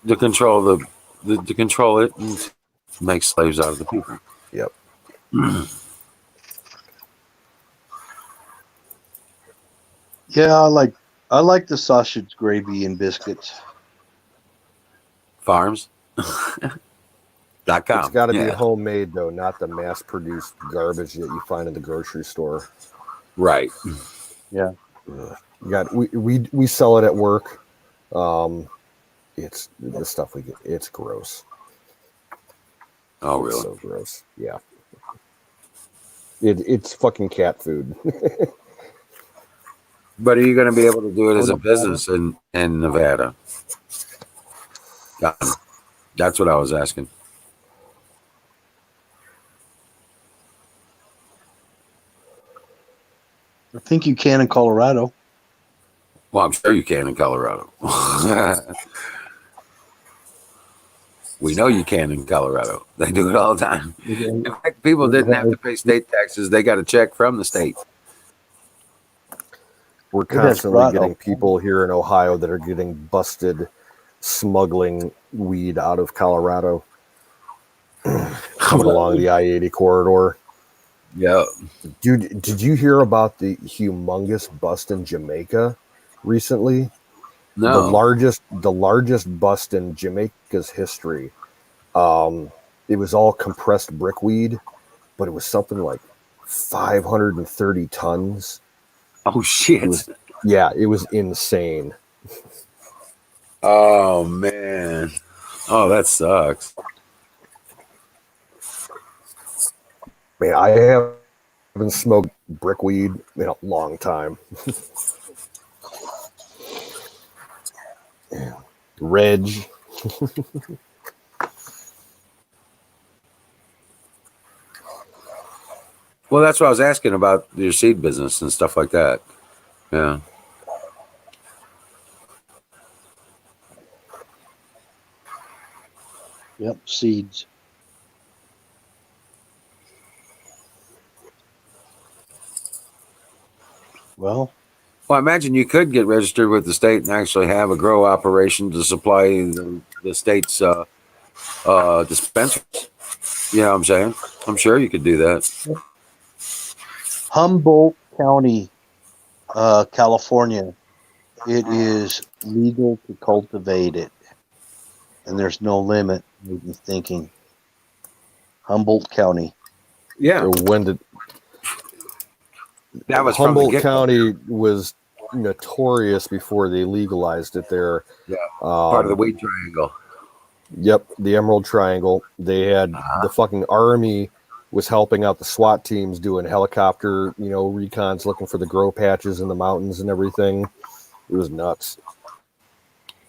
To control to control it and make slaves out of the people. Yep. Yeah, I like the sausage gravy and biscuits. Farms. .com. It's got to be homemade though, not the mass-produced garbage that you find in the grocery store. Right. Yeah. We sell it at work. It's the stuff we get. It's gross. Oh, really? It's so gross. Yeah. It's fucking cat food. But are you going to be able to do it as a business in Nevada? That's what I was asking. I think you can in Colorado. Well, I'm sure you can in Colorado. We know you can in Colorado. They do it all the time. In fact, people didn't have to pay state taxes. They got a check from the state. We're constantly getting people here in Ohio that are getting busted smuggling weed out of Colorado coming along the I-80 corridor. Yeah. Dude, did you hear about the humongous bust in Jamaica recently? No. The largest bust in Jamaica's history. It was all compressed brickweed, but it was something like 530 tons. Oh shit. It was insane. Oh man. Oh, that sucks. Man, I haven't smoked brickweed in a long time. Reg. Well, that's what I was asking about your seed business and stuff like that. Yeah. Yep, seeds. Well, I imagine you could get registered with the state and actually have a grow operation to supply the state's dispensaries. You know what I'm saying? I'm sure you could do that. Humboldt County, California, it is legal to cultivate it, and there's no limit. I'm thinking Humboldt County. Yeah. That was Humboldt County was notorious before they legalized it there. Yeah. Part of the Weed Triangle. Yep, the Emerald Triangle. They had the fucking army was helping out the SWAT teams doing helicopter, recons, looking for the grow patches in the mountains and everything. It was nuts.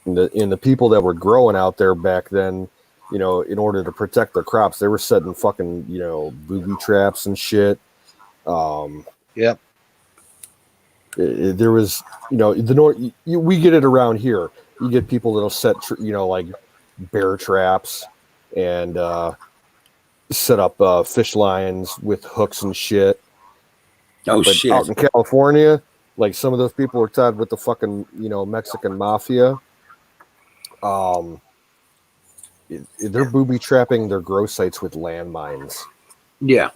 And the people that were growing out there back then, in order to protect their crops, they were setting fucking, booby traps and shit. Yep. There was, we get it around here. You get people that'll set, like bear traps and set up fish lines with hooks and shit. Oh But shit! out in California, like some of those people are tied with the fucking Mexican mafia. They're booby trapping their grow sites with landmines. Yeah,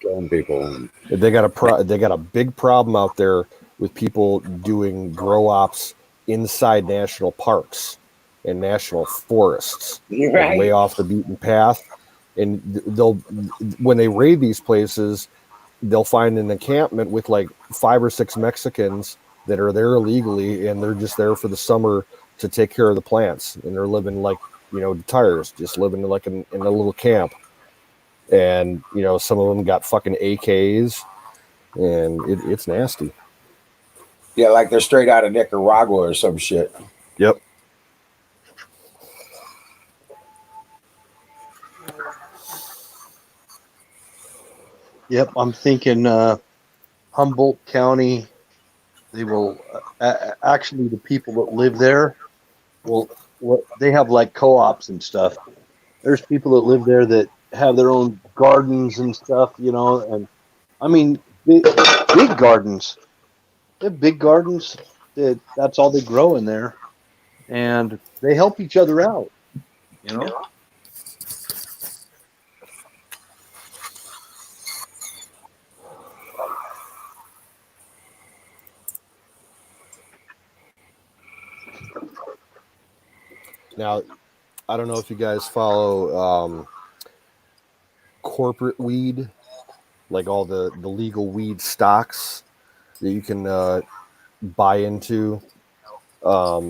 killing people. They got a big problem out there with people doing grow ops inside national parks and national forests, like way off the beaten path. And they'll when they raid these places, they'll find an encampment with like 5 or 6 Mexicans that are there illegally, and they're just there for the summer to take care of the plants, and they're living like tires, just living like in a little camp. And some of them got fucking AKs, and it's nasty. Yeah, like they're straight out of Nicaragua or some shit. Yep. Yep, I'm thinking Humboldt County. They will actually the people that live there will they have like co-ops and stuff. There's people that live there that have their own gardens and stuff, and I mean big gardens. They have big gardens that's all they grow in there, and they help each other out. Now, I don't know if you guys follow corporate weed, like all the legal weed stocks that you can buy into. A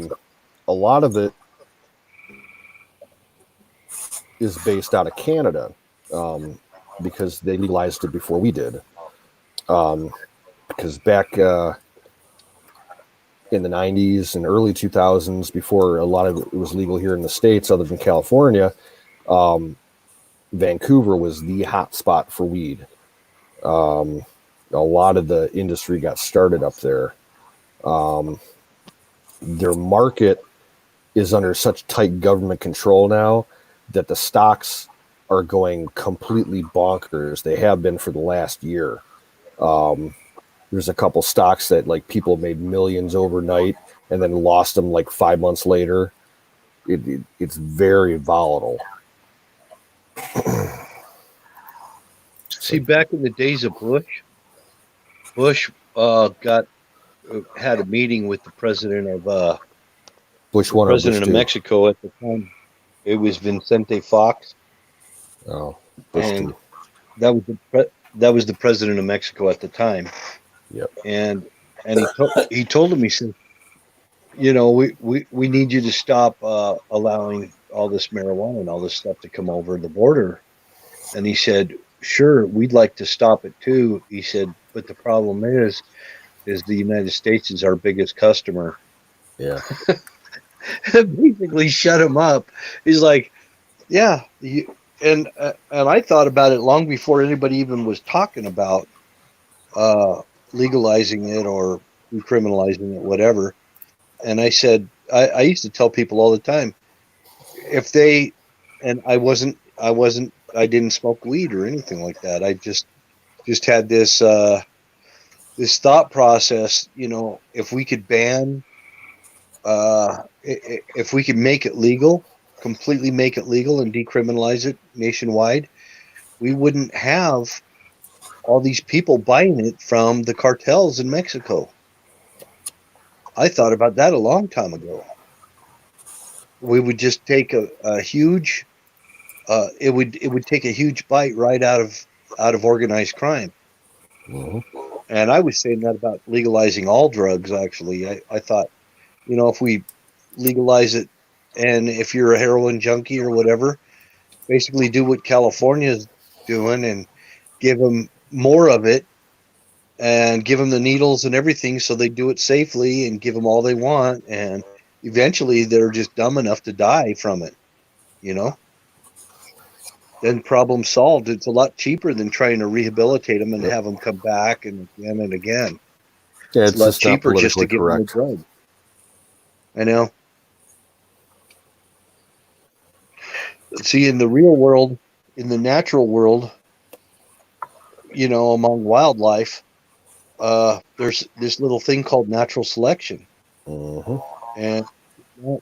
lot of it is based out of Canada because they legalized it before we did. Because back in the 90s and early 2000s, before a lot of it was legal here in the States, other than California, Vancouver was the hot spot for weed. A lot of the industry got started up there. Their market is under such tight government control now that the stocks are going completely bonkers. They have been for the last year. There's a couple stocks that like people made millions overnight and then lost them like 5 months later. It's very volatile. See, back in the days of Bush had a meeting with the president of Bush 1 or Bush president of 2? Mexico at the time. It was Vicente Fox, Oh, Bush and 2. that was the president of Mexico at the time. Yep. And he told him, he said, we need you to stop allowing all this marijuana and all this stuff to come over the border. And he said, sure, we'd like to stop it too. He said, but the problem is the United States is our biggest customer. Yeah. Basically shut him up. He's like, yeah. And I thought about it long before anybody even was talking about legalizing it or decriminalizing it, whatever. And I said, I used to tell people all the time, if they, and I didn't smoke weed or anything like that. I just had this thought process, if we could ban, if we could make it legal, completely make it legal and decriminalize it nationwide, we wouldn't have all these people buying it from the cartels in Mexico. I thought about that a long time ago. We would just take a huge, it would take a huge bite right out of organized crime. Mm-hmm. And I was saying that about legalizing all drugs. Actually, I thought, if we legalize it, and if you're a heroin junkie or whatever, basically do what California's doing and give them more of it and give them the needles and everything so they do it safely and give them all they want, and eventually they're just dumb enough to die from it, then problem solved. It's a lot cheaper than trying to rehabilitate them and have them come back and again and again. Yeah, It's a it's lot just not cheaper just to politically give them the correct. drug. I know. See, in the real world, in the natural world, among wildlife, there's this little thing called natural selection. Mm-hmm. And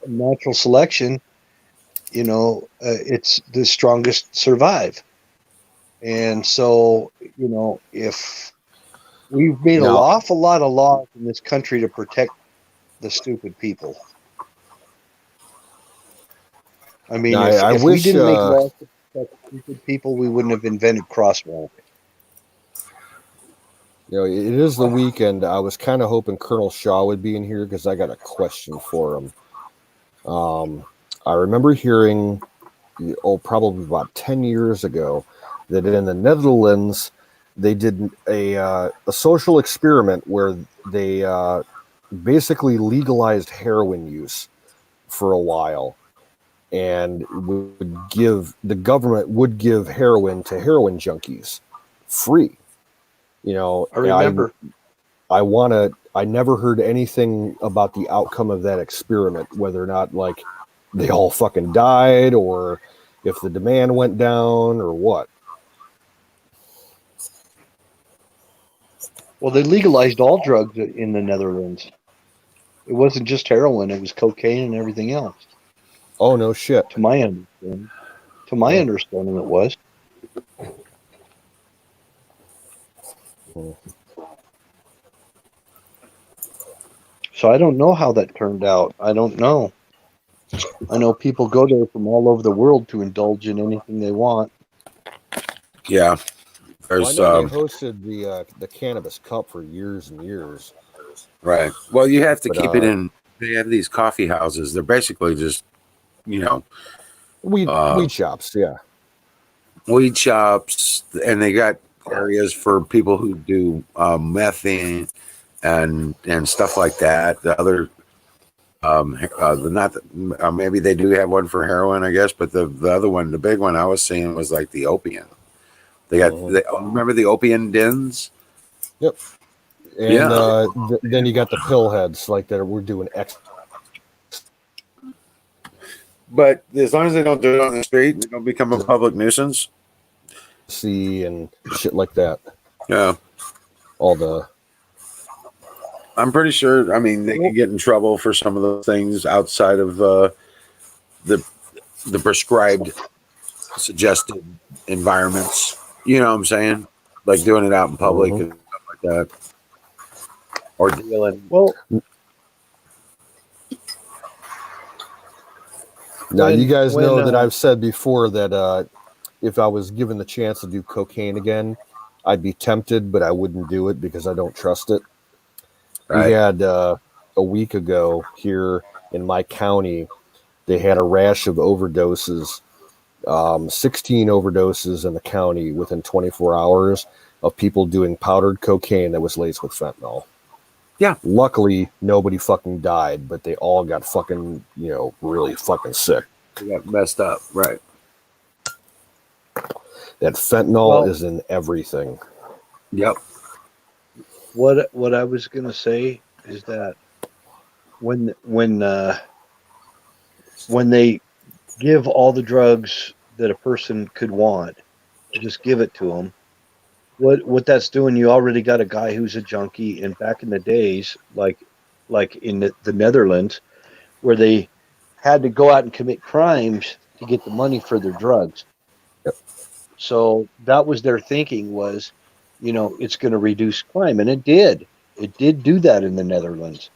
natural selection, it's the strongest survive. And so, if we've made an Now, awful lot of laws in this country to protect the stupid people. I mean, I if we wish, didn't make laws to protect stupid people, we wouldn't have invented crosswalk. it is the weekend. I was kind of hoping Colonel Shaw would be in here because I got a question for him. I remember hearing, probably about 10 years ago, that in the Netherlands, they did a social experiment where they basically legalized heroin use for a while, and the government would give heroin to heroin junkies free. I remember. I never heard anything about the outcome of that experiment, whether or not like they all fucking died or if the demand went down or what. Well, they legalized all drugs in the Netherlands. It wasn't just heroin; it was cocaine and everything else. Oh, no shit. To my understanding, Oh. it was. Hmm. So I don't know how that turned out. I don't know. I know people go there from all over the world to indulge in anything they want. Yeah, Well, I there's know they hosted the Cannabis Cup for years and years, right. Well, you have to but keep it in. They have these coffee houses. They're basically just uh, weed shops, yeah. weed shops, and they got areas for people who do meth and stuff like that. The other, the not maybe they do have one for heroin, I guess, but the other one, the big one I was seeing was like the opium. They got remember the opium dens? Yep. And Yeah, then you got the pill heads like that. We're doing but as long as they don't do it on the street, they don't become a public nuisance. ecstasy and shit like that. Yeah, All the I'm pretty sure. I mean, they can get in trouble for some of those things outside of the prescribed, suggested environments. You know what I'm saying? Like doing it out in public and stuff like that, or dealing. Well, now you guys when know that I've said before that if I was given the chance to do cocaine again, I'd be tempted, but I wouldn't do it because I don't trust it. We Right. had a week ago here in my county, they had a rash of overdoses, 16 overdoses in the county within 24 hours of people doing powdered cocaine that was laced with fentanyl. Yeah. Luckily, nobody fucking died, but they all got fucking, really fucking sick. They got messed up. Right. That fentanyl is in everything. Yep. What I was gonna say is that when they give all the drugs that a person could want, just give it to them. What that's doing, you already got a guy who's a junkie, and back in the days, like in the Netherlands, where they had to go out and commit crimes to get the money for their drugs. Yep. So that was their thinking was, it's going to reduce crime, and it did. It did do that in the Netherlands.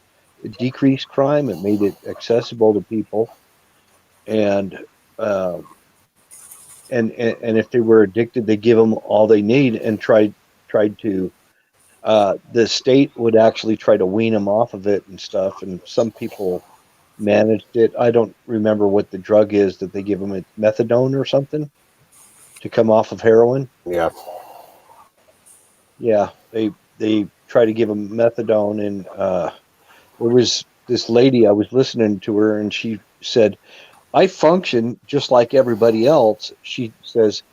It decreased crime. It made it accessible to people, and uh, and if they were addicted, they give them all they need and tried to. The state would actually try to wean them off of it and stuff, and some people managed it. I don't remember what the drug is that they give them. It's methadone or something to come off of heroin. Yeah. Yeah, they try to give them methadone, and there was this lady. I was listening to her, and she said, "I function just like everybody else." She says,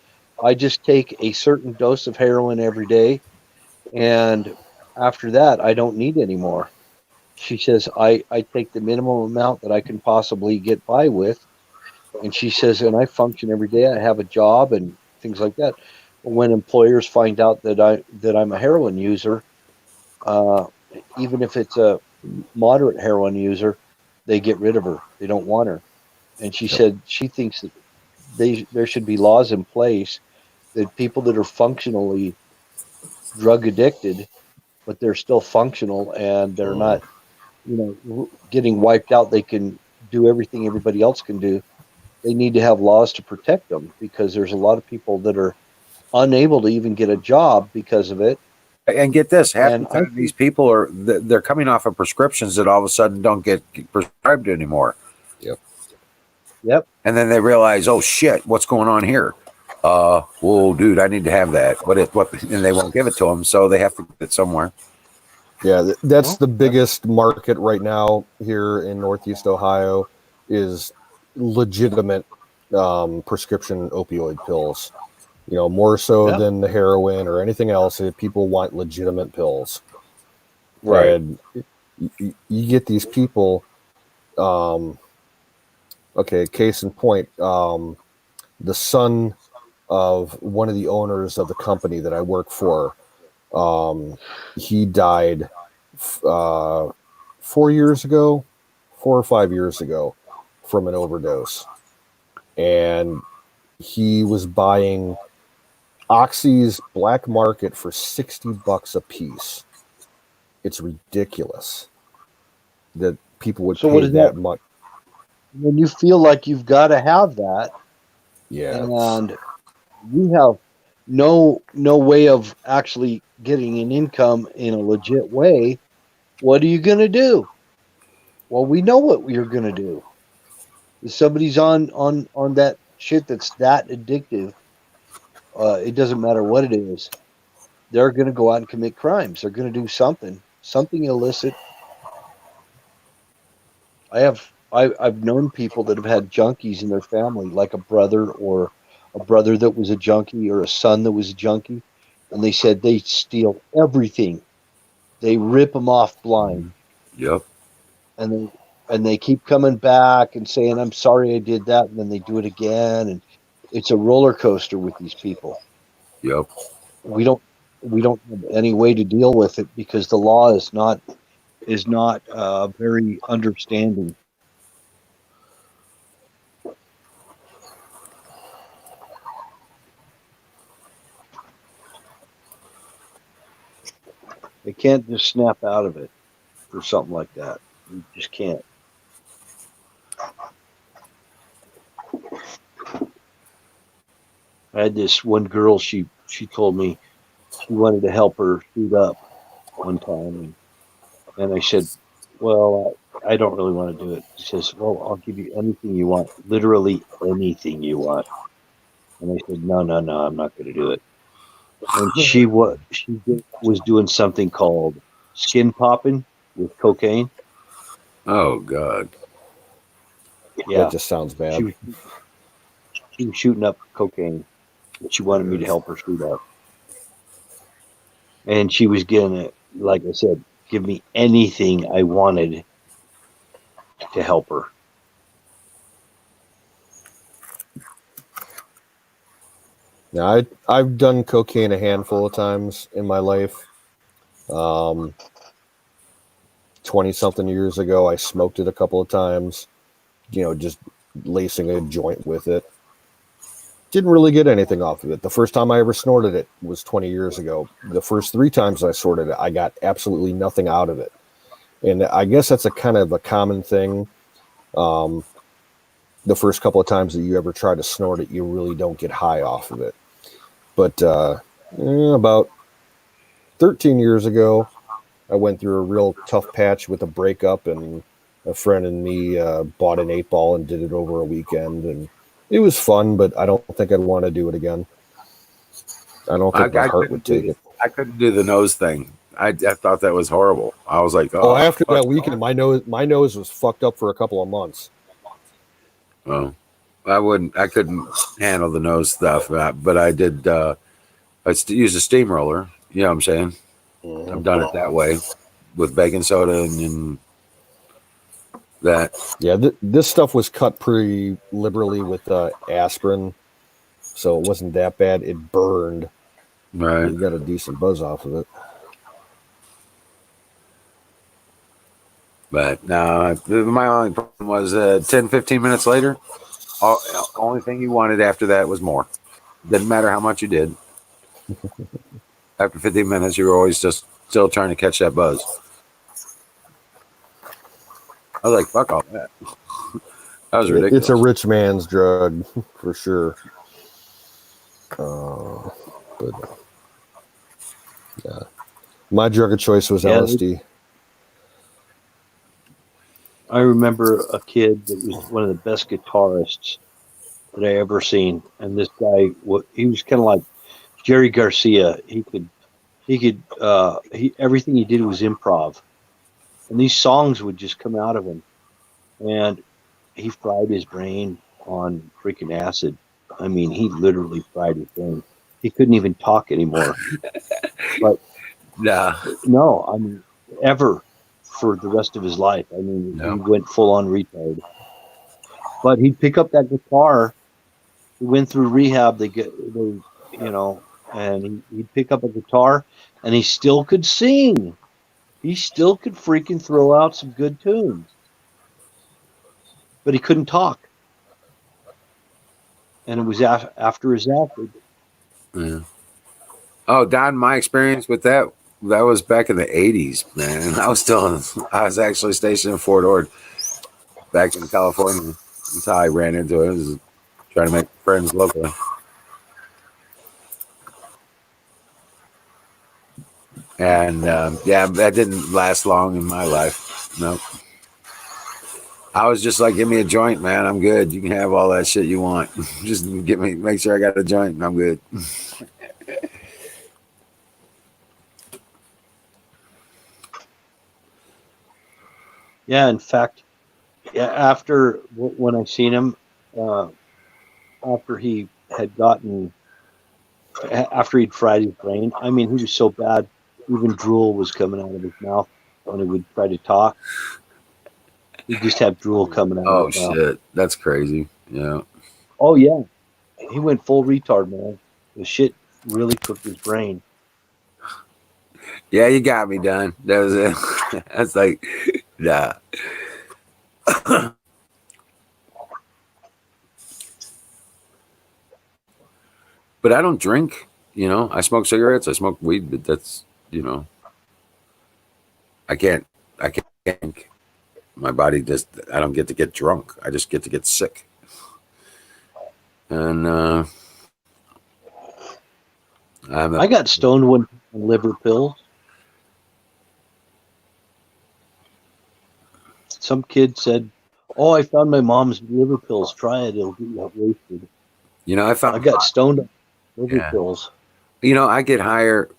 "I just take a certain dose of heroin every day, and after that, I don't need any more." She says, I take the minimum amount that I can possibly get by with, And she says, and I function every day. I have a job and things like that. But when employers find out that I'm a heroin user, uh, even if it's a moderate heroin user, they get rid of her. They don't want her. And she said she thinks that there should be laws in place that people that are functionally drug addicted, but they're still functional and they're not, getting wiped out. They can do everything everybody else can do. They need to have laws to protect them because there's a lot of people that are unable to even get a job because of it. And get this, half the And time these people are they're coming off of prescriptions that all of a sudden don't get prescribed anymore. Yep. And then they realize, oh shit, what's going on here? Whoa, dude, I need to have that. And they won't give it to them, so they have to get it somewhere. Yeah, that's the biggest market right now here in Northeast Ohio is legitimate prescription opioid pills. More so than the heroin or anything else. People want legitimate pills. Right. And you get these people. Okay, case in point, the son of one of the owners of the company that I work for, he died 4 or 5 years ago from an overdose. And he was buying Oxy's black market for $60 a piece. It's ridiculous that people would So what pay is that that? much. When you feel like you've got to have that, Yeah. and you have no way of actually getting an income in a legit way, what are you going to do? Well, we know what you're going to do. If somebody's on that shit that's that addictive, it doesn't matter what it is. They're going to go out and commit crimes. They're going to do something illicit. I've known people that have had junkies in their family, like a brother or a brother that was a junkie or a son that was a junkie, and they said they steal everything. They rip them off blind, Yep. and they keep coming back and saying, "I'm sorry I did that," and then they do it again, and it's a roller coaster with these people. Yep. We don't have any way to deal with it because the law is not very understanding. They can't just snap out of it for something like that. You just can't. I had this one girl. She told me she wanted to help her shoot up one time, and I said, "Well, I don't really want to do it." She says, "Well, I'll give you anything you want, literally anything you want." And I said, "No, no, no, I'm not going to do it." And was doing something called skin popping with cocaine. Oh God. That Yeah, just sounds she bad. was she was shooting up cocaine. She wanted me to help her shoot up, and she was gonna, like I said, give me anything I wanted to help her. Now, I've done cocaine a handful of times in my life. 20-something years ago, I smoked it a couple of times, just lacing a joint with it. Didn't really get anything off of it. The first time I ever snorted it was 20 years ago. The first 3 times I snorted it, I got absolutely nothing out of it. And I guess that's a kind of a common thing. The first couple of times that you ever try to snort it, you really don't get high off of it. But about 13 years ago, I went through a real tough patch with a breakup, and a friend and me bought an 8-ball and did it over a weekend, and it was fun, but I don't think I'd want to do it again. I don't think my heart would take it. I couldn't do the nose thing. I thought that was horrible. I was like, Oh, after that weekend, my nose was fucked up for a couple of months. Oh, I couldn't handle the nose stuff, but I did. I used a steamroller. You know what I'm saying? Mm-hmm. I've done it that way with baking soda and That Yeah, this stuff was cut pretty liberally with aspirin, so it wasn't that bad. It burned. right. You got a decent buzz off of it. But no, my only problem was 10, 15 minutes later, only thing you wanted after that was more. Didn't matter how much you did. After 15 minutes, you were always just still trying to catch that buzz. I was like, fuck all that. That was ridiculous. It's a rich man's drug for sure. But yeah, my drug of choice was LSD. I remember a kid that was one of the best guitarists that I ever seen, and this guy, he was kind of like Jerry Garcia. Everything he did was improv, and these songs would just come out of him, and he fried his brain on freaking acid. I mean, he literally fried his brain. He couldn't even talk anymore. But Nah. no, I mean, ever for the rest of his life. I mean, No. he went full on retard. But he'd pick up that guitar. He went through rehab. And he'd pick up a guitar, and he still could sing. He still could freaking throw out some good tunes, but he couldn't talk. And it was after his acid. Yeah. Oh, Don, my experience with that was back in the 80s, man. I was actually stationed in Fort Ord back in California. That's how I ran into it. I was trying to make friends locally. And yeah, that didn't last long in my life. No. I was just like, give me a joint, man. I'm good. You can have all that shit you want. Just make sure I got a joint and I'm good. Yeah, in fact, after when I seen him, after he had after he'd fried his brain, I mean, he was so bad, even drool was coming out of his mouth when he would try to talk. He'd just have drool coming out of his mouth. Oh, shit. That's crazy. Yeah. Oh, yeah. He went full retard, man. The shit really cooked his brain. Yeah, you got me done. That was it. That's like, nah. But I don't drink, I smoke cigarettes, I smoke weed, but that's, I can't, my body just, I don't get to get drunk. I just get to get sick. And, I got stoned on liver pills. Some kid said, "Oh, I found my mom's liver pills. Try it; it'll get you wasted." I got stoned on liver pills. I get higher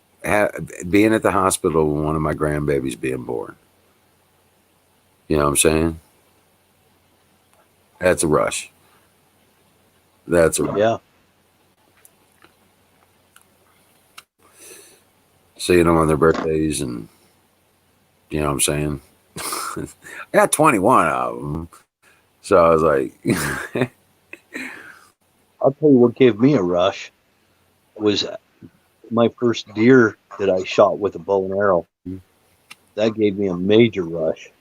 being at the hospital when one of my grandbabies being born. You know what I'm saying? That's a rush. Yeah. Seeing them on their birthdays, and you know what I'm saying? I got 21 of them. So I was like, I'll tell you what gave me a rush was my first deer that I shot with a bow and arrow. That gave me a major rush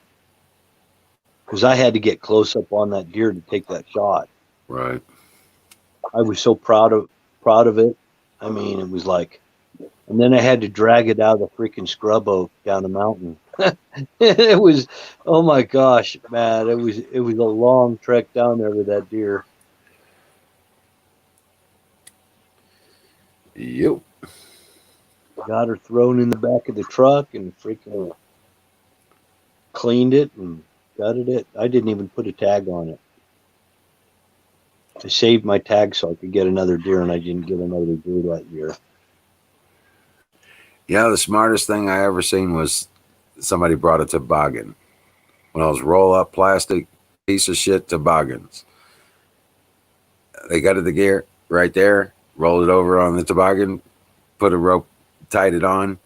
because I had to get close up on that deer to take that shot. Right. I was so proud of it. I mean, it was like, and then I had to drag it out of the freaking scrub oak down the mountain. It was, oh my gosh, man! It was a long trek down there with that deer. Yep. Got her thrown in the back of the truck and freaking cleaned it and gutted it. I didn't even put a tag on it. I saved my tag so I could get another deer, and I didn't get another deer that year. Yeah, the smartest thing I ever seen was somebody brought a toboggan. One of those roll-up plastic piece of shit toboggans. They gutted the gear right there, rolled it over on the toboggan, put a rope, tied it on,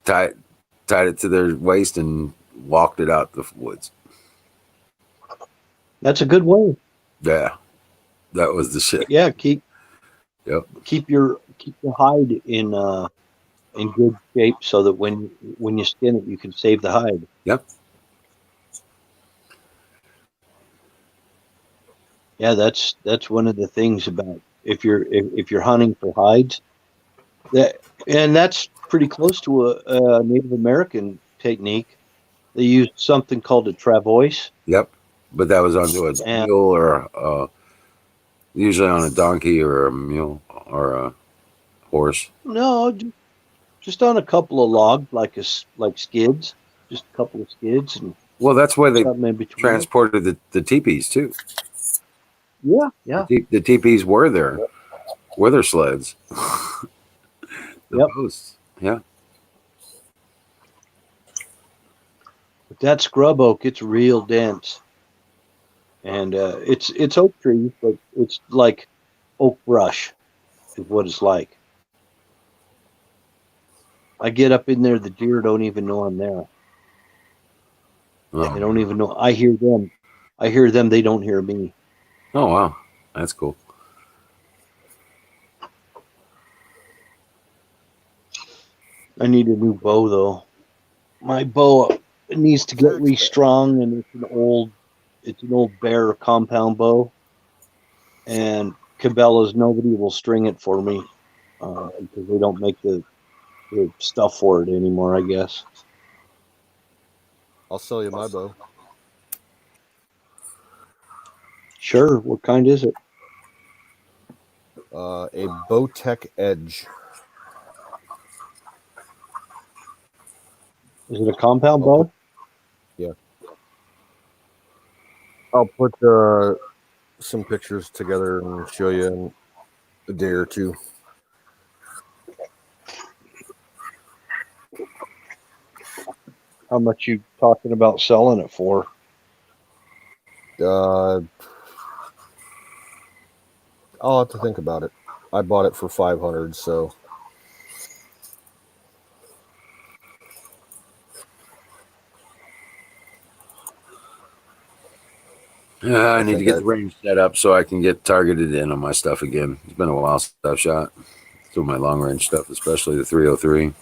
tied it to their waist, and walked it out the woods. That's a good way. Yeah, that was the shit. Yeah, keep Yep. your hide in good shape so that when you skin it, you can save the hide. Yep. Yeah, that's one of the things about if you're hunting for hides, and that's pretty close to a Native American technique. They used something called a travois, Yep. But that was onto a and mule or usually on a donkey or a mule or a horse. no, just on a couple of logs, like skids, just a couple of skids and Well, that's why they something in between. transported the teepees too. Yeah, yeah, The teepees were their sleds. The yep. posts. Yeah. But that scrub oak, it's real dense, and it's oak trees, but it's like oak brush is what it's like. I get up in there, the deer don't even know I'm there. They don't Oh. even know. I hear them. I hear them. They don't hear me. Oh wow, that's cool. I need a new bow though. My bow needs to get restrung, and it's an old bear compound bow, and Cabela's nobody will string it for me because they don't make the stuff for it anymore. I guess. I'll sell you my bow. Sure. What kind is it? A Bowtech Edge. Is it a compound I'll put bow? yeah. I'll put some pictures together and show you in a day or two. How much you talking about selling it for? I'll have to think about it. I bought it for 500, so I I need to think get the range set up so I can get targeted in on my stuff again. It's been a while since I've shot. Still my long range stuff, especially the 303.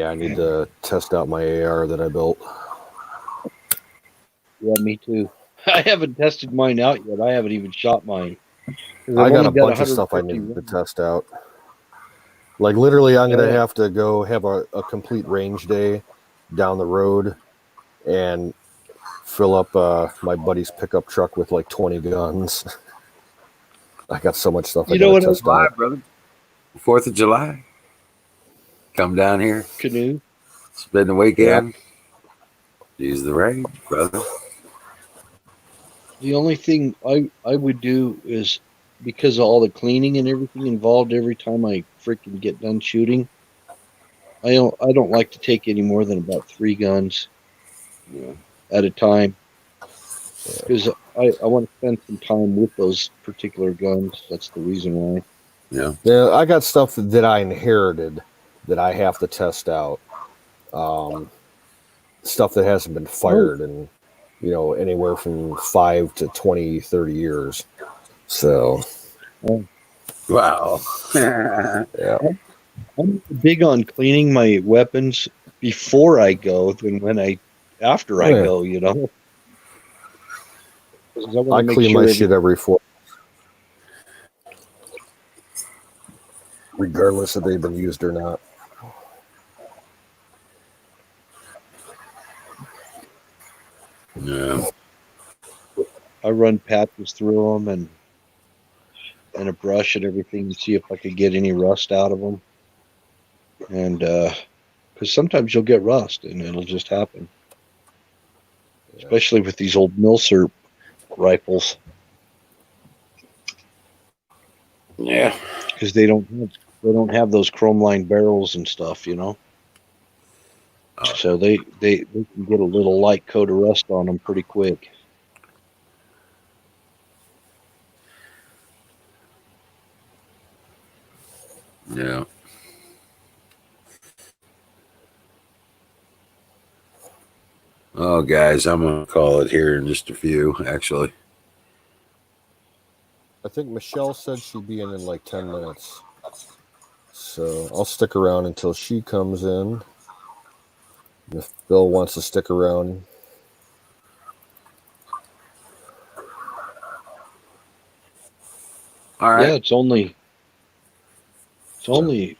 I need to test out my AR that I built. Yeah, me too. I haven't tested mine out yet. I haven't even shot mine. Because I I've got only a got bunch of stuff I 150 need to rounds. test out. Like literally, I'm gonna Yeah. have to go have a complete range day down the road and fill up my buddy's pickup truck with like 20 guns. I got so much stuff I You know gotta what? test July, out. brother. 4th of July. Come down here. Canoe. Spend the Yeah, weekend. Use the range, brother. The only thing I would do is because of all the cleaning and everything involved every time I freaking get done shooting. I don't like to take any more than about 3 guns, you know, at a time because I want to spend some time with those particular guns. That's the reason why. Yeah. yeah. I got stuff that I inherited that I have to test out. Stuff that hasn't been Oh, fired in anywhere from 5 to 20, 30 years. So oh, Wow. yeah. I'm big on cleaning my weapons before I go than after Oh I yeah. go. You know, because I want I to make clean my sure shit everything. every 4, regardless if they've been used or not. Yeah. I run patches through them and a brush and everything to see if I could get any rust out of them. And because sometimes you'll get rust and it'll just happen, Yeah. especially with these old Milsurp rifles Yeah. because they don't have those chrome lined barrels and stuff, you know. So they can get a little light coat of rust on them pretty quick. Yeah. Oh, guys, I'm going to call it here in just a few, actually. I think Michelle said she'd be in like 10 minutes. So I'll stick around until she comes in. If Bill wants to stick around. All right. Yeah, it's only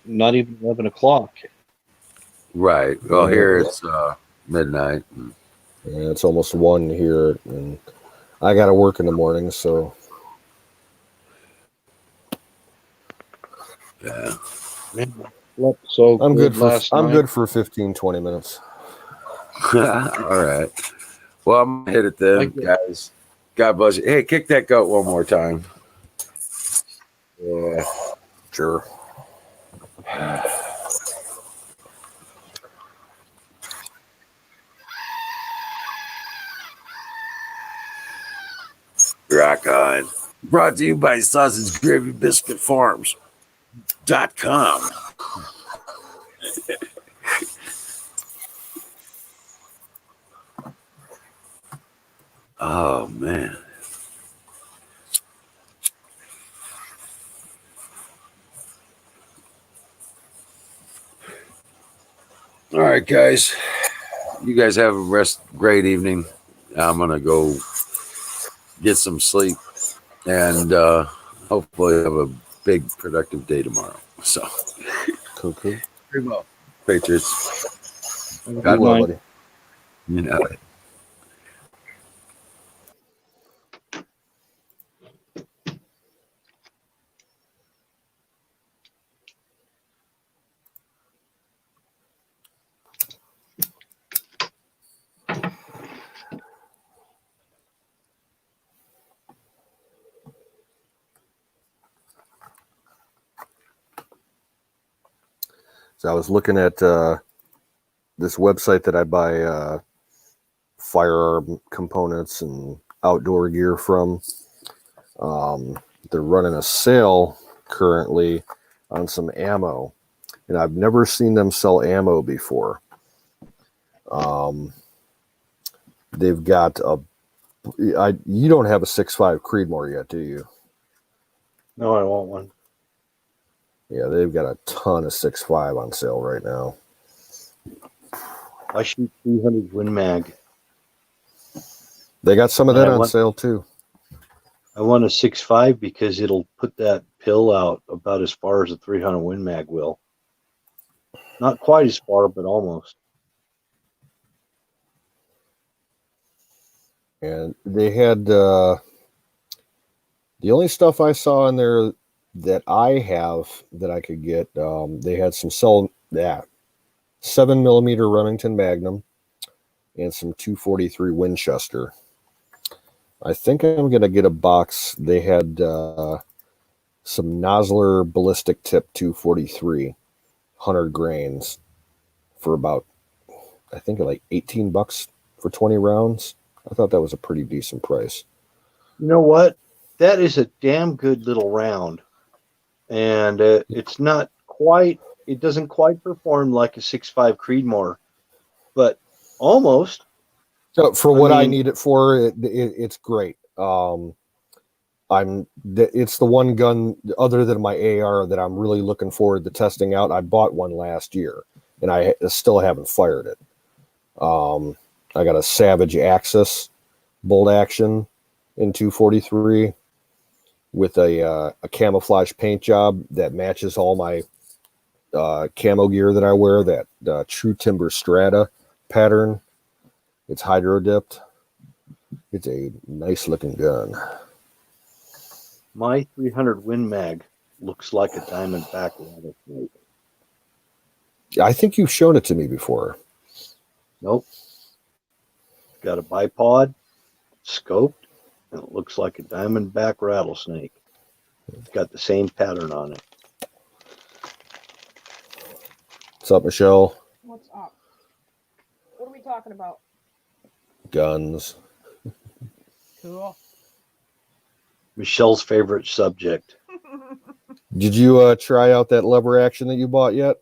not even 11 o'clock. Right. Well, here it's midnight. Yeah, it's almost 1 here, and I got to work in the morning, so. Yeah. Man, slept so I'm good good for last I'm night. good for 15, 20 minutes. All right. Well, I'm going to hit it then, guys. God bless you. Hey, kick that goat one more time. Yeah. Sure. Rock on. Brought to you by Sausage Gravy Biscuit Farms.com. Oh, man. All right, guys. You guys have a great evening. I'm going to go get some sleep and hopefully have a big productive day tomorrow. So, Cuckoo. pretty well. Patriots. Have a Be good well, night. buddy. You know it. So I was looking at this website that I buy firearm components and outdoor gear from. They're running a sale currently on some ammo, and I've never seen them sell ammo before. They've got you don't have a 6.5 Creedmoor yet, do you? No, I want one. Yeah, they've got a ton of 6.5 on sale right now. I shoot 300 Win Mag. They got some of And that I on want- sale too. I want a 6.5 because it'll put that pill out about as far as a 300 Win Mag will. Not quite as far, but almost. And they had the only stuff I saw in there that I have that I could get. They had some 7mm Remington Magnum and some 243 Winchester. I think I'm gonna get a box. They had some Nosler ballistic tip 243, 100 grains for about, I think like $18 for 20 rounds. I thought that was a pretty decent price. You know what? That is a damn good little round. And it's not quite, it doesn't quite perform like a 6.5 Creedmoor, but almost. So for what I mean- need it for, it's great. It's the one gun other than my AR that I'm really looking forward to testing out. I bought one last year and I still haven't fired it. I got a Savage Axis bolt action in 243 with a camouflage paint job that matches all my camo gear that I wear, that True Timber Strata pattern. It's hydro dipped. It's a nice looking gun. My 300 Win Mag looks like a Diamondback rattlesnake. I think you've shown it to me before. Nope. It's got a bipod, scoped, and it looks like a Diamondback rattlesnake. It's got the same pattern on it. What's up, Michelle? What's up? What are we talking about? Guns. Cool. Michelle's favorite subject. Did you try out that lever action that you bought yet?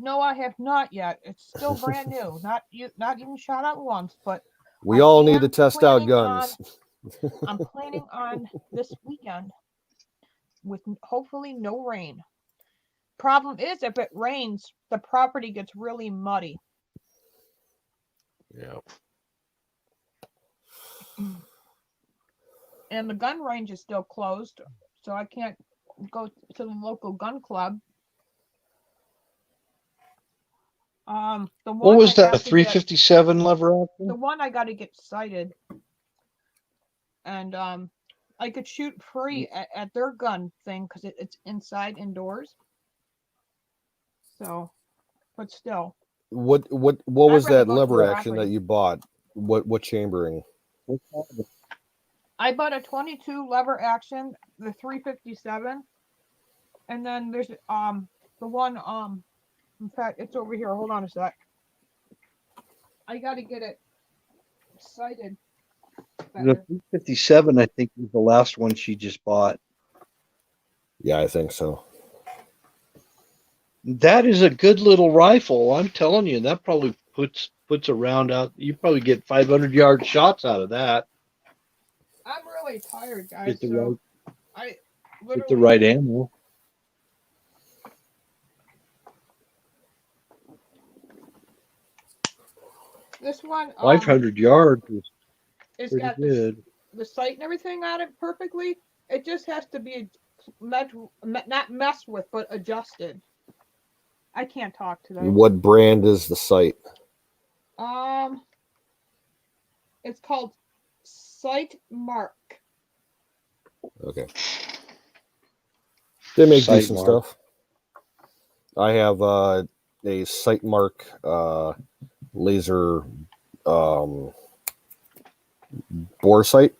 No, I have not yet. It's still brand new. Not even shot out once, but We I all need am to test out planning guns. I'm planning on this weekend with hopefully no rain. Problem is, if it rains, the property gets really muddy. Yeah. And the gun range is still closed, so I can't go to the local gun club. The one What was I that? A have to get, 357 lever the action? one I got to get sighted, and I could shoot free at their gun thing because it's inside indoors. So, but still, What I'd was rather that go to the lever action that property. you bought? What chambering? I bought a 22 lever action, the 357, and then there's the one in fact it's over here. Hold on a sec. I got to get it sighted The better. 357, I think, was the last one she just bought. Yeah, I think so. That is a good little rifle. I'm telling you, that probably puts a round out. You probably get 500-yard shots out of that. I'm really tired, guys. Get the So right, I get the literally right ammo. this one 500 yards is it's pretty got this good. the sight and everything on it perfectly. It just has to be not messed with, but adjusted. I can't talk today. What brand is the sight? Um, it's called Sight Mark. Okay. They make Sight decent mark. stuff. I have a sight mark laser bore sight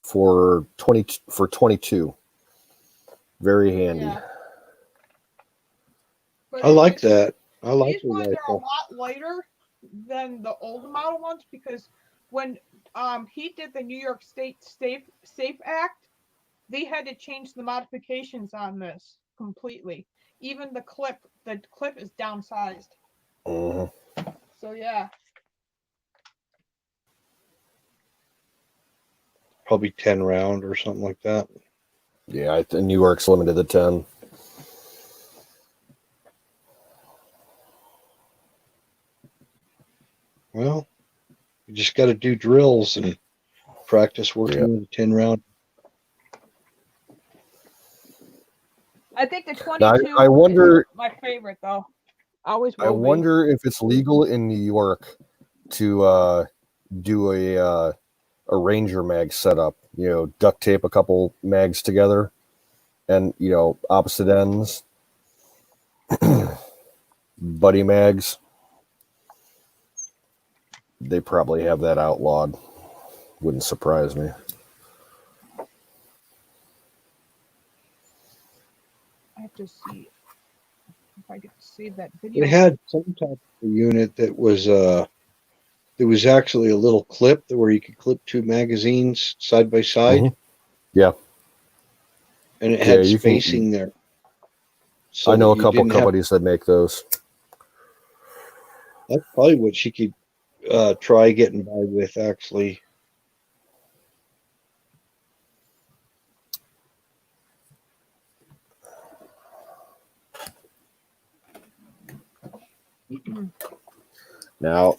for 22. Very handy. Yeah. But I like that. I like these the ones are a rifle. lot lighter than the old model ones because when he did the New York State Safe Act, they had to change the modifications on this completely. Even the clip is downsized. Mhm. So yeah. Probably 10 round or something like that. Yeah, New York's limited to 10. Well, you just got to do drills and practice working with a 10 round. I think the 22 I wonder. is my favorite though. Always will I be. wonder if it's legal in New York to do a Ranger mag setup. You know, duct tape a couple mags together, and opposite ends, buddy mags. They probably have that outlawed. Wouldn't surprise me. I have to see if I can save that video. They had some type of unit that was there was actually a little clip where you could clip two magazines side by side. Mm-hmm. Yeah. And it had you spacing there. So I know that a you couple didn't have. companies that make those. That's probably what she could try getting by with, actually. Now,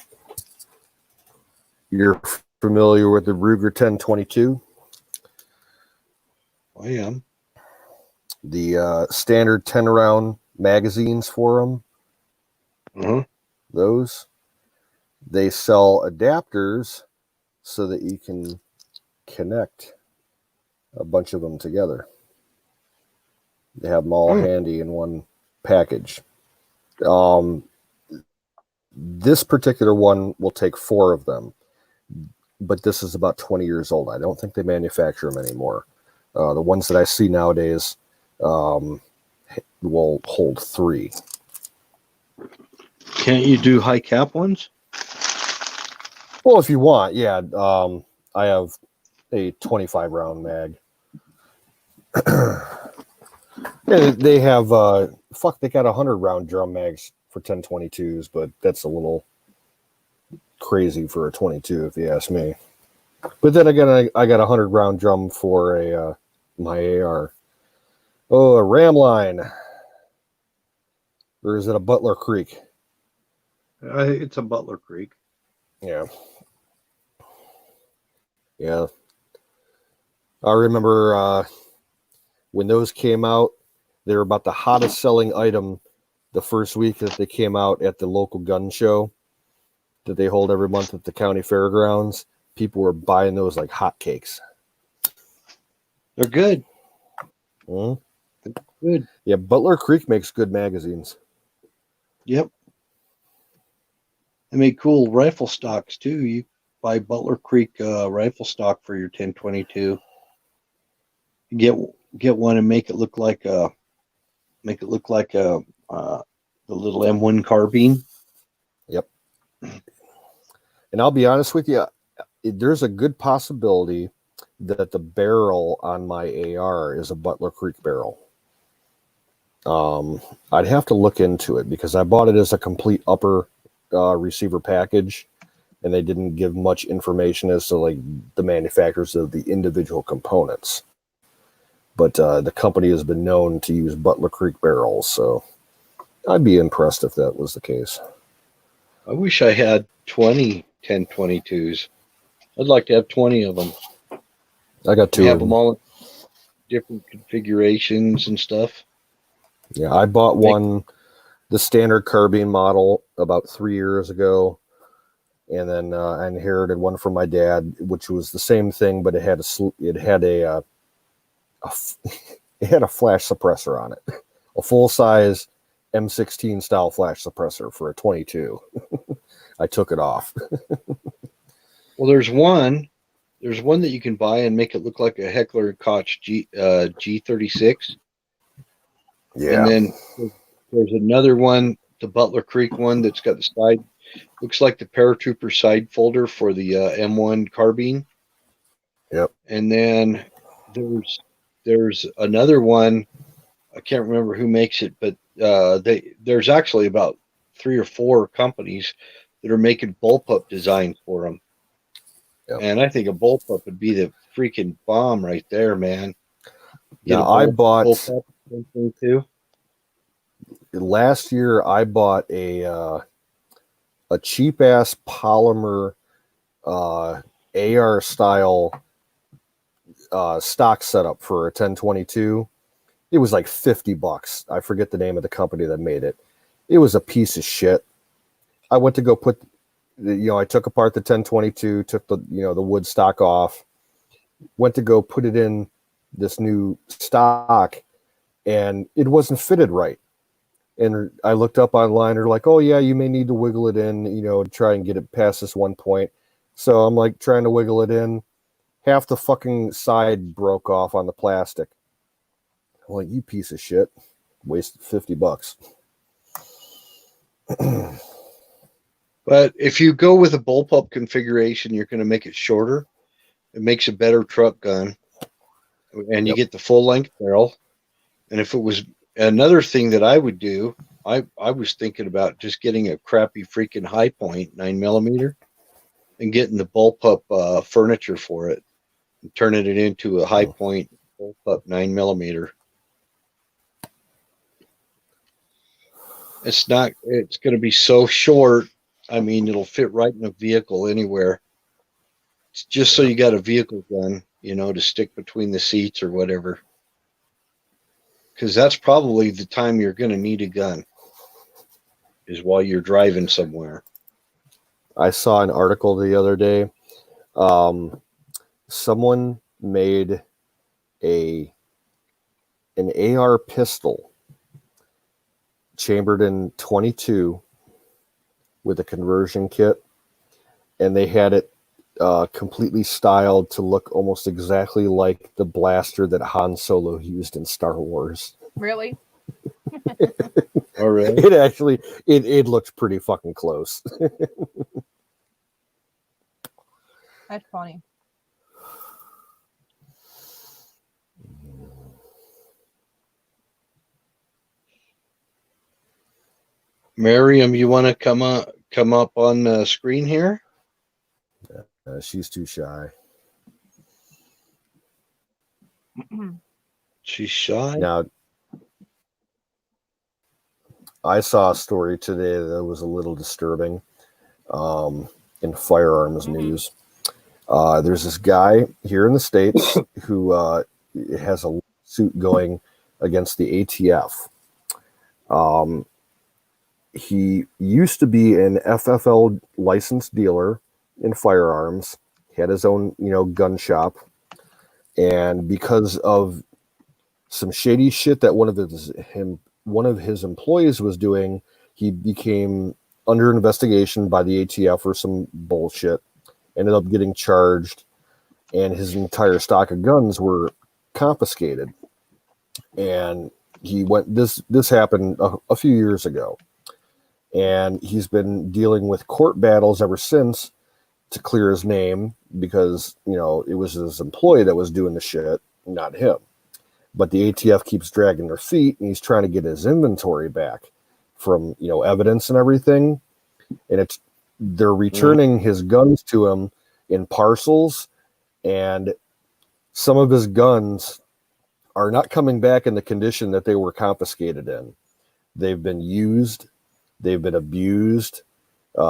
you're familiar with the Ruger 1022? I am. The standard 10-round magazines for them. Uh-huh. Those. They sell adapters so that you can connect a bunch of them together. They have them all handy in one package. This particular one will take 4 of them, but this is about 20 years old. I don't think they manufacture them anymore. The ones that I see nowadays will hold 3. Can't you do high cap ones? Well, if you want, yeah. I have a 25-round mag. And they have fuck, they got 100-round drum mags for 1022s, but that's a little crazy for a 22, if you ask me. But then again, I got a 100-round drum for a my AR. Oh, a ram line. Or is it a Butler Creek? It's a Butler Creek. Yeah. Yeah. I remember when those came out, they were about the hottest selling item the first week that they came out at the local gun show that they hold every month at the county fairgrounds. People were buying those like hotcakes. They're good. Mm-hmm. Good. Yeah, Butler Creek makes good magazines. Yep. They make cool rifle stocks too. You buy Butler Creek rifle stock for your 1022. Get one and make it look like the little M1 carbine. Yep. And I'll be honest with you, there's a good possibility that the barrel on my AR is a Butler Creek barrel. I'd have to look into it because I bought it as a complete upper receiver package, and they didn't give much information as to like the manufacturers of the individual components. But the company has been known to use Butler Creek barrels, so I'd be impressed if that was the case. I wish I had 20 1022s. I'd like to have 20 of them. I got two Have of them them. all in different configurations and stuff. Yeah, I bought one, the standard carbine model, about 3 years ago, and then I inherited one from my dad, which was the same thing, but it had a it had a flash suppressor on it, a full size M16 style flash suppressor for a 22. I took it off. Well, there's one that you can buy and make it look like a Heckler & Koch G36. Yeah. And then there's another one, the Butler Creek one, that's got the side, looks like the paratrooper side folder for the M1 carbine. Yep. And then there's another one. I can't remember who makes it, but there's actually about 3 or 4 companies that are making bullpup designs for them. Yep. And I think a bullpup would be the freaking bomb right there, man. Last year I bought a cheap ass polymer AR style stock setup for a 1022. It was like $50. I forget the name of the company that made it. It was a piece of shit. I went to go put, I took apart the 1022, took the wood stock off, went to go put it in this new stock, and it wasn't fitted right. And I looked up online, they're like, oh yeah, you may need to wiggle it in, try and get it past this one point. So I'm like trying to wiggle it in. Half the fucking side broke off on the plastic. I'm like, you piece of shit. Wasted $50. But if you go with a bullpup configuration, you're going to make it shorter. It makes a better truck gun. And you get the full length barrel. And if it was another thing that I would do, I was thinking about just getting a crappy freaking high point 9mm and getting the bullpup furniture for it and turning it into a high point bullpup 9mm. It's going to be so short. I mean, it'll fit right in a vehicle anywhere. It's just so you got a vehicle gun, to stick between the seats or whatever. Because that's probably the time you're going to need a gun, is while you're driving somewhere. I saw an article the other day. Someone made an AR pistol chambered in 22 with a conversion kit, and they had it completely styled to look almost exactly like the blaster that Han Solo used in Star Wars. Really? All right. It actually it looked pretty fucking close. That's funny. Miriam, you want to come up on the screen here? She's too shy. She's shy. Now, I saw a story today that was a little disturbing in firearms news. There's this guy here in the States who has a suit going against the ATF. He used to be an FFL licensed dealer in firearms, had his own, gun shop. And because of some shady shit that one of his employees was doing, he became under investigation by the ATF for some bullshit. Ended up getting charged, and his entire stock of guns were confiscated. And this happened a few years ago, and he's been dealing with court battles ever since to clear his name, because it was his employee that was doing the shit, not him. But the ATF keeps dragging their feet, and he's trying to get his inventory back from evidence and everything. And they're returning his guns to him in parcels, and some of his guns are not coming back in the condition that they were confiscated in. They've been used, they've been abused.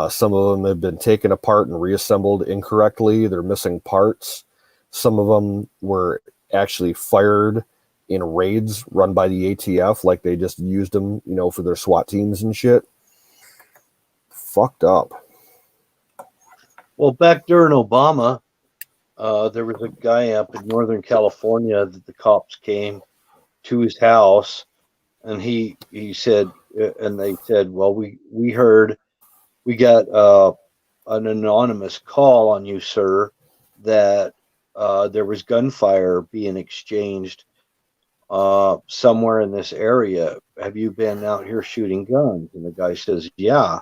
Some of them have been taken apart and reassembled incorrectly. They're missing parts. Some of them were actually fired in raids run by the ATF, like they just used them, for their SWAT teams and shit. Fucked up. Well, back during Obama, there was a guy up in Northern California that the cops came to his house, and he said, and they said, well, we heard, we got an anonymous call on you, sir, that there was gunfire being exchanged somewhere in this area. Have you been out here shooting guns? And the guy says, yeah.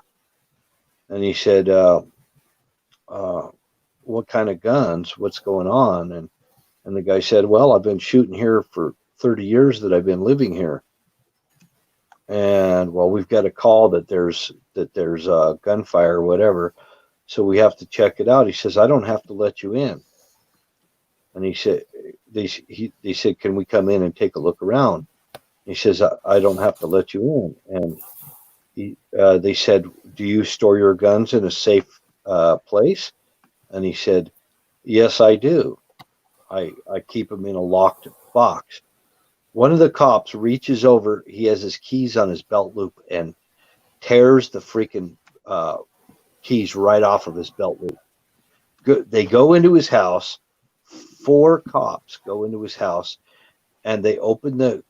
And he said, what kind of guns? What's going on? And the guy said, well, I've been shooting here for 30 years that I've been living here. And well, we've got a call that there's gunfire or whatever, so we have to check it out. He says, I don't have to let you in. And he said, they said, can we come in and take a look around? He says, I don't have to let you in. And they said, do you store your guns in a safe place? And he said, yes, I do. I keep them in a locked box. One of the cops reaches over, he has his keys on his belt loop, and tears the freaking keys right off of his belt loop. They go into his house. 4 cops go into his house, and they open the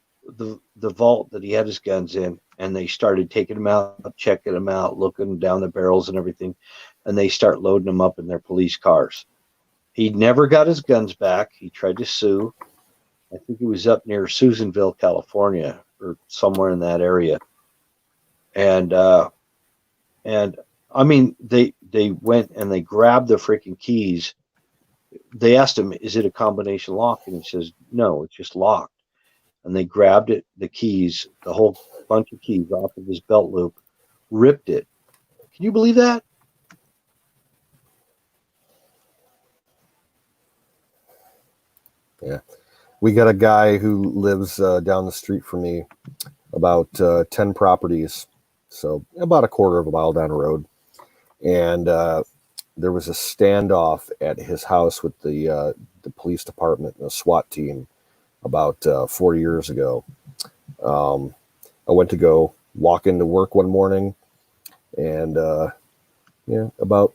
vault that he had his guns in, and they started taking them out, checking them out, looking down the barrels and everything, and they start loading them up in their police cars. He never got his guns back. He tried to sue. I think he was up near Susanville, California, or somewhere in that area. And I mean, they went and they grabbed the freaking keys. They asked him, is it a combination lock? And he says, no, it's just locked. And they grabbed it, the keys, the whole bunch of keys off of his belt loop, ripped it. Can you believe that? Yeah. We got a guy who lives down the street from me, about 10 properties, so about a quarter of a mile down the road. And there was a standoff at his house with the police department and the SWAT team about 4 years ago. I went to go walk into work one morning, and about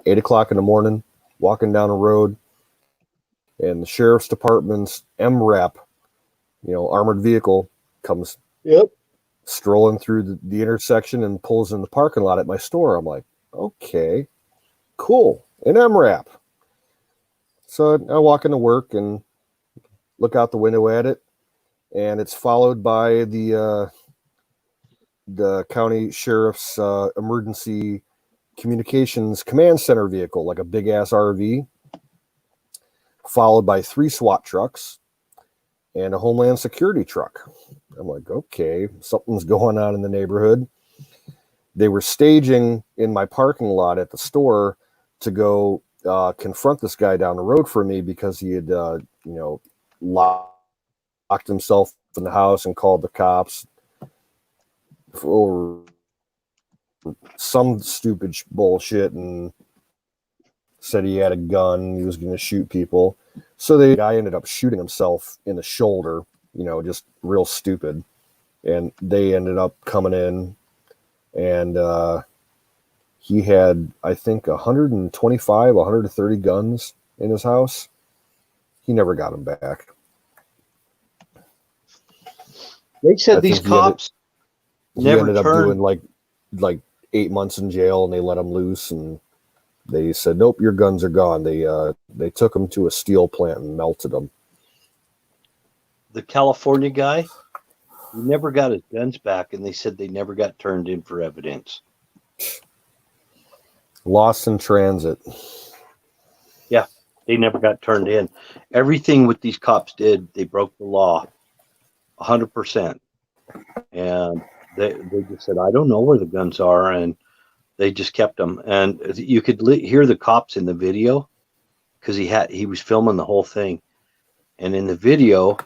8 o'clock in the morning, walking down the road, and the sheriff's department's MRAP, armored vehicle, comes strolling through the intersection and pulls in the parking lot at my store. I'm like, okay, cool, an MRAP. So I walk into work and look out the window at it, and it's followed by the county sheriff's emergency communications command center vehicle, like a big ass RV, followed by 3 SWAT trucks and a Homeland Security truck. I'm like, okay, something's going on in the neighborhood. they were staging in my parking lot at the store to go confront this guy down the road for me because he had, locked himself in the house and called the cops for some stupid bullshit and said he had a gun. He was going to shoot people. So the guy ended up shooting himself in the shoulder, just real stupid. And they ended up coming in, and he had, I think, 125, 130 guns in his house. He never got them back. They said these cops he ended up doing like 8 months in jail, and they let him loose, and they said, nope, your guns are gone. They took him to a steel plant and melted them. The California guy, he never got his guns back, and they said they never got turned in for evidence. Lost in transit. Yeah, they never got turned in. Everything what these cops did, they broke the law 100%. And they just said, I don't know where the guns are, and they just kept them. And you could hear the cops in the video because he was filming the whole thing. And in the video,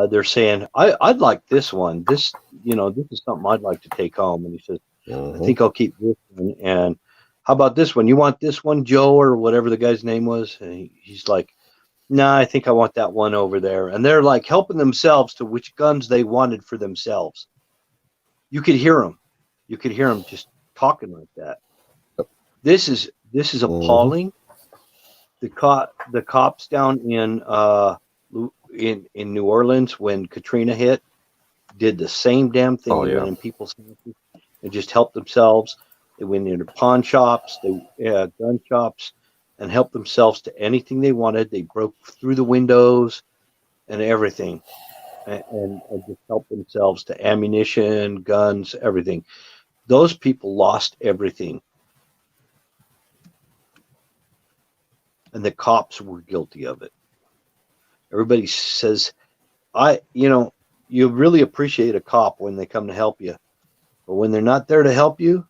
they're saying, I'd like this one. This is something I'd like to take home. And he says, I think I'll keep this one. And how about this one? You want this one, Joe, or whatever the guy's name was? And he's like, nah, I think I want that one over there. And they're like helping themselves to which guns they wanted for themselves. You could hear them. You could hear them just talking like that. This is appalling. The cops down in New Orleans when Katrina hit did the same damn thing. They went in people's houses and just helped themselves. They went into pawn shops, gun shops, and helped themselves to anything they wanted. They broke through the windows and everything, and just helped themselves to ammunition, guns, everything. Those people lost everything. And the cops were guilty of it. Everybody says, you really appreciate a cop when they come to help you. But when they're not there to help you,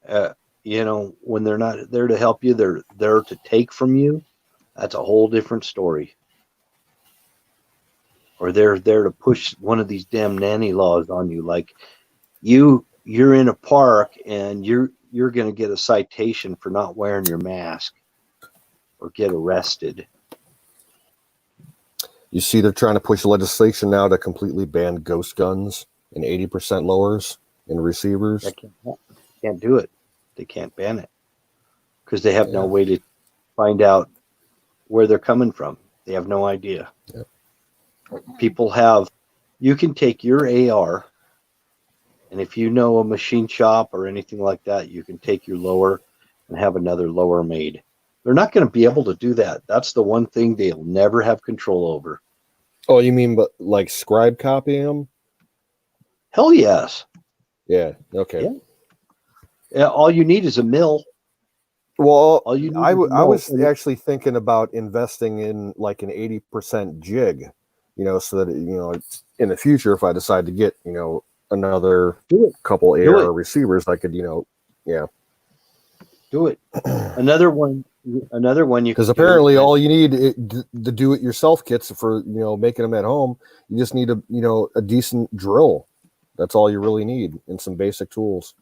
when they're not there to help you, they're there to take from you. That's a whole different story. Or they're there to push one of these damn nanny laws on you. Like you're in a park and you're going to get a citation for not wearing your mask or get arrested. You see, they're trying to push legislation now to completely ban ghost guns and 80% lowers in receivers. Can't do it. They can't ban it because they have no way to find out where they're coming from. They have no idea. Yeah. You can take your AR, and if you know a machine shop or anything like that, you can take your lower and have another lower made. They're not going to be able to do that. That's the one thing they'll never have control over. Oh, you mean but like scribe copying them? Hell yes. Yeah. Okay. Yeah. All you need is a mill. Well, I was actually thinking about investing in like an 80% jig, so that in the future, if I decide to get another couple AR receivers, I could do it. Another one you, because apparently all you need the do-it-yourself kits for making them at home. You just need a decent drill. That's all you really need, and some basic tools.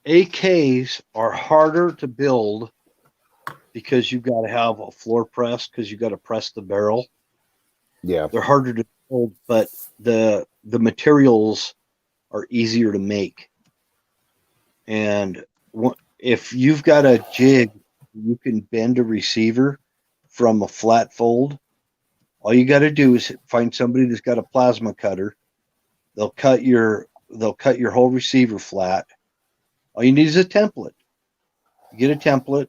AKs are harder to build because you got to have a floor press because you got to press the barrel. Yeah, they're harder to build, but the materials are easier to make. And if you've got a jig, you can bend a receiver from a flat fold. All you got to do is find somebody that's got a plasma cutter. They'll cut your whole receiver flat. All you need is a template. You get a template,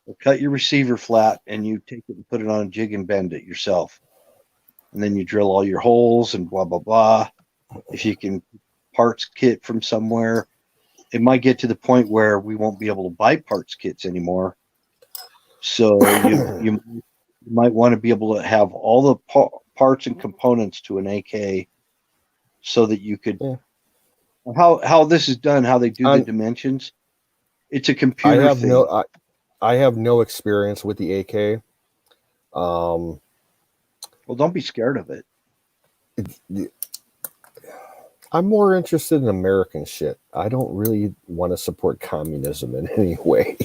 they'll cut your receiver flat, and you take it and put it on a jig and bend it yourself. And then you drill all your holes and blah, blah, blah. If you can parts kit from somewhere, it might get to the point where we won't be able to buy parts kits anymore. So you might want to be able to have all the parts and components to an AK so that you could how this is done, how they do the I'm- dimensions. It's a I computer have thing. I have no experience with the AK. Well, don't be scared of it. I'm more interested in American shit. I don't really want to support communism in any way.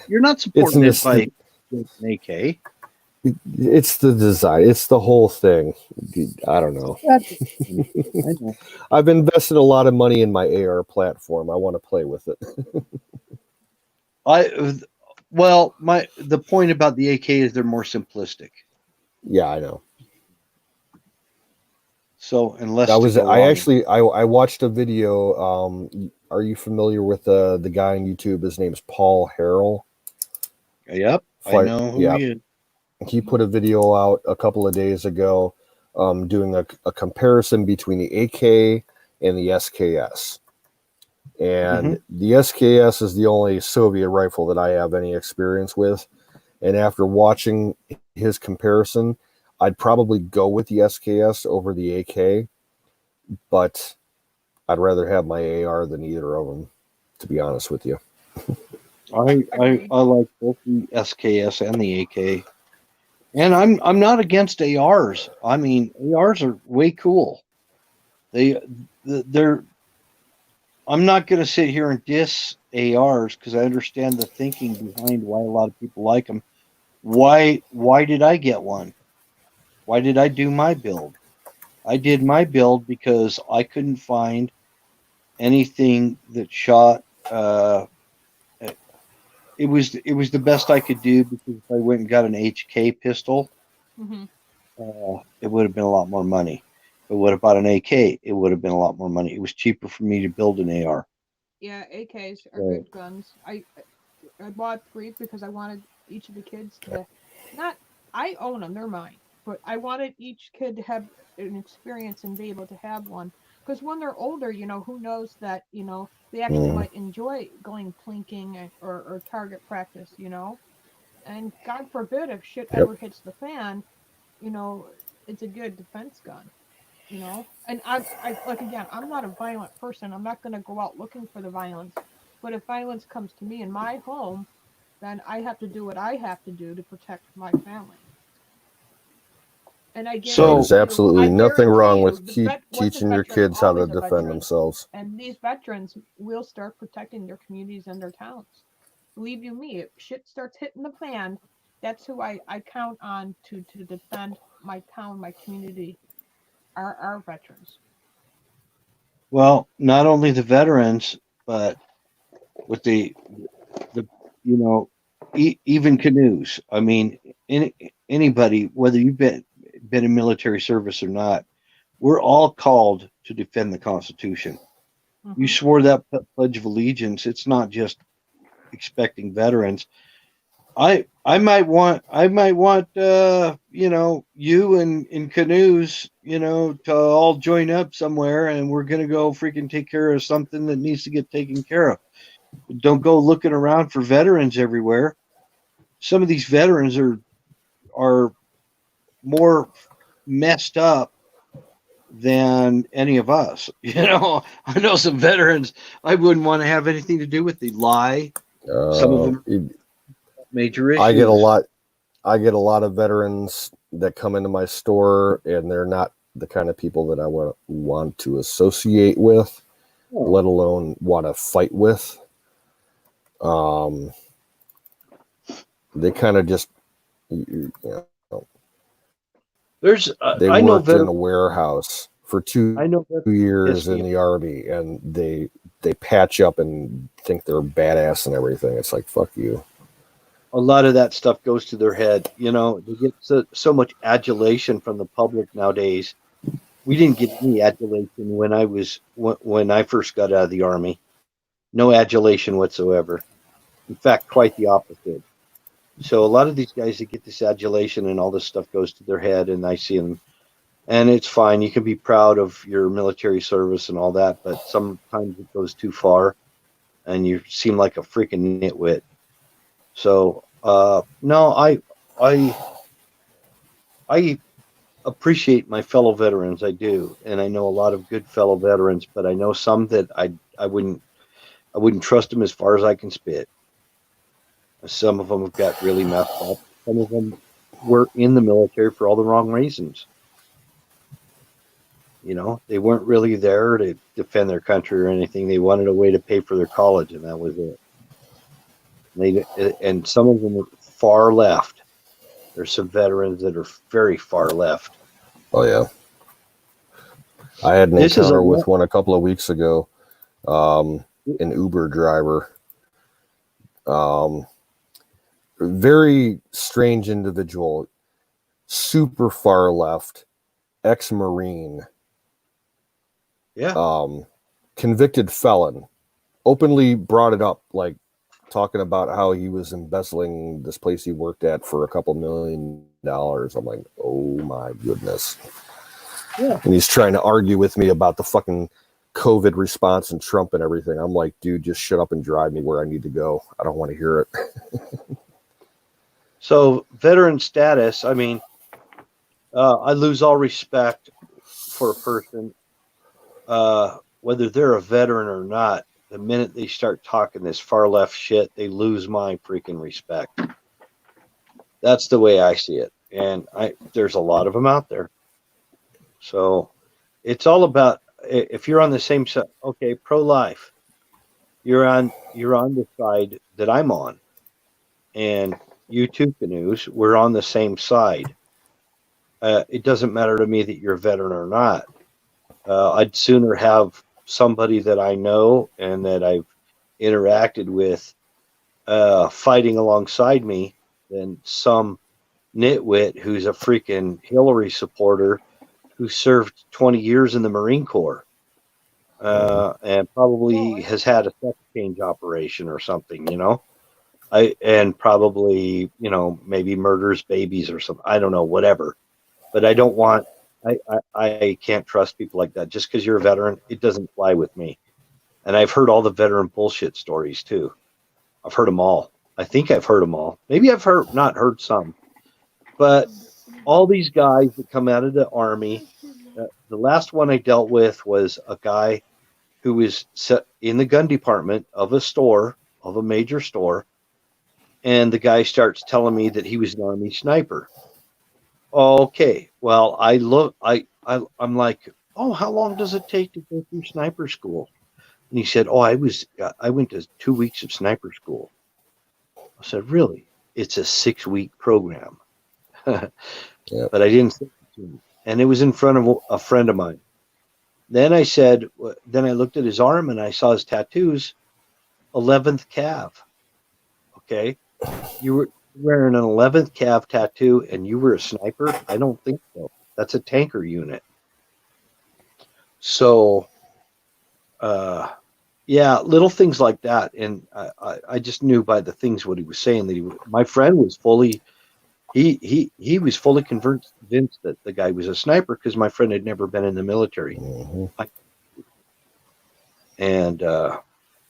You're not It's supporting an it by an AK. it's the design. It's the whole thing. I don't know. I know. I've invested a lot of money in my AR platform. I want to play with it. The point about the AK is they're more simplistic. Yeah, I know. So unless to go I wrong. actually I watched a video. Are you familiar with the guy on YouTube? His name's Paul Harrell. Yep, I know who he is. He put a video out a couple of days ago, doing a comparison between the AK and the SKS. And the SKS is the only Soviet rifle that I have any experience with. And after watching his comparison, I'd probably go with the SKS over the AK, but I'd rather have my AR than either of them, to be honest with you. I like both the SKS and the AK. And I'm not against ARs. I mean, ARs are way cool. They're I'm not going to sit here and diss ARs because I understand the thinking behind why a lot of people like them. Why did I get one? Why did I do my build? I did my build because I couldn't find anything that shot. It was the best I could do because if I went and got an HK pistol, Mm-hmm. it would have been a lot more money. If I would have bought an AK, it would have been a lot more money. It was cheaper for me to build an AR. Yeah, AKs are Right. good guns. I bought 3 because I wanted each of the kids to not. I own them; they're mine. But I wanted each kid to have an experience and be able to have one. Because when they're older, who knows that they actually might enjoy going plinking or target practice. And God forbid if shit Yep. ever hits the fan, you know, it's a good defense gun. And I like again, I'm not a violent person. I'm not going to go out looking for the violence. But if violence comes to me in my home, then I have to do what I have to do to protect my family. And I So There's guarantee you, absolutely I nothing guarantee wrong you, with once a teaching your veteran, kids how to always a defend veteran. themselves. And these veterans will start protecting their communities and their towns. Believe you me, if shit starts hitting the fan, that's who I count on to defend my town, my community, our veterans. well, not only the veterans, but with the even canoes. I mean, anybody, whether you've been in military service or not, we're all called to defend the Constitution. You Mm-hmm. swore that Pledge of Allegiance. It's not just expecting veterans. I might want you and in canoes to all join up somewhere and we're gonna go freaking take care of something that needs to get taken care of. Don't go looking around for veterans everywhere. Some of these veterans are more messed up than any of us. I know some veterans I wouldn't want to have anything to do with. They lie. Some of them major I get a issues. lot. I get a lot of veterans that come into my store, and they're not the kind of people that I want to associate with, let alone want to fight with. They kind of just, There's they I know worked in a veterans. warehouse for I know that years piss in me. the army, and they patch up and think they're badass and everything. It's like, fuck you. A lot of that stuff goes to their head. They get so much adulation from the public nowadays. We didn't get any adulation when I first got out of the army. No adulation whatsoever. In fact, quite the opposite. So a lot of these guys that get this adulation and all this stuff goes to their head, and I see them, and it's fine. You can be proud of your military service and all that, but sometimes it goes too far, and you seem like a freaking nitwit. So no, I appreciate my fellow veterans. I do, and I know a lot of good fellow veterans, but I know some that I wouldn't trust them as far as I can spit. Some of them have got really messed up. Some of them were in the military for all the wrong reasons. You know, they weren't really there to defend their country or anything. They wanted a way to pay for their college, and that was it. And some of them are far left. There's some veterans that are very far left. Oh yeah, I had an encounter with one a couple of weeks ago. An Uber driver. Very strange individual, super far left, ex-Marine. Yeah. Convicted felon. Openly brought it up, like talking about how he was embezzling this place he worked at for a couple $1 million. I'm like, oh my goodness. Yeah. And he's trying to argue with me about the fucking COVID response and Trump and everything. I'm like, dude, just shut up and drive me where I need to go. I don't want to hear it. So veteran status, I mean, I lose all respect for a person, whether they're a veteran or not. The minute they start talking this far left shit, they lose my freaking respect. That's the way I see it. And there's a lot of them out there. So it's all about, if you're on the same side, okay, pro-life, you're on the side that I'm on. And you too, Canoes, we're on the same side. It doesn't matter to me that you're a veteran or not. I'd sooner have somebody that I know and that I've interacted with fighting alongside me than some nitwit who's a freaking Hillary supporter who served 20 years in the Marine Corps and probably has had a sex change operation or something, you know. And probably, you know, maybe murders babies or something. I don't know, whatever. But I don't want. I can't trust people like that. Just because you're a veteran, it doesn't fly with me. And I've heard all the veteran bullshit stories too. I've heard them all. I think I've heard them all. Maybe I've not heard some. But all these guys that come out of the Army, the last one I dealt with was a guy who was in the gun department of a major store. And the guy starts telling me that he was an Army sniper. Okay, well, I'm like, oh, how long does it take to go through sniper school? And he said, oh, I went to 2 weeks of sniper school. I said, really? It's a 6-week program. Yep. But I didn't say it to him. And it was in front of a friend of mine. Then I looked at his arm and I saw his tattoos, 11th Cav. Okay. You were wearing an 11th Cav tattoo and you were a sniper? I don't think so. That's a tanker unit. So, yeah, little things like that. And I just knew by the things what he was saying that my friend was fully, he was fully convinced that the guy was a sniper because my friend had never been in the military. Mm-hmm.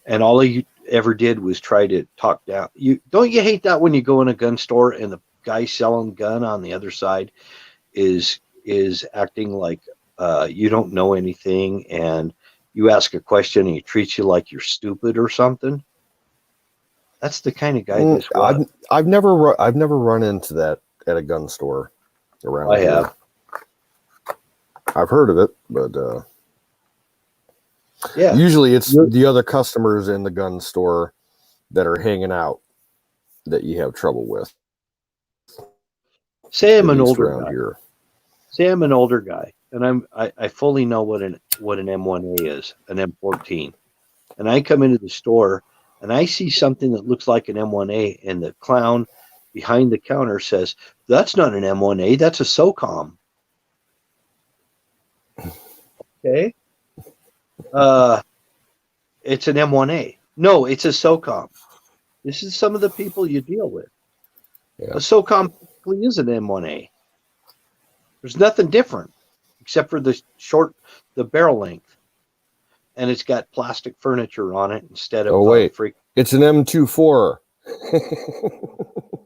And all he ever did was try to talk down. Don't you hate that when you go in a gun store and the guy selling gun on the other side is acting like you don't know anything, and you ask a question and he treats you like you're stupid or something? That's the kind of guy this was. I've never run into that at a gun store around I here. have. I've heard of it, but yeah. Usually it's the other customers in the gun store that are hanging out that you have trouble with. Say I'm an older guy. Here. Say I'm an older guy, and I fully know what an M1A is, an M14, and I come into the store and I see something that looks like an M1A, and the clown behind the counter says, "That's not an M1A, that's a SOCOM." Okay. It's an M1A. No, it's a SOCOM. This is some of the people you deal with. Yeah. A SOCOM is an M1A. There's nothing different except for the barrel length, and it's got plastic furniture on it instead of. Oh wait, it's an M24.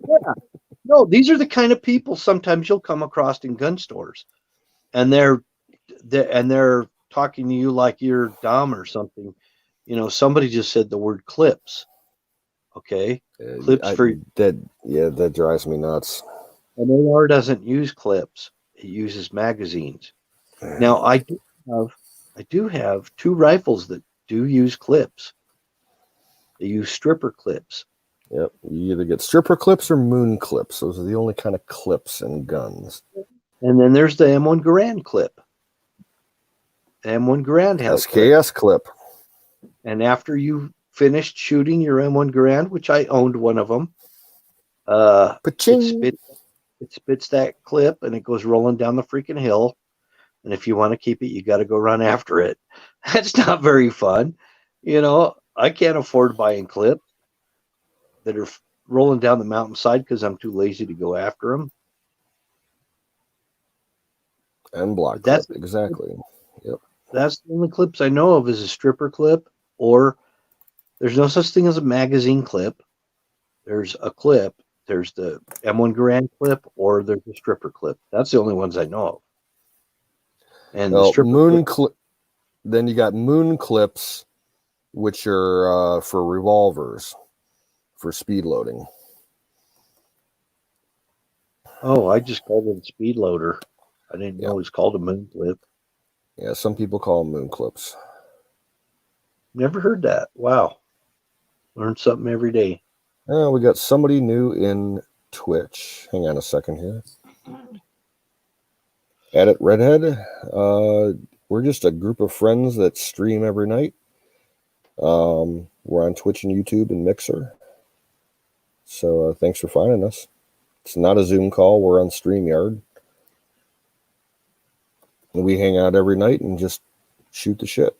Yeah, no, these are the kind of people sometimes you'll come across in gun stores. and they're talking to you like you're dumb or something. You know, somebody just said the word clips. Okay, clips for that drives me nuts. an AR doesn't use clips; it uses magazines. Now, I do have two rifles that do use clips. They use stripper clips. Yep, you either get stripper clips or moon clips. Those are the only kind of clips in guns. And then there's the M1 Garand clip. The M1 Garand has SKS clip. And after you finished shooting your M1 Garand, which I owned one of them, it spits that clip and it goes rolling down the freaking hill. And if you want to keep it, you got to go run after it. That's not very fun. You know, I can't afford buying clips that are rolling down the mountainside because I'm too lazy to go after them. And block clip, exactly. Yep. That's the only clips I know of is a stripper clip, or there's no such thing as a magazine clip. There's a clip. There's the M1 Garand clip, or there's a stripper clip. That's the only ones I know of. And the stripper clip, then you got moon clips, which are for revolvers, for speed loading. Oh, I just called it a speed loader. I didn't know it was called a moon clip. Yeah, some people call them moon clips. Never heard that. Wow. Learn something every day. We got somebody new in Twitch. Hang on a second here. Edit Redhead. We're just a group of friends that stream every night. We're on Twitch and YouTube and Mixer. So thanks for finding us. It's not a Zoom call. We're on StreamYard. And we hang out every night and just shoot the shit.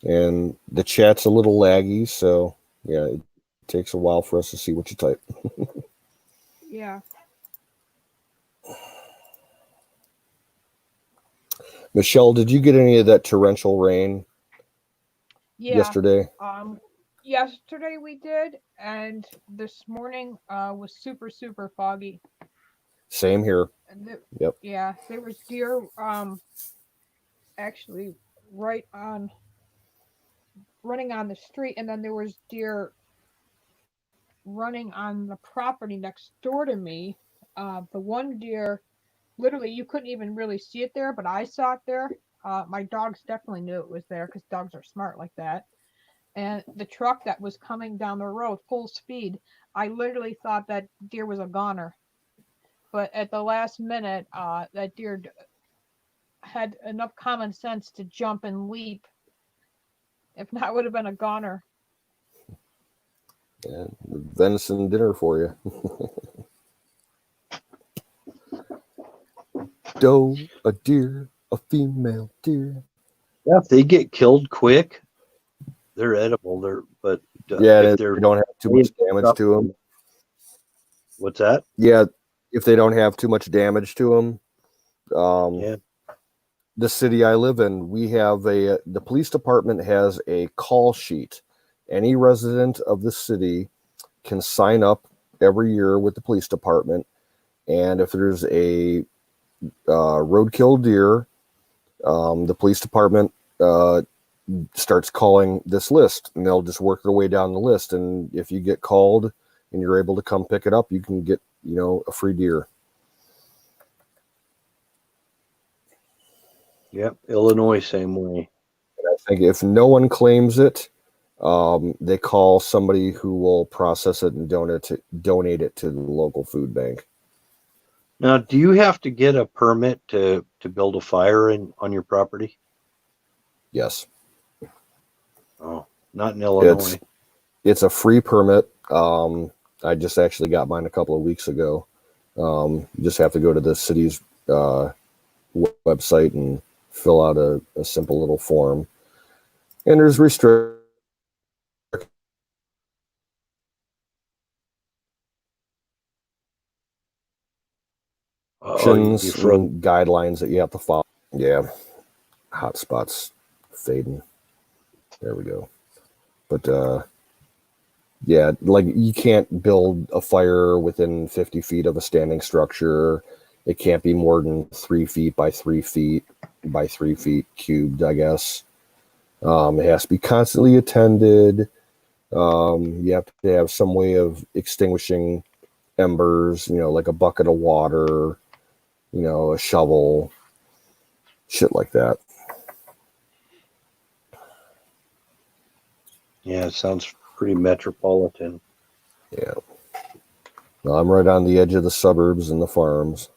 And the chat's a little laggy, so yeah, it takes a while for us to see what you type. Yeah. Michelle, did you get any of that torrential rain yesterday? Yesterday we did, and this morning was super, super foggy. Same here. Yep. Yeah, there was deer actually right on running on the street, and then there was deer running on the property next door to me. The one deer, literally, you couldn't even really see it there, but I saw it there. My dogs definitely knew it was there because dogs are smart like that. And the truck that was coming down the road full speed, I literally thought that deer was a goner. But at the last minute, that deer had enough common sense to jump and leap. If not, it would have been a goner. Yeah, venison dinner for you. Doe, a deer, a female deer. Yeah, if they get killed quick, they're edible. If they don't have too much damage to them. What's that? Yeah, if they don't have too much damage to them. The city I live in, we have the police department has a call sheet. Any resident of the city can sign up every year with the police department, and if there's a roadkill deer, the police department starts calling this list, and they'll just work their way down the list. And if you get called and you're able to come pick it up, you can get a free deer. Yep, Illinois same way. And I think if no one claims it, they call somebody who will process it and donate it to the local food bank. Now, do you have to get a permit to build a fire on your property? Yes. Oh, not in Illinois. It's a free permit. I just actually got mine a couple of weeks ago. You just have to go to the city's website and fill out a simple little form. And there's restrictions and guidelines that you have to follow. Yeah. Hotspots fading. There we go. But Yeah, like you can't build a fire within 50 feet of a standing structure. It can't be more than 3 feet by 3 feet by 3 feet cubed, I guess. It has to be constantly attended. You have to have some way of extinguishing embers, like a bucket of water, a shovel, shit like that. Yeah, it sounds pretty metropolitan. Yeah. Well, I'm right on the edge of the suburbs and the farms.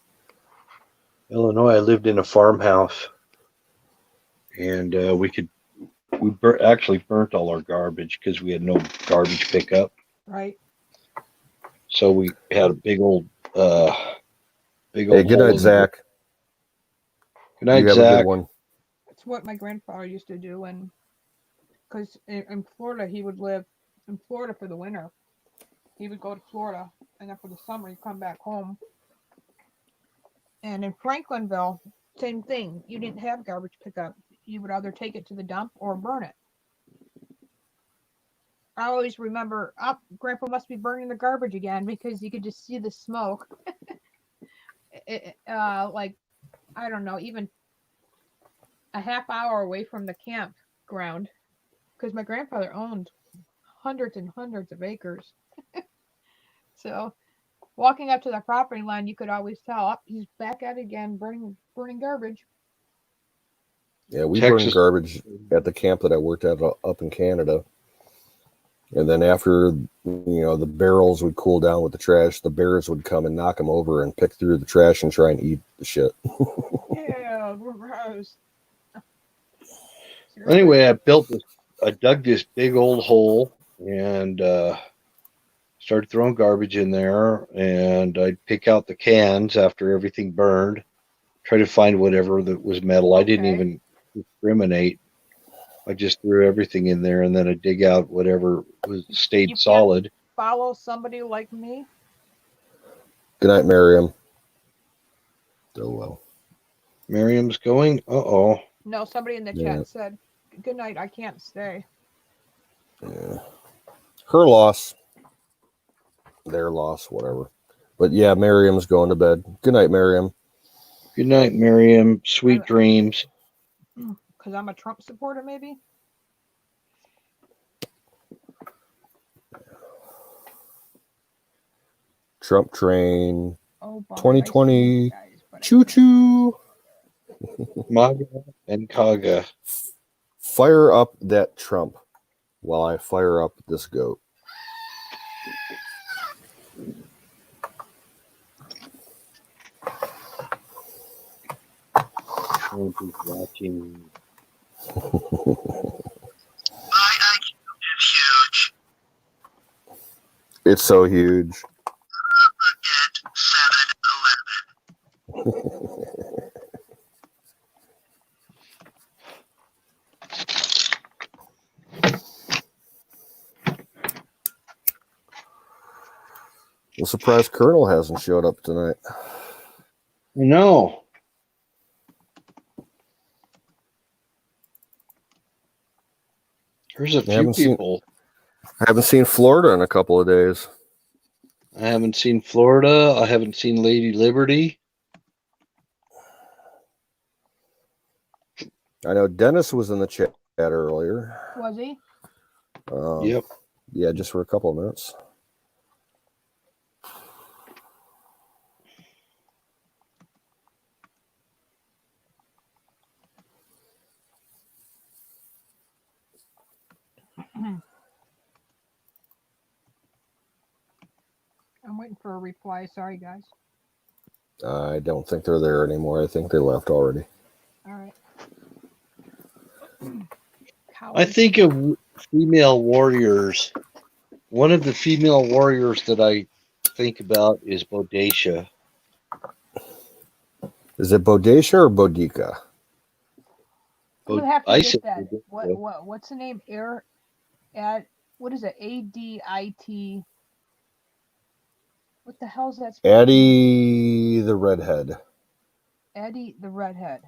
Illinois, I lived in a farmhouse, and actually burnt all our garbage because we had no garbage pickup. Right. So we had a big old Hey, good hole night, in the ground. Zach. Good night, You have Zach. a good one. It's what my grandfather used to do, and because in Florida he would live in Florida for the winter. He would go to Florida, and then for the summer he'd come back home. And in Franklinville, same thing. You didn't have garbage pickup. You would either take it to the dump or burn it. I always remember, Grandpa must be burning the garbage again because you could just see the smoke. Like, I don't know, even a half hour away from the campground, because my grandfather owned hundreds and hundreds of acres. So walking up to the property line, you could always tell, he's back at it again, burning garbage. Yeah, we burned Texas. garbage at the camp that I worked at up in Canada. And then after, the barrels would cool down with the trash, the bears would come and knock them over and pick through the trash and try and eat the shit. Yeah, gross. Anyway, I dug this big old hole and started throwing garbage in there, and I'd pick out the cans after everything burned, try to find whatever that was metal. I didn't even discriminate. I just threw everything in there, and then I'd dig out whatever stayed solid. Follow somebody like me. Good night, Miriam. Oh, well. Miriam's going? Uh-oh. No, somebody in the chat said, good night, I can't stay. Yeah. Her loss. Their loss, whatever. But yeah, Miriam's going to bed. Good night, Miriam. Good night, Miriam. Sweet dreams. Because I'm a Trump supporter, maybe? Trump train. Oh, 2020. Choo-choo. MAGA and Kaga. Fire up that Trump while I fire up this goat. Trump is watching. My IQ is huge. It's so huge. Forget 7-Eleven. I'm surprised Colonel hasn't showed up tonight. No. There's a few people. I haven't seen Florida in a couple of days. I haven't seen Florida. I haven't seen Lady Liberty. I know Dennis was in the chat earlier. Was he? Yep. Yeah, just for a couple of minutes. I'm waiting for a reply. Sorry, guys. I don't think they're there anymore. I think they left already. All right. I think of female warriors. One of the female warriors that I think about is Bodacia. Is it Bodacia or Bodica? I'm gonna have to get that. What's the name? What is it? ADIT. What the hell is that? Addie the Redhead. Addie the Redhead.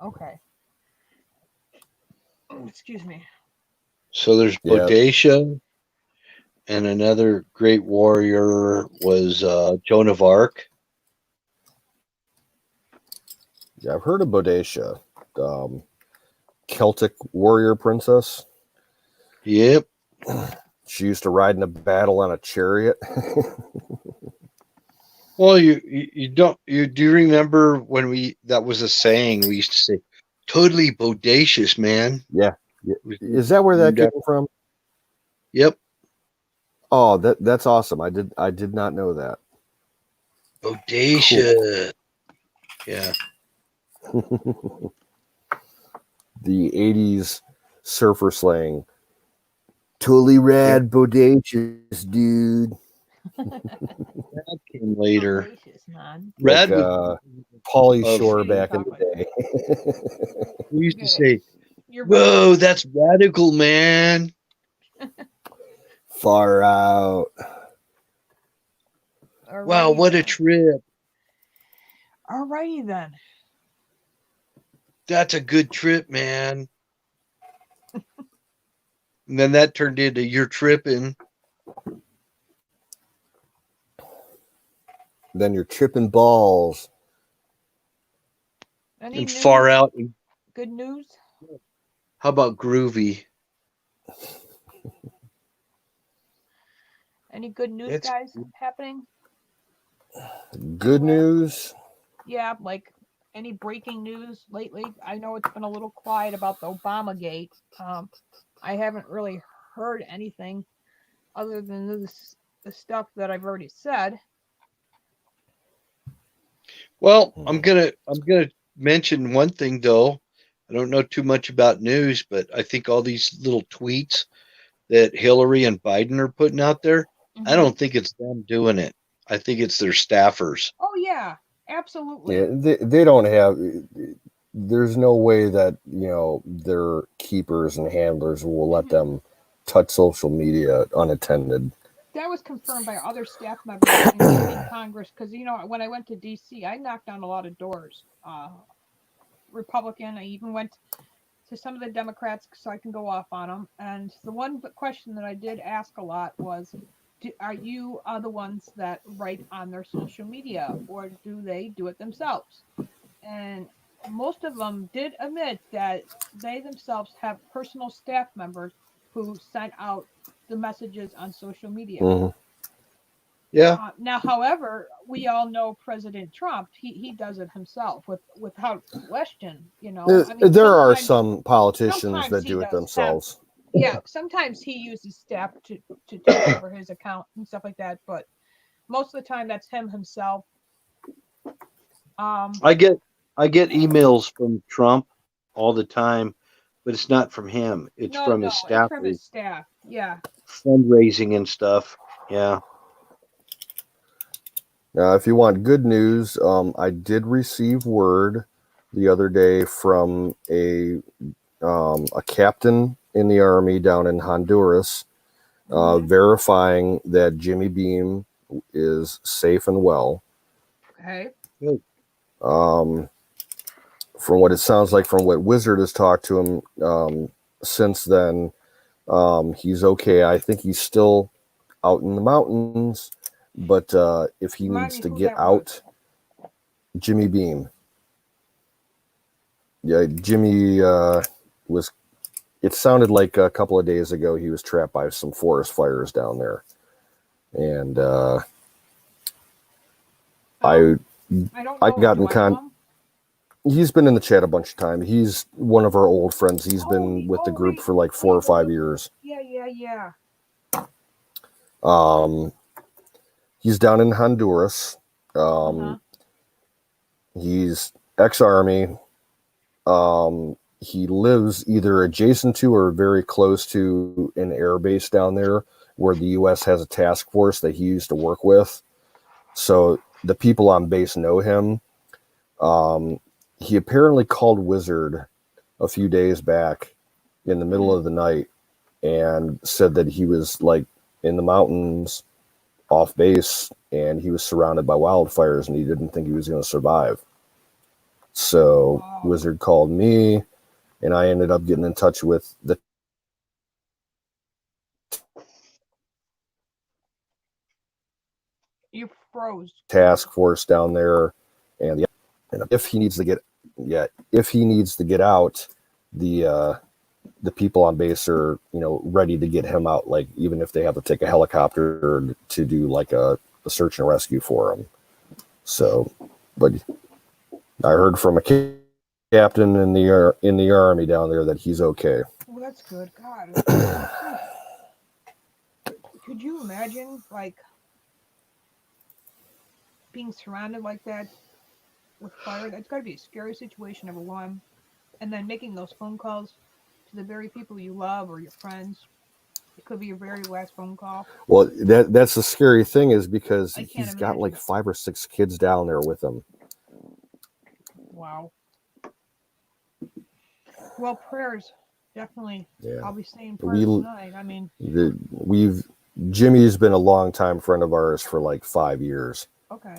Okay. Excuse me. So there's Bodacia, and another great warrior was Joan of Arc. Yeah, I've heard of Boadicea, Celtic warrior princess. Yep. She used to ride in a battle on a chariot. Well, you don't you do you remember when that was a saying we used to say, totally bodacious, man. Yeah. It was Is that where that named came after- from? Yep, Oh, that's awesome. I did not know that. bodacious. Yeah. The 80s surfer slang. Totally rad, bodacious, dude. That came later. Bodacious, man. Like Rad was Pauly of- Shore Shitty back in the topic. day. we used to Get it. say, You're "Whoa, that's radical, man." Far out. Wow, Alrighty what a then. trip. Alrighty then. That's a good trip, man. And then that turned into you're tripping. Then you're tripping balls. Any And news? far out. Good news? How about groovy? Any good news, It's- guys, happening? Good news. Yeah, like any breaking news lately? I know it's been a little quiet about the Obamagate. I haven't really heard anything other than the stuff that I've already said. Well, I'm gonna mention one thing though. I don't know too much about news, but I think all these little tweets that Hillary and Biden are putting out there, I Mhm. don't think it's them doing it. I think it's their staffers. Oh yeah, absolutely. Yeah, they don't have. There's no way that their keepers and handlers will let them touch social media unattended. That was confirmed by other staff members, including Congress, because when I went to D.C., I knocked on a lot of doors. Republican. I even went to some of the Democrats so I can go off on them. And the one question that I did ask a lot was, are you the ones that write on their social media, or do they do it themselves? And most of them did admit that they themselves have personal staff members who sent out the messages on social media. Mhm. Yeah. Now, however, we all know President Trump. He does it himself without question. I mean, There are sometimes some politicians sometimes that he do it does have themselves. yeah, sometimes he uses staff to take over his account and stuff like that, but most of the time that's him himself. I get emails from Trump all the time, but it's not from him. It's No, from no, his it's from staffers, his staff. Yeah. fundraising and stuff. Yeah. If you want good news, I did receive word the other day from a captain in the army down in Honduras, verifying that Jimmy Beam is safe and well. Okay. Good. From what it sounds like, from what Wizard has talked to him since then, he's okay. I think he's still out in the mountains, but if he Remind needs me to who get that was. out, Jimmy Beam. Yeah, Jimmy was. It sounded like a couple of days ago he was trapped by some forest fires down there, and I don't I know. got Do in I know him? He's been in the chat a bunch of times. He's one of our old friends. He's been with the group for like 4 or 5 years. Yeah. He's down in Honduras. He's ex-army. He lives either adjacent to or very close to an air base down there where the U.S. has a task force that he used to work with. So the people on base know him. He apparently called Wizard a few days back in the middle of the night and said that he was like in the mountains off base and he was surrounded by wildfires and he didn't think he was going to survive. So Wizard called me and I ended up getting in touch with the You froze. task force down there, and if he needs to get out, the people on base are ready to get him out. Like even if they have to take a helicopter to do like a search and rescue for him. So, but I heard from a captain in the army down there that he's okay. Well, that's good. God, could you imagine like being surrounded like that with fire? That's got to be a scary situation, number one. And then making those phone calls to the very people you love or your friends. It could be your very last phone call. Well, that's the scary thing is because I can't he's got like imagine. 5 or 6 kids down there with him. Wow. Well, prayers, definitely. Yeah. I'll be saying prayers tonight. I mean, Jimmy's been a long-time friend of ours for like 5 years. okay.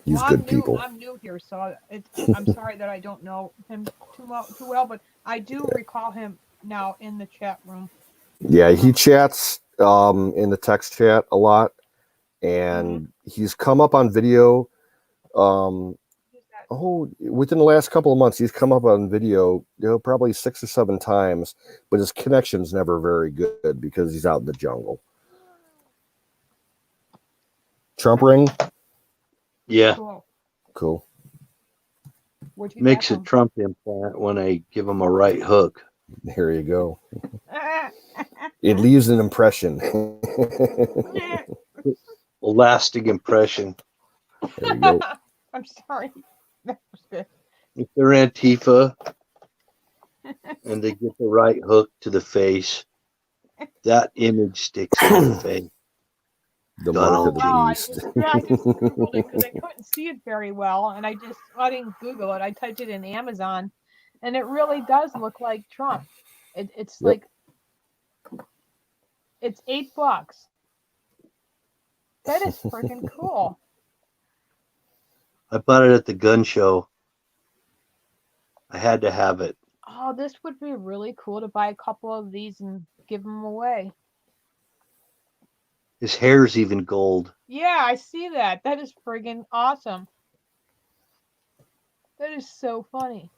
He's Well, good people. I'm new here, so I'm sorry that I don't know him too well, but I do recall him now in the chat room. Yeah, he chats in the text chat a lot, and he's come up on video. Within the last couple of months, he's come up on video, probably 6 or 7 times, but his connection's never very good because he's out in the jungle. Trump ring? Yeah. Cool. Makes a Trump implant when I give him a right hook. There you go. It leaves an impression. A lasting impression. There you go. I'm sorry. That was good. If they're Antifa and they get the right hook to the face, that image sticks in the face. The mark of the beast. I just Googled it because I couldn't see it very well, and I didn't Google it. I typed it in Amazon, and it really does look like Trump. It's like it's $8. That is freaking cool. I bought it at the gun show. I had to have it. Oh, this would be really cool to buy a couple of these and give them away. His hair's even gold. Yeah, I see that. That is friggin' awesome. That is so funny.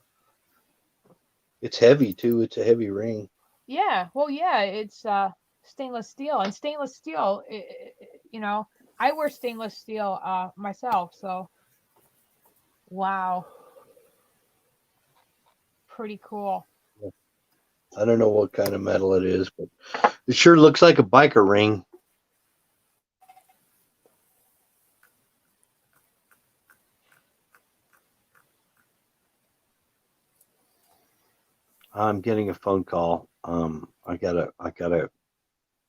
It's heavy too. It's a heavy ring. Yeah, well, yeah, it's stainless steel, and stainless steel. I wear stainless steel myself, so wow, pretty cool. I don't know what kind of metal it is, but it sure looks like a biker ring. I'm getting a phone call. I gotta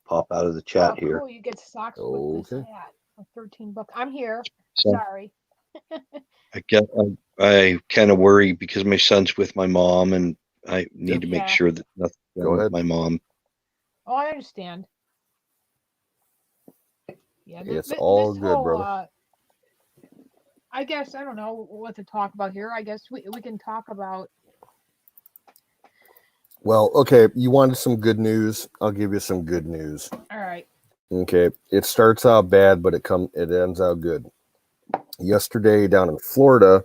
pop out of the chat here. Cool. You get socks with this hat for $13. I'm here. So, sorry. I kind of worry because my son's with my mom, and I need to make sure that nothing's wrong with my mom. Oh, I understand. Yeah, it's all good, brother. I guess I don't know what to talk about here. I guess we can talk about. Well, okay. You wanted some good news. I'll give you some good news. All right. Okay. It starts out bad, but it ends out good. Yesterday down in Florida,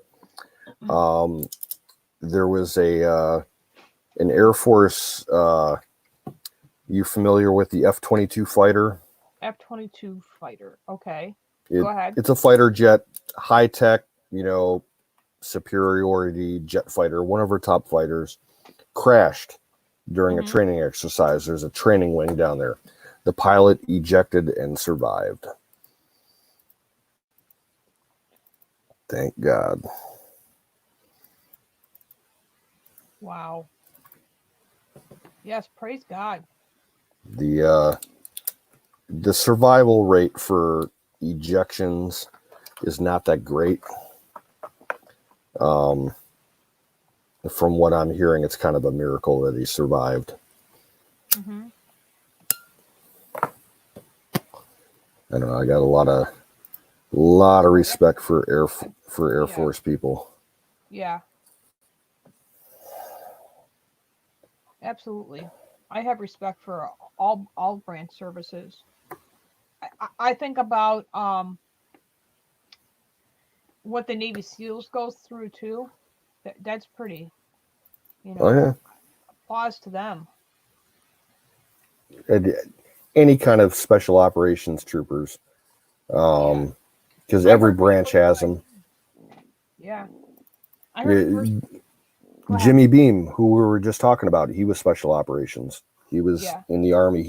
there was an Air Force. You familiar with the F-22 fighter? F-22 fighter. Okay. Go ahead. It's a fighter jet, high tech, superiority jet fighter. One of our top fighters crashed during a training exercise. There's a training wing down there. The pilot ejected and survived. Thank God. Wow. Yes, praise God. The survival rate for ejections is not that great. From what I'm hearing, it's kind of a miracle that he survived. I don't know. I got a lot of respect for Air Force people. Yeah. Absolutely. I have respect for all branch services. I think about what the Navy SEALs goes through too. That's pretty, you Oh know. yeah. Applause to them. And any kind of special operations troopers, Yeah, because I every heard branch recently. has them. Yeah, I heard. Go ahead. Jimmy Beam, who we were just talking about, he was special operations. He was Yeah. in the army.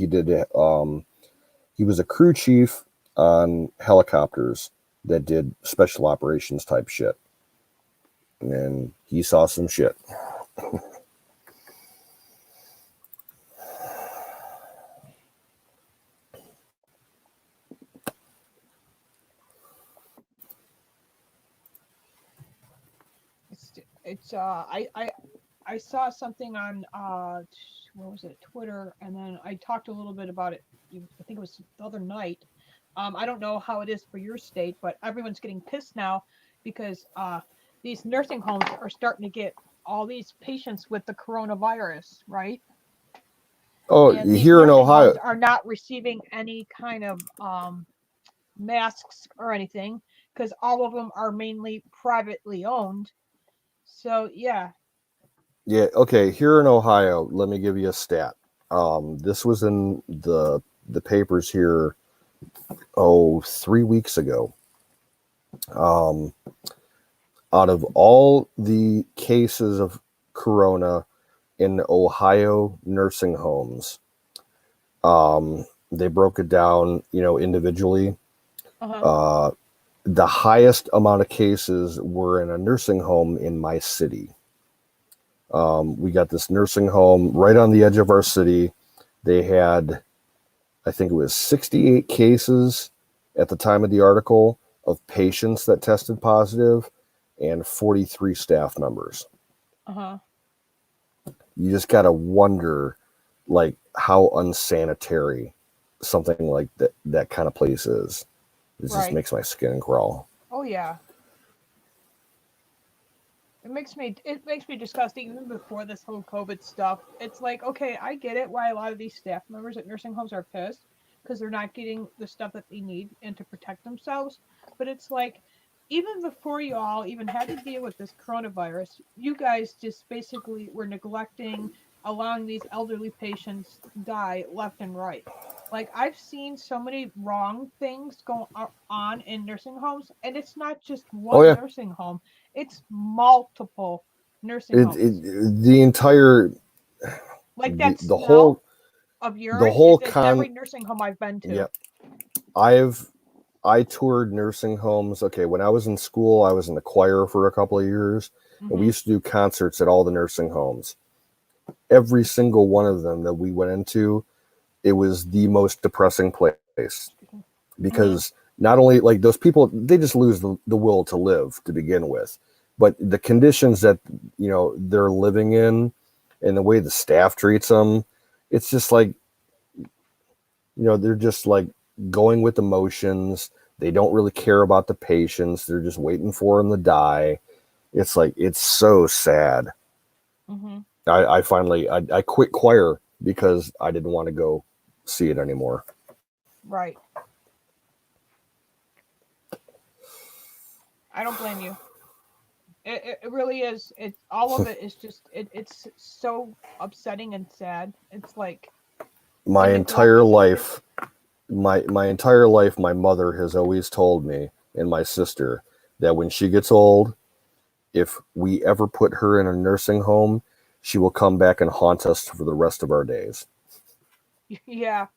He was a crew chief on helicopters that did special operations type shit, and he saw some shit. It's I saw something on what was it, Twitter, and then I talked a little bit about it. I think it was the other night. I don't know how it is for your state, but everyone's getting pissed now because these nursing homes are starting to get all these patients with the coronavirus, right? Oh, And these here in nursing homes Ohio, are not receiving any kind of masks or anything because all of them are mainly privately owned. So yeah. yeah, okay, here in Ohio, let me give you a stat. This was in the papers here, 3 weeks ago. Um, Out of all the cases of corona in Ohio nursing homes, they broke it down, individually. Uh-huh. Uh, the highest amount of cases were in a nursing home in my city. We got this nursing home right on the edge of our city. They had, I think it was 68 cases at the time of the article of patients that tested positive and 43 staff members. Uh-huh. You just got to wonder, like, how unsanitary something like that kind of place is. It just Right. makes my skin crawl. Oh yeah. It makes me disgusting even before this whole COVID stuff. It's like, okay, I get it why a lot of these staff members at nursing homes are pissed because they're not getting the stuff that they need and to protect themselves. But it's like even before you all even had to deal with this coronavirus, you guys just basically were neglecting allowing these elderly patients die left and right. Like I've seen so many wrong things go on in nursing homes, and it's not just Oh one yeah, nursing home, it's multiple nursing it homes. the entire Like that the smell whole of the urine whole is in con. every nursing home I've been Yeah, to. I toured nursing homes. Okay, when I was in school, I was in the choir for a couple of years, and we Hmm. used to do concerts at all the nursing homes. Every single one of them that we went into, it was the most depressing place Hmm. because not only like those people, they just lose the will to live to begin with, but the conditions that they're living in and the way the staff treats them, it's just like they're just like going with emotions. They don't really care about the patients. They're just waiting for them to die. It's like it's so sad. Hmm. I finally I quit choir because I didn't want to go see it anymore. Right. I don't blame you. It really is. It's all of it is just it's so upsetting and sad. It's like the my neglect entire of the shit. life, my entire life, my mother has always told me and my sister that when she gets old, if we ever put her in a nursing home, she will come back and haunt us for the rest of our days. Yeah,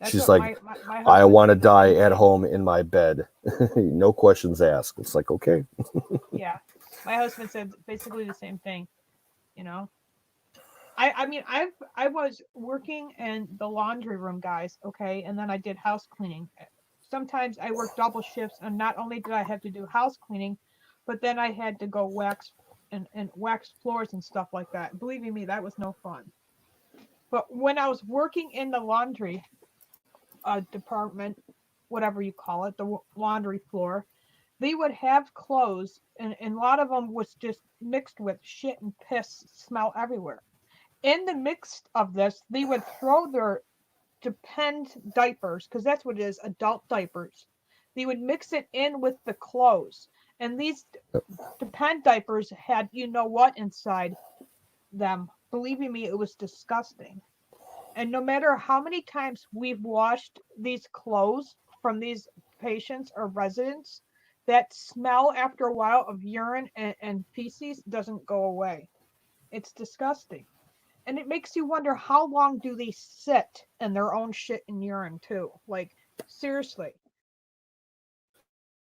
that's She's what like, my I husband want to said the die same at thing. home in my bed. No questions asked. It's like, okay. Yeah, my husband said basically the same thing. You know, I mean I was working in the laundry room, guys, okay, and then I did house cleaning. Sometimes I worked double shifts, and not only did I have to do house cleaning, but then I had to go wax and wax floors and stuff like that. Believing me, that was no fun. But when I was working in the laundry department, whatever you call it, the laundry floor, they would have clothes, and a lot of them was just mixed with shit and piss smell everywhere. In the mix of this, they would throw their depend diapers, because that's what it is, adult diapers. They would mix it in with the clothes. And these depend diapers had you know what inside them. Believing me, it was disgusting. And no matter how many times we've washed these clothes from these patients or residents, that smell after a while of urine and feces doesn't go away. It's disgusting. And it makes you wonder, how long do they sit in their own shit and urine too? Like, seriously.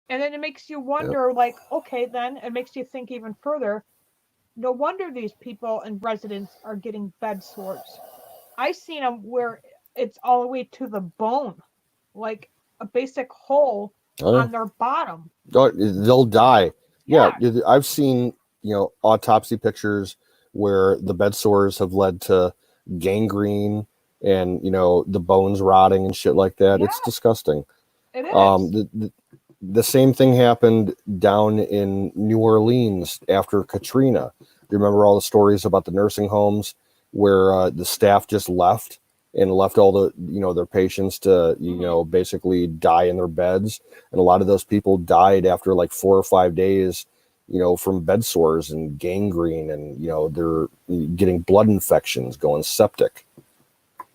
And then it makes you Yep. wonder, like, okay, then it makes you think even further. No wonder these people and residents are getting bed sores. I seen them where it's all the way to the bone, like a basic hole Oh, on their bottom. yeah. They'll die. Yeah, Yeah, I've seen autopsy pictures where the bed sores have led to gangrene and the bones rotting and shit like that. It's yes, disgusting. it Um, is. the same thing happened down in New Orleans after Katrina. Do you remember all the stories about the nursing homes where the staff just left and left all the their patients to basically die in their beds, and a lot of those people died after like 4 or 5 days, from bed sores and gangrene, and they're getting blood infections, going septic.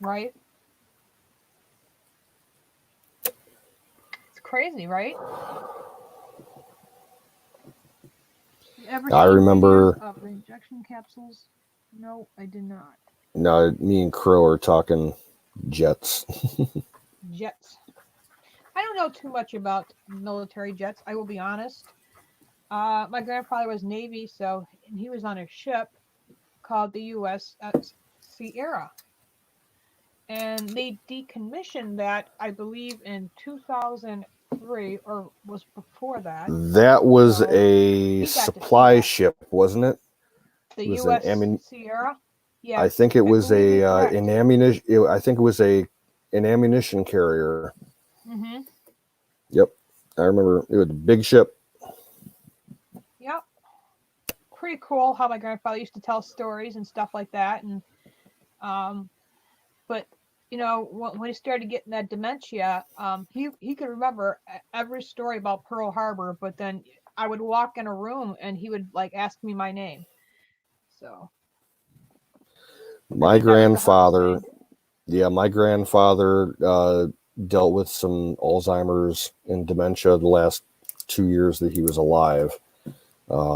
Right? It's crazy, right? You ever I seen videos remember. of the injection capsules? No, I did not. No, me and Crow are talking jets. Jets. I don't know too much about military jets, I will be honest. My grandfather was Navy, so and he was on a ship called the U.S. Sierra, and they decommissioned that, I believe, in 2003, or was before that. That was So a he got to see supply that. ship, wasn't it? The It was U.S. Sierra. I Yes, think it I was believe you're an correct. ammunition. I think it was an ammunition carrier. Mm-hmm. Yep, I remember it was a big ship. Yep. Pretty cool how my grandfather used to tell stories and stuff like that. And um, but when he started getting that dementia, he could remember every story about Pearl Harbor. But then I would walk in a room and he would like ask me my name. So I My think that was the hardest grandfather, thing. yeah, my grandfather dealt with some Alzheimer's and dementia the last 2 years that he was alive.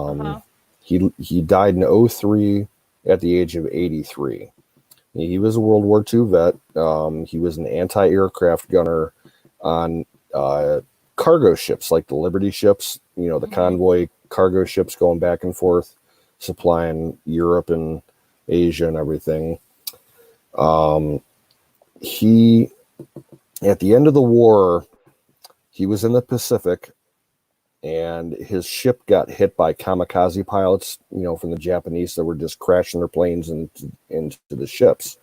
Uh Um, huh. he died in '03 at the age of 83. He was a World War II vet. He was an anti-aircraft gunner on uh, cargo ships like the Liberty ships, the Mm-hmm. convoy cargo ships going back and forth, supplying Europe and Asia and everything. Um, he, at the end of the war, he was in the Pacific, and his ship got hit by kamikaze pilots, from the Japanese that were just crashing their planes into the ships.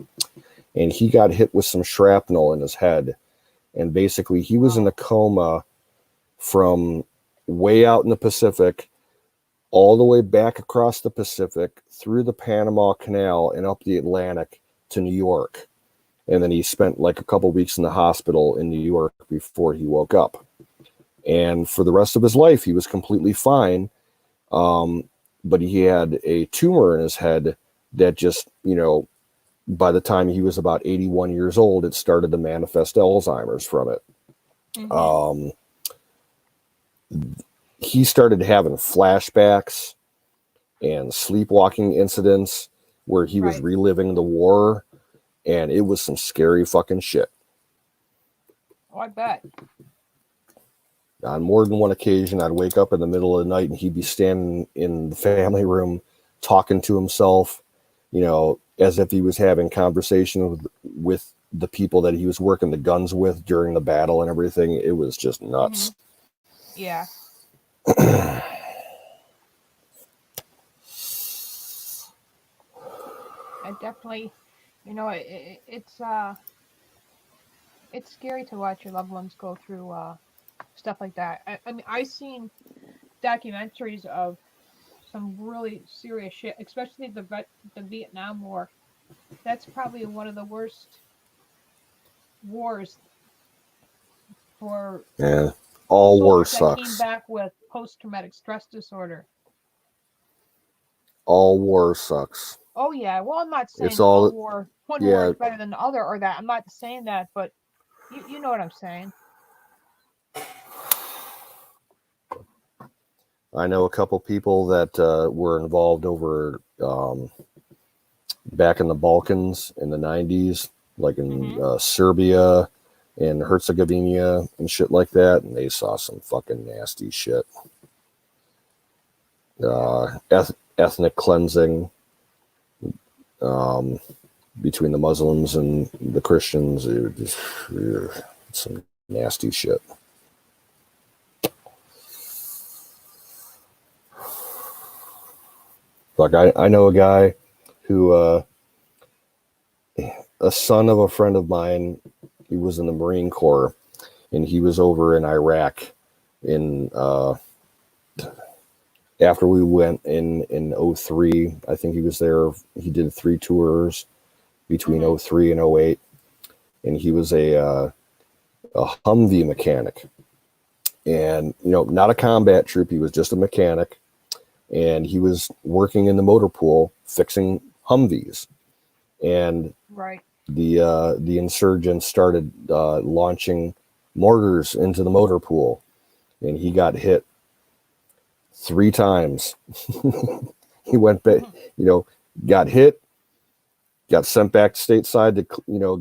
And he got hit with some shrapnel in his head. And basically, he was in a Wow. coma from way out in the Pacific all the way back across the Pacific, through the Panama Canal, and up the Atlantic to New York. And then he spent like a couple weeks in the hospital in New York before he woke up. And for the rest of his life, he was completely fine. But he had a tumor in his head that just, by the time he was about 81 years old, it started to manifest Alzheimer's from it. Mm-hmm. Um, he started having flashbacks and sleepwalking incidents where he was Right. reliving the war, and it was some scary fucking shit. Oh, I bet. On more than one occasion, I'd wake up in the middle of the night and he'd be standing in the family room talking to himself, as if he was having conversation with the people that he was working the guns with during the battle and everything. It was just Mm-hmm. nuts. Yeah. I definitely. It's scary to watch your loved ones go through stuff like that. I mean, I seen documentaries of some really serious shit, especially the Vietnam War. That's probably one of the worst wars for Yeah, all war soldiers that came sucks. back with post-traumatic stress disorder. All war sucks. Oh yeah, well I'm not It's saying all all war, one war yeah. is better than the other or that. I'm not saying that, but you know what I'm saying. I know a couple people that were involved over back in the Balkans in the 90s, like in Mm-hmm. Serbia and Herzegovina and shit like that, and they saw some fucking nasty shit. Yeah. Ethnic cleansing um, between the Muslims and the Christians. It was just some nasty shit. Like I know a guy who a son of a friend of mine. He was in the Marine Corps, and he was over in Iraq in after we went in 03. I think he was there. He did 3 tours between Mm-hmm. 03 and 08, and he was a Humvee mechanic, and not a combat troop. He was just a mechanic, and he was working in the motor pool fixing Humvees, and Right. the insurgents started launching mortars into the motor pool, and he got hit 3 times. He went back, got hit, got sent back stateside to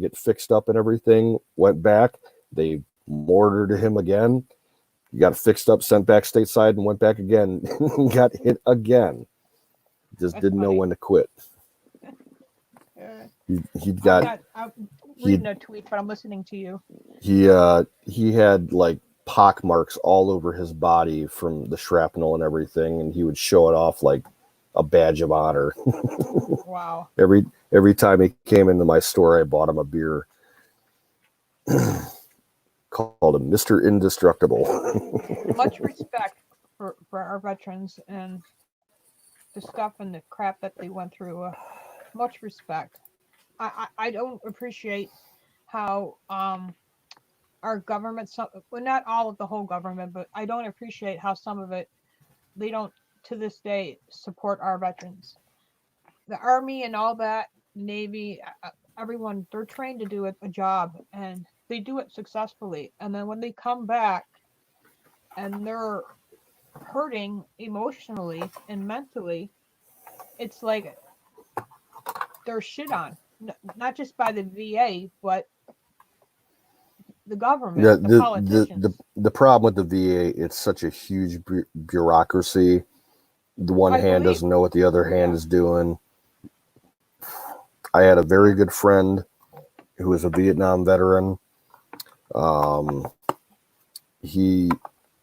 get fixed up and everything. Went back, they mortared him again. He got fixed up, sent back stateside, and went back again. Got hit again. Just That's didn't know funny. when to quit. Uh, He'd I'm got not. I'm he reading a tweet, but I'm listening to you. he had like pock marks all over his body from the shrapnel and everything, and he would show it off like a badge of honor. Wow. every time he came into my store, I bought him a beer. Called him Mr. Indestructible. Much respect for our veterans and the stuff and the crap that they went through. Much respect. I don't appreciate how our government, well, not all of the whole government, but I don't appreciate how some of it, they don't to this day support our veterans. The army and all that, navy, everyone, they're trained to do a job and they do it successfully, and then when they come back and they're hurting emotionally and mentally, it's like they're shit on, not just by the VA, but the government, the, the the the the politicians. the problem with the VA, it's such a huge bureaucracy. The one I hand believe, doesn't know what the other hand yeah. is doing. I had a very Yeah. good friend who was a Vietnam veteran. Um, he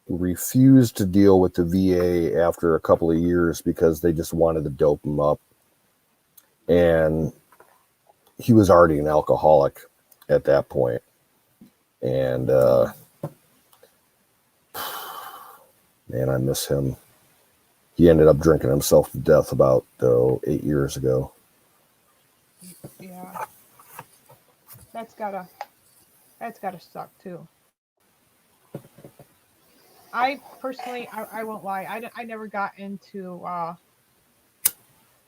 refused to deal with the VA after a couple of years because they just wanted to dope him up, and he was already an alcoholic at that point. And Mm, man, I miss him. He ended up drinking himself to death about 8 years ago. yeah, that's gotta that's gotta suck too. I personally, I won't lie, I never got into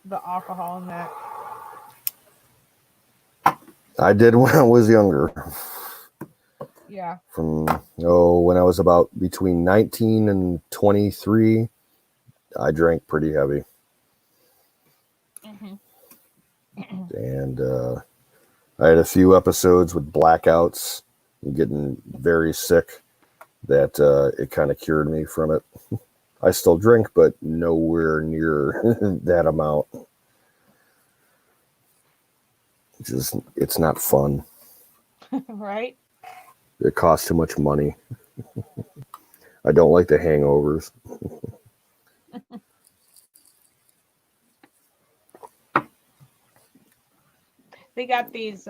the alcohol and that. I did when I was younger. Yeah. From when I was about between 19 and 23, I drank pretty heavy, Hmm. and I had a few episodes with blackouts and getting very sick that it kind of cured me from it. I still drink, but nowhere near that amount. It's not fun. Right. It costs too much money. I don't like the hangovers. They got these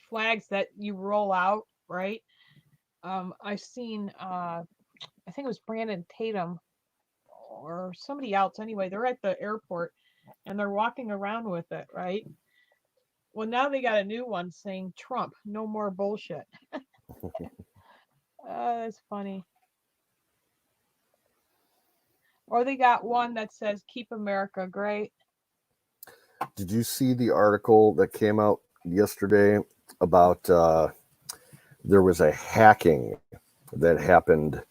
flags that you roll out, right? I've seen I think it was Brandon Tatum or somebody else. Anyway, they're at the airport and they're walking around with it, right? Well, now they got a new one saying Trump, no more bullshit. That's funny. Or they got one that says keep America great. Did you see the article that came out yesterday about there was a hacking that happened?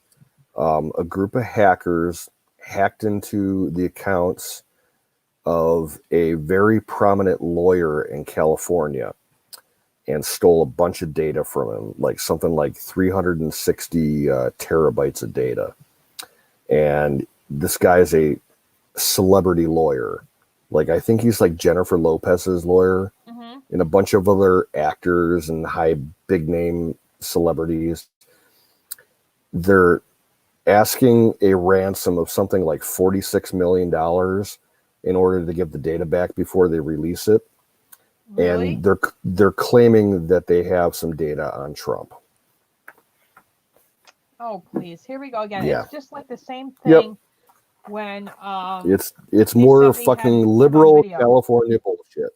A group of hackers hacked into the accounts of a very prominent lawyer in California and stole a bunch of data from him, like something like 360 terabytes of data. And this guy's a celebrity lawyer. Like, I think he's like Jennifer Lopez's lawyer, and a bunch of other actors and high big name celebrities. They're asking a ransom of something like $46 million in order to give the data back before they release it. Really? And they're claiming that they have some data on Trump. Oh, please. Here we go again. Yeah. It's just like the same Yep. thing when It's they more said they fucking had him on liberal video. California bullshit.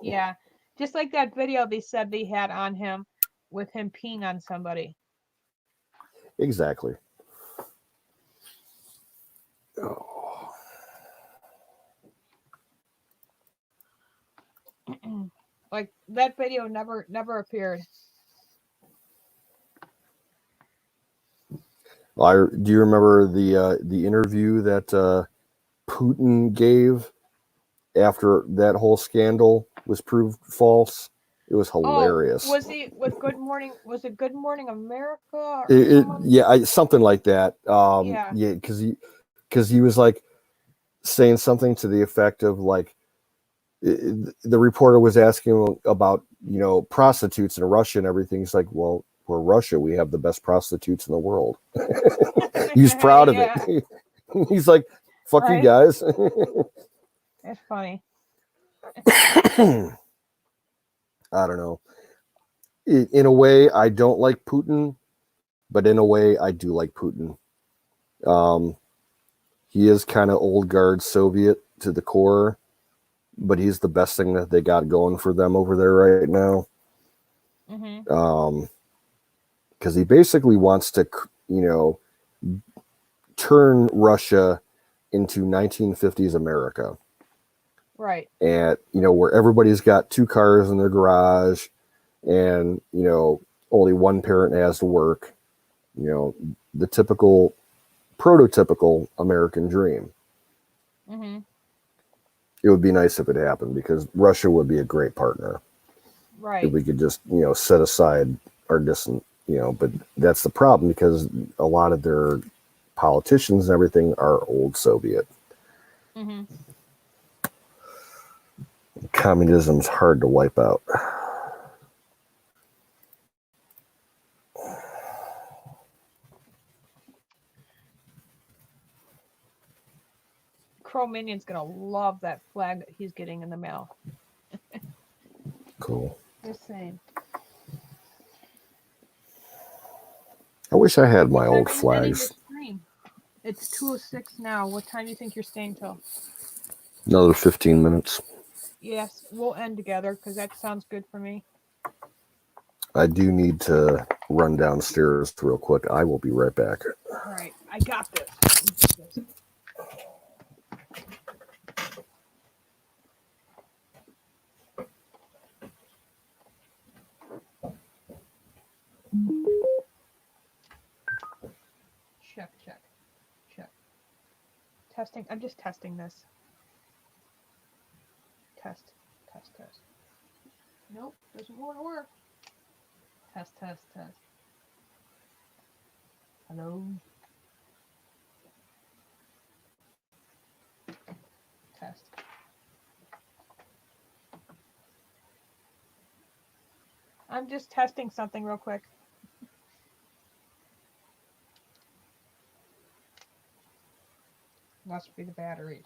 Yeah. Just like that video they said they had on him with him peeing on somebody. Exactly. Like that video never appeared. Do you remember the interview that Putin gave after that whole scandal was proved false? It was hilarious. Oh, was he with Good Morning? Was it Good Morning America or Something like that. Yeah. Yeah, because he was like saying something to the effect of like the reporter was asking him about prostitutes in Russia and everything. He's like, well, we're Russia. We have the best prostitutes in the world. He's proud of it. He's like, fuck you guys. It's funny. I don't know. In a way, I don't like Putin, but in a way, I do like Putin. He is kind of old guard Soviet to the core, but he's the best thing that they got going for them over there right now. Because he basically wants to, turn Russia into 1950s America. Right. And, where everybody's got 2 cars in their garage and, only one parent has to work, the typical, prototypical American dream. It would be nice if it happened because Russia would be a great partner. Right. If we could just, set aside our distant, but that's the problem because a lot of their politicians and everything are old Soviet. Communism's hard to wipe out. Crow Minion's gonna love that flag that he's getting in the mail. Cool. Just saying. I wish I had my old flags. It's 2:06 now. What time do you think you're staying till? Another 15 minutes. Yes, we'll end together because that sounds good for me. I do need to run downstairs real quick. I will be right back. All right, I got this. Check. Testing. I'm just testing this. Test. Nope, doesn't want to work. Test. Hello. Test. I'm just testing something real quick. Must be the batteries.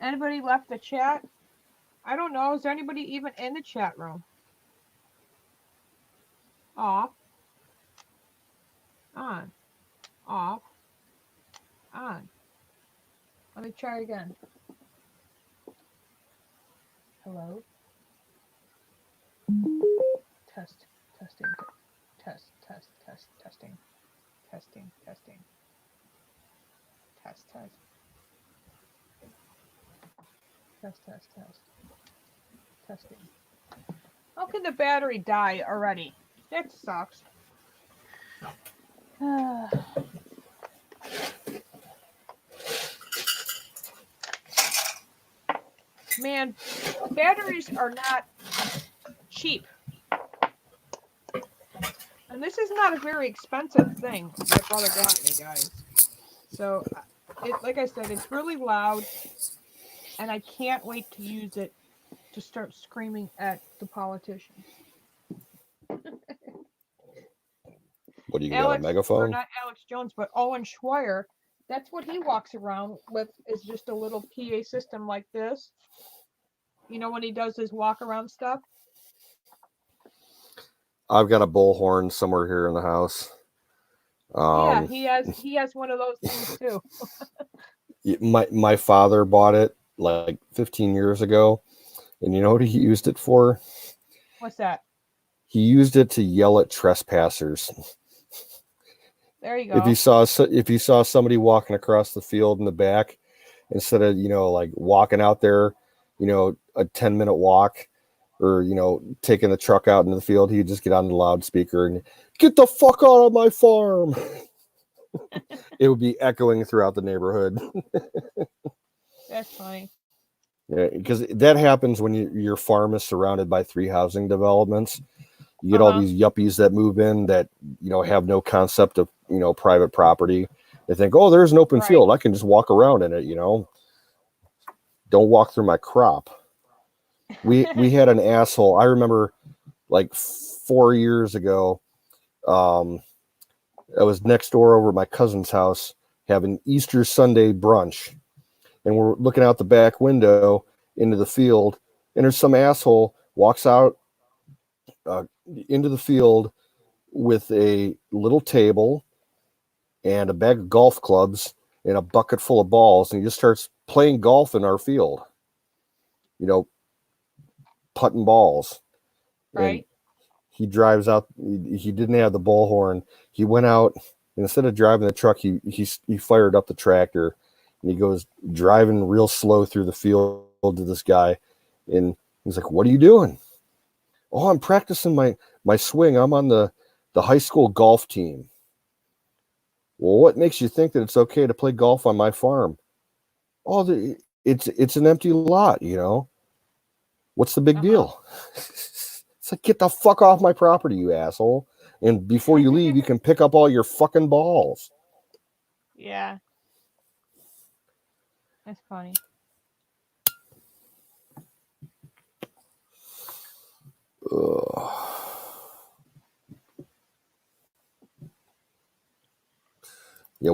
Anybody left the chat? I don't know. Is there anybody even in the chat room? Off. On. Off. on. Let me try again. Hello? Test, testing, testing, test, testing, test, testing. How can the battery die already? That sucks. Man, batteries are not cheap. And this is not a very expensive thing my brother got me, guys. So, like I said, it's really loud, and I can't wait to use it to start screaming at the politicians. What do you got, a Or megaphone? not Alex Jones, but Owen Schweier. That's what he walks around with, is just a little PA system like this. You know, when he does his walk around stuff. I've got a bullhorn somewhere here in the house. Yeah, he has one of those things too. My father bought it like 15 years ago, and you know what he used it for? What's that? He used it to yell at trespassers. There you go. If he saw somebody walking across the field in the back, instead of like walking out there, a 10-minute walk, or taking the truck out into the field, he'd just get on the loudspeaker and get the fuck out of my farm. It would be echoing throughout the neighborhood. That's funny. Yeah, because that happens when your farm is surrounded by 3 housing developments. You get all these yuppies that move in that have no concept of private property. They think, oh, there's an open field, I can just walk around in it. Don't walk through my crop. We had an asshole. I remember like 4 years ago. I was next door over at my cousin's house having Easter Sunday brunch, and we're looking out the back window into the field, and there's some asshole walks out into the field with a little table and a bag of golf clubs and a bucket full of balls, and he just starts playing golf in our field, putting balls. Right. And he drives out. He didn't have the bullhorn. He went out, and instead of driving the truck, he fired up the tractor, and he goes driving real slow through the field to this guy, and he's like, "What are you doing?" "Oh, I'm practicing my swing. I'm on the high school golf team." "Well, what makes you think that it's okay to play golf on my farm?" "Oh, it's an empty lot, What's the big deal?" It's like, get the fuck off my property, you asshole. And before you leave, you can pick up all your fucking balls. Yeah. That's funny. Yeah,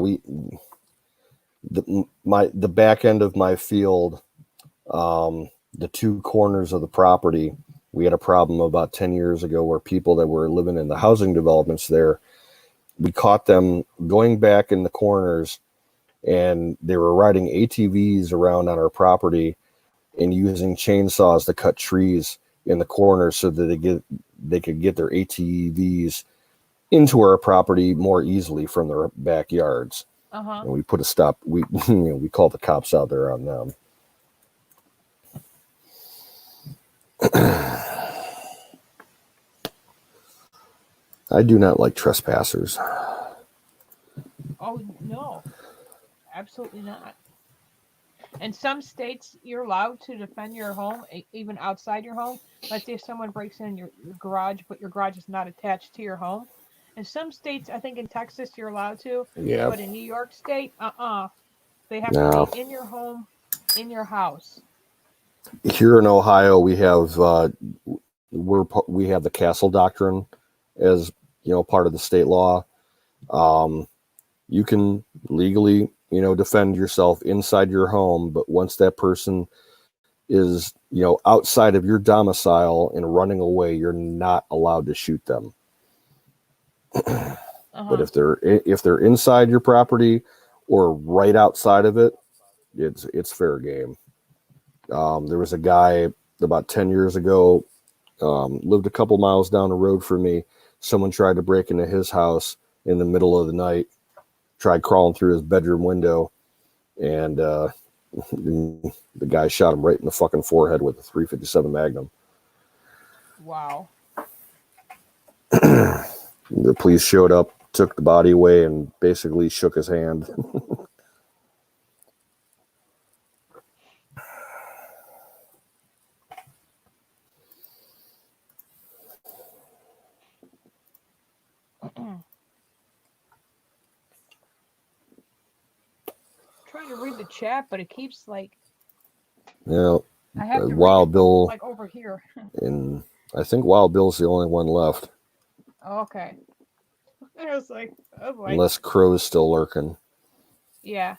the back end of my field, the 2 corners of the property, we had a problem about 10 years ago where people that were living in the housing developments there, we caught them going back in the corners, and they were riding ATVs around on our property and using chainsaws to cut trees in the corners so that they could get their ATVs into our property more easily from their backyards. And we put a stop. We called the cops out there on them. I do not like trespassers. Oh, no. Absolutely not. In some states, you're allowed to defend your home, even outside your home. Let's say if someone breaks in your garage, but your garage is not attached to your home. In some states, I think in Texas, you're allowed to. Yeah. But in New York State, they have to be in your home, in your house. Here in Ohio, we have the castle doctrine as part of the state law. You can legally defend yourself inside your home, but once that person is outside of your domicile and running away, you're not allowed to shoot them. But if they're inside your property or right outside of it, it's fair game. There was a guy about 10 years ago, lived a couple miles down the road from me. Someone tried to break into his house in the middle of the night, tried crawling through his bedroom window, and the guy shot him right in the fucking forehead with a .357 Magnum. Wow. The police showed up, took the body away, and basically shook his hand. Trying to read the chat, but it keeps like Yeah, I have to read Wild it Bill, like over here. and I think Wild Bill's the only one left, Okay. I was like, oh boy. unless Crow's still lurking. Yeah.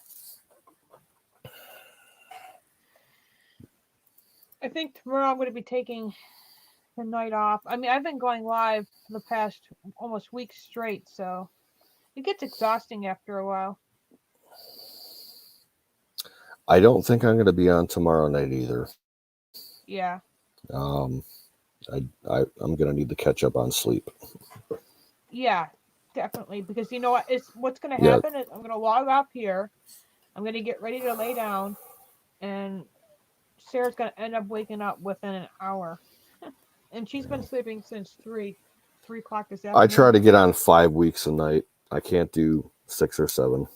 I think tomorrow I'm going to be taking the night off. I mean, I've been going live for the past almost week straight, so it gets exhausting after a while. I don't think I'm going to be on tomorrow night either. Yeah. I'm going to need to catch up on sleep. Yeah, definitely. Because you know what? What's going to Yeah. happen is I'm going to log off here. I'm going to get ready to lay down, and Sarah's going to end up waking up within an hour. And she's been sleeping since 3 o'clock this afternoon. I try to get on 5 weeks a night. I can't do 6 or 7.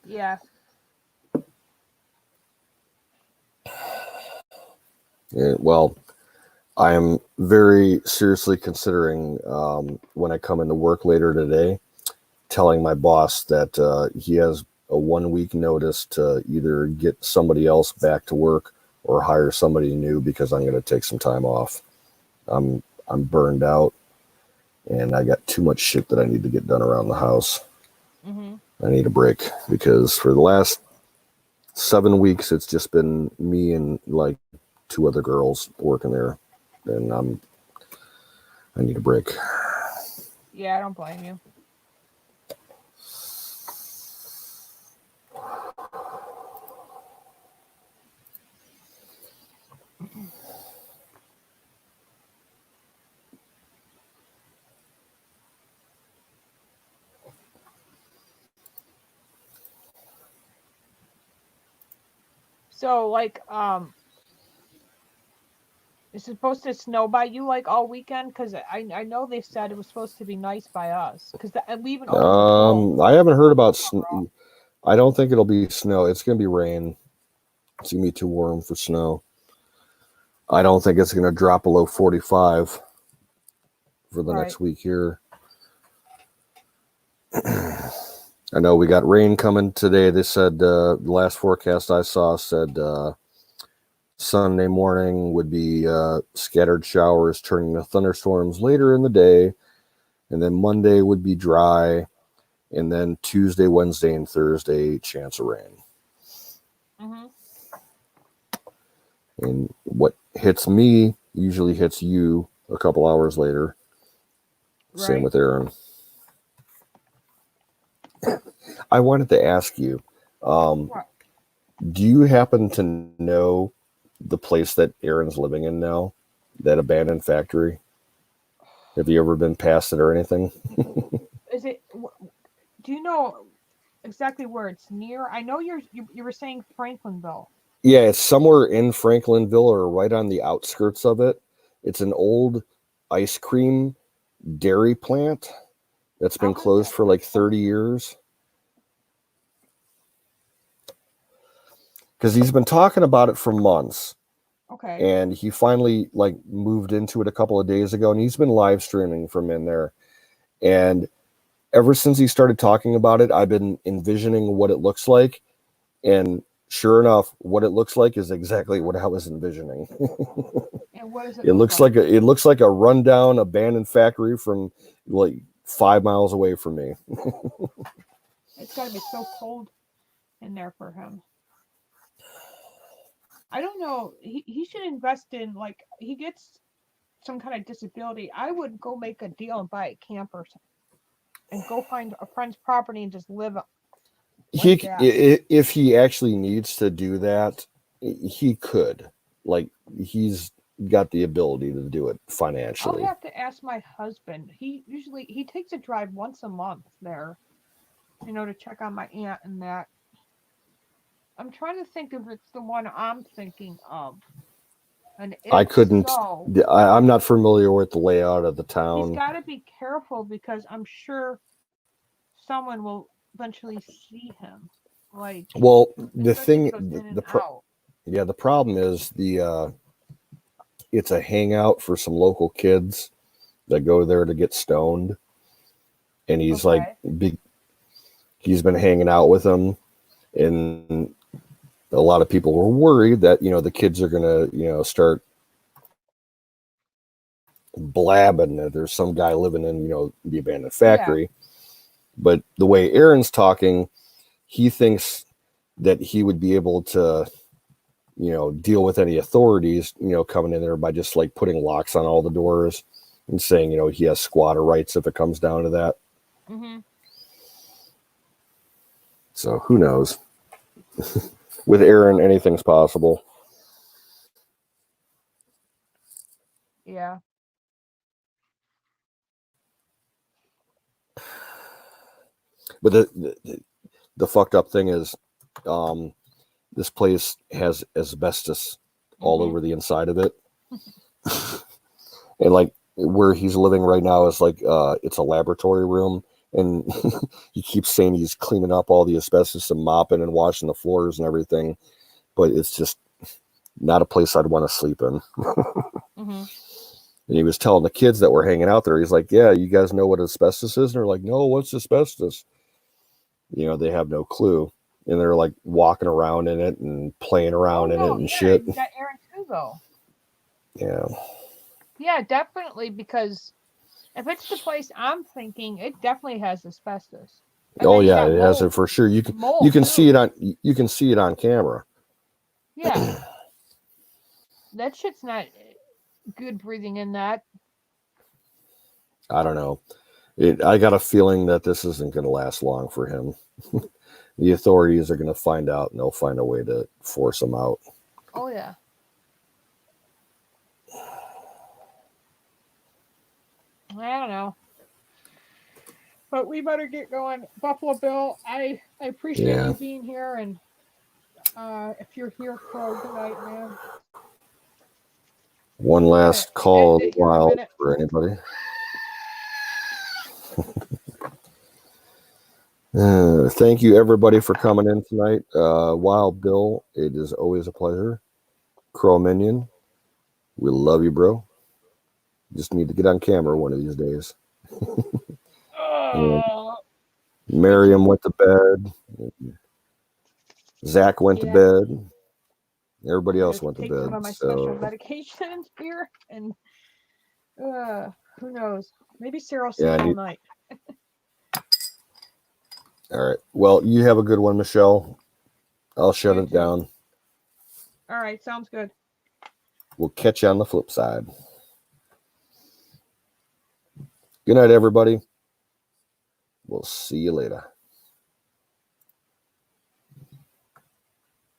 Yeah. Yeah, well, I am very seriously considering when I come into work later today, telling my boss that he has a 1 week notice to either get somebody else back to work or hire somebody new because I'm going to take some time off. I'm burned out, and I got too much shit that I need to get done around the house. Mm-hmm. I need a break because for the last 7 weeks, it's just been me and like 2 other girls working there, and I need a break. Yeah, I don't blame you. So, like, is it supposed to snow by you like all weekend? Because I know they said it was supposed to be nice by us. Because we even opened the pool. I haven't heard about I don't think it'll be snow. It's going to be rain. It's going to be too warm for snow. I don't think it's going to drop below 45 for the next week here. I know we got rain coming today. They said the last forecast I saw said Sunday morning would be scattered showers turning to thunderstorms later in the day. And then Monday would be dry. And then Tuesday, Wednesday, and Thursday, chance of rain. Mm-hmm. And what hits me usually hits you a couple hours later. Right. Same with Aaron. I wanted to ask you, do you happen to know the place that Aaron's living in now? That abandoned factory? Have you ever been past it or anything? Is it? Do you know exactly where it's near? I know you were saying Franklinville. Yeah, it's somewhere in Franklinville or right on the outskirts of it. It's an old ice cream dairy plant that's been closed for like 30 years. Because he's been talking about it for months. Okay. And he finally like moved into it a couple of days ago, and he's been live streaming from in there. And ever since he started talking about it, I've been envisioning what it looks like. And sure enough, what it looks like is exactly what I was envisioning. And what does it looks like? It looks like a rundown abandoned factory from like 5 miles away from me. It's got to be so cold in there for him. I don't know. He should invest in, like, he gets some kind of disability. I would go make a deal and buy a camper and go find a friend's property and just live like that. If he actually needs to do that, he could. Like, he's got the ability to do it I'll financially. have to ask my husband. He takes a drive once a month there, to check on my aunt and that. I'm trying to think if it's the one I'm thinking of. And I if couldn't. so, I'm not familiar with the layout of the he's town. got to be careful because I'm sure someone will eventually see him. Like, Well, the especially if thing, he goes in and out. the problem is it's a hangout for some local kids that go there to get stoned, and he's like Okay. big. He's been hanging out with them, and a lot of people were worried that the kids are gonna start blabbing that there's some guy living in the abandoned Yeah. factory. But the way Aaron's talking, he thinks that he would be able to deal with any authorities coming in there by just like putting locks on all the doors and saying he has squatter rights if it comes down to that. Mhm. So who knows? With Aaron, anything's possible. Yeah. But the fucked up thing is, this place has asbestos all Mhm. over the inside of it, and like where he's living right now is like it's a laboratory room, and he keeps saying he's cleaning up all the asbestos and mopping and washing the floors and everything, but it's just not a place I'd want to sleep in. Mhm. And he was telling the kids that were hanging out there, he's like, yeah, you guys know what asbestos is? And they're like, no, what's asbestos? They have no clue. And they're like walking around in it and playing Oh around in it no, and yeah, shit. you got Aaron too though. Yeah. Yeah, definitely because if it's the place I'm thinking, it definitely has asbestos. And Oh then you yeah, got it has mold, it for sure. You mold can see it too. on camera. Yeah, that shit's not good breathing in that. I don't know. I got a feeling that this isn't going to last long for him. The authorities are going to find out, and they'll find a way to force him out. Oh yeah. I don't know. But we better get going. Buffalo Bill, I appreciate Yeah. you being here, and if you're here, Crow, good night, man. One We're gonna last call end of the it here in a while minute. for anybody. Thank you everybody for coming in tonight. Wild Bill, it is always a pleasure. Crow Minion, we love you, bro. Just need to get on camera one of these days. And Oh, me Miriam too. went to bed. Zach went to Yeah, bed. Everybody I'm else gonna went to take some bed. of my special So medication here, and who knows? Maybe Sarah will yeah, sleep all night. all right. Well, you have a good one, Michelle. I'll shut You it too. down. All right, sounds good. We'll catch you on the flip side. Good night, everybody. We'll see you later.